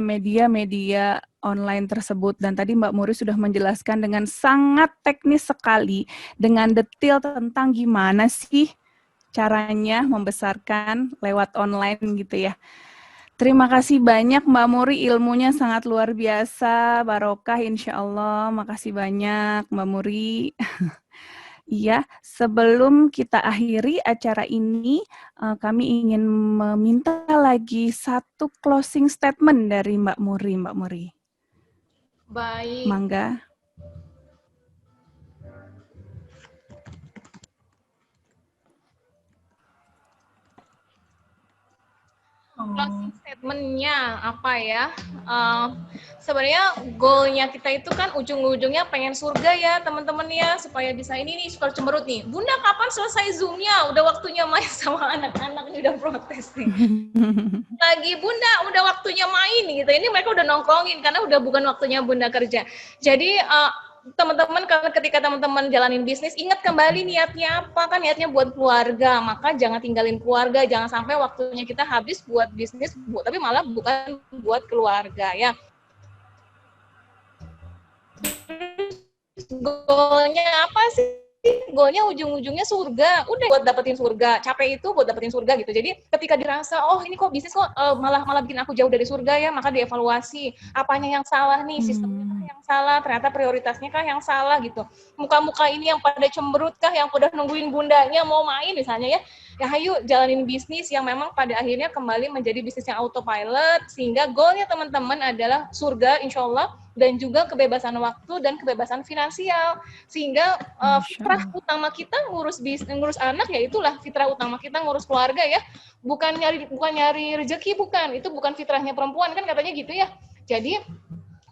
media-media online tersebut. Dan tadi Mbak Muri sudah menjelaskan dengan sangat teknis sekali, dengan detail tentang gimana sih caranya membesarkan lewat online gitu ya. Terima kasih banyak Mbak Muri, ilmunya sangat luar biasa, barokah insya Allah. Makasih banyak Mbak Muri. Iya, sebelum kita akhiri acara ini, kami ingin meminta lagi satu closing statement dari Mbak Muri. Baik. Mangga. Closing statement-nya apa ya? Sebenarnya goalnya kita itu kan ujung-ujungnya pengen surga ya teman-teman ya, supaya bisa ini nih, suka cemberut nih. Bunda kapan selesai Zoom-nya? Udah waktunya main sama anak-anak, udah protes nih. Lagi Bunda, udah waktunya main gitu. Ini mereka udah nongkrongin karena udah bukan waktunya Bunda kerja. Jadi teman-teman, ketika teman-teman jalanin bisnis, ingat kembali niatnya apa, kan niatnya buat keluarga, maka jangan tinggalin keluarga, jangan sampai waktunya kita habis buat bisnis, tapi malah bukan buat keluarga ya. Goalnya apa sih? Goalnya ujung-ujungnya surga, udah buat dapetin surga, capek itu buat dapetin surga gitu. Jadi ketika dirasa, oh ini kok bisnis kok malah bikin aku jauh dari surga ya, maka dievaluasi, apanya yang salah nih, sistemnya kah yang salah, ternyata prioritasnya kah yang salah gitu. Muka-muka ini yang pada cemberut kah, yang udah nungguin bundanya mau main misalnya ya, ayo jalanin bisnis yang memang pada akhirnya kembali menjadi bisnis yang autopilot, sehingga goalnya teman-teman adalah surga insya Allah, dan juga kebebasan waktu dan kebebasan finansial, sehingga fitrah utama kita ngurus anak, ya itulah fitrah utama kita ngurus keluarga ya, bukan nyari rezeki, bukan, itu bukan fitrahnya perempuan kan katanya gitu ya. Jadi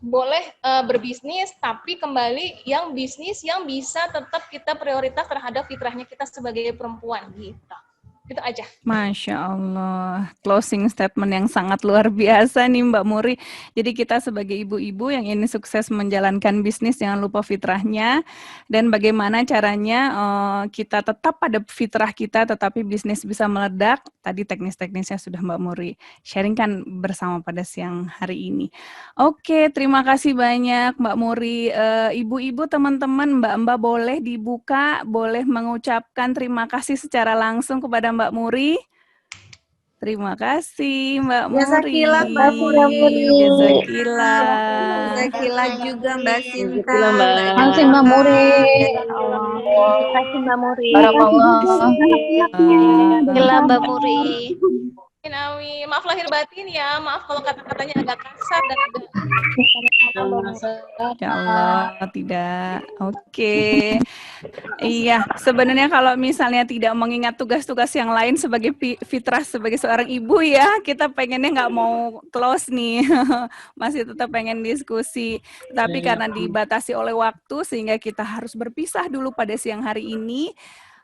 boleh berbisnis, tapi kembali yang bisnis yang bisa tetap kita prioritas terhadap fitrahnya kita sebagai perempuan gitu. Itu aja. Masya Allah, closing statement yang sangat luar biasa nih Mbak Muri. Jadi kita sebagai ibu-ibu yang ingin sukses menjalankan bisnis, jangan lupa fitrahnya, dan bagaimana caranya kita tetap pada fitrah kita, tetapi bisnis bisa meledak. Tadi teknis-teknisnya sudah Mbak Muri sharingkan bersama pada siang hari ini. Oke, terima kasih banyak Mbak Muri. Ibu-ibu, teman-teman, Mbak-mbak boleh dibuka, boleh mengucapkan terima kasih secara langsung kepada Mbak Muri. Terima kasih Mbak Muri. Jazakillah Mbak Muri. Jazakillah juga Mbak Sinta. Terima kasih Mbak Muri. Terima kasih Mbak Muri. Barakallah. Jazakillah Mbak Muri. Amin. Maaf lahir batin ya. Maaf kalau kata-katanya agak kasar dan agak Ya Allah, tidak. Oke. Iya, sebenarnya kalau misalnya tidak mengingat tugas-tugas yang lain sebagai fitrah sebagai seorang ibu ya, kita pengennya nggak mau close nih, masih tetap pengen diskusi. Tapi karena dibatasi oleh waktu sehingga kita harus berpisah dulu pada siang hari ini.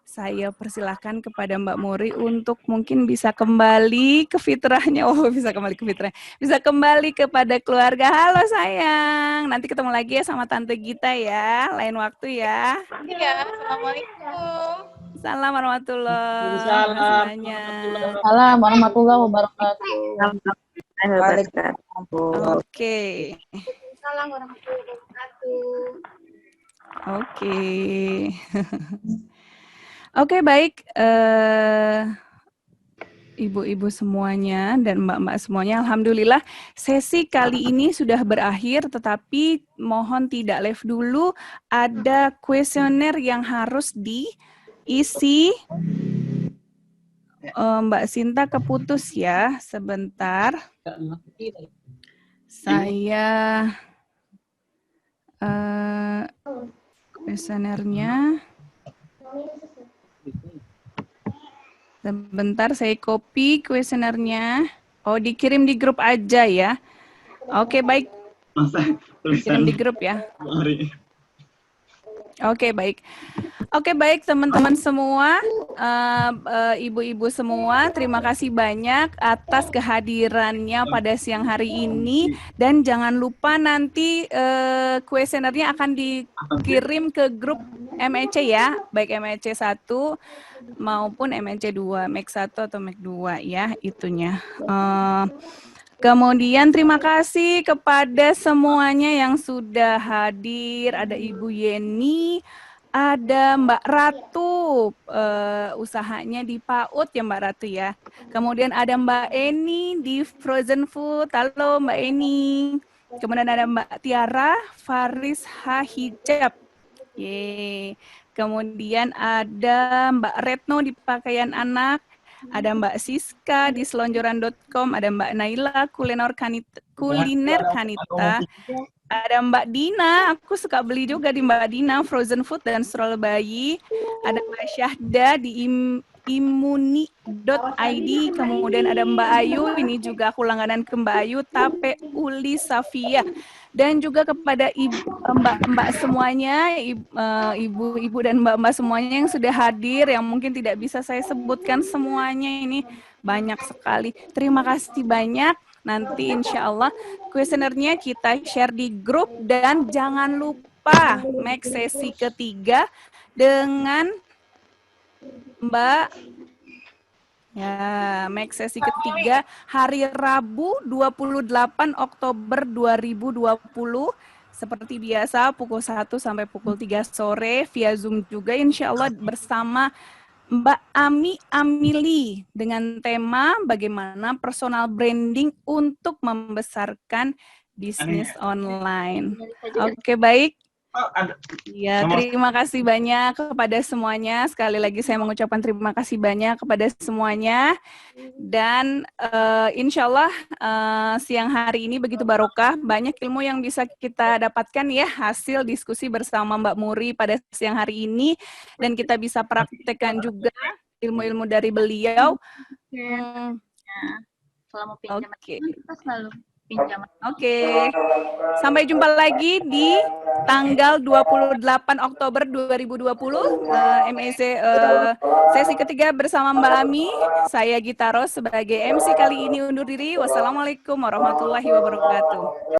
Saya persilahkan kepada Mbak Muri untuk mungkin bisa kembali ke fitrahnya. Oh, bisa kembali ke fitrahnya. Bisa kembali kepada keluarga. Halo sayang. Nanti ketemu lagi ya sama Tante Gita ya. Lain waktu ya. Iya, assalamualaikum. Salam warahmatullahi wabarakatuh. Salam warahmatullahi wabarakatuh. Oke. Salam warahmatullahi wabarakatuh. Oke. Oke, baik. Ibu-ibu semuanya dan mbak-mbak semuanya, alhamdulillah sesi kali ini sudah berakhir, tetapi mohon tidak live dulu. Ada kuesioner yang harus diisi. Mbak Sinta keputus ya, sebentar. Saya kuesionernya. Sebentar, saya copy kuesionernya. Oh, dikirim di grup aja ya. Oke, baik. Kirim di grup ya. Oke, baik. Oke, baik teman-teman semua, ibu-ibu semua, terima kasih banyak atas kehadirannya pada siang hari ini. Dan jangan lupa nanti kuesionernya akan dikirim ke grup MEC ya, baik MEC 1 maupun MEC 2, MEC 1 atau MEC 2 ya, itunya. Kemudian terima kasih kepada semuanya yang sudah hadir. Ada Ibu Yeni, ada Mbak Ratu, usahanya di PAUD ya Mbak Ratu ya. Kemudian ada Mbak Eni di Frozen Food. Halo Mbak Eni. Kemudian ada Mbak Tiara Faris Hijab. Yeay. Kemudian ada Mbak Retno di Pakaian Anak. Ada Mbak Siska di selonjoran.com, ada Mbak Naila Kuliner Kanita, ada Mbak Dina, aku suka beli juga di Mbak Dina, Frozen Food dan stroller bayi, ada Mbak Syahda di imuni.id, kemudian ada Mbak Ayu, ini juga aku langganan ke Mbak Ayu, Tape Uli Safia, dan juga kepada mbak-mbak semuanya, ibu-ibu dan mbak-mbak semuanya yang sudah hadir, yang mungkin tidak bisa saya sebutkan semuanya, ini banyak sekali. Terima kasih banyak. Nanti insya Allah kuesionernya kita share di grup, dan jangan lupa make sesi ketiga dengan Mbak ya, make sesi ketiga hari Rabu 28 Oktober 2020 seperti biasa pukul 1 sampai pukul 3 sore via Zoom juga insya Allah bersama Mbak Ami Amili dengan tema bagaimana personal branding untuk membesarkan bisnis online. Oke, baik. Ya, terima kasih banyak kepada semuanya. Sekali lagi saya mengucapkan terima kasih banyak kepada semuanya. Dan insya Allah siang hari ini begitu barokah, banyak ilmu yang bisa kita dapatkan ya, hasil diskusi bersama Mbak Muri pada siang hari ini. Dan kita bisa praktekkan juga ilmu-ilmu dari beliau. Selama pinjaman kita selalu pinjaman. Oke. Sampai jumpa lagi di tanggal 28 Oktober 2020 MEC sesi ketiga bersama Mbak Ami. Saya Gita Ros sebagai MC kali ini undur diri. Wassalamualaikum warahmatullahi wabarakatuh.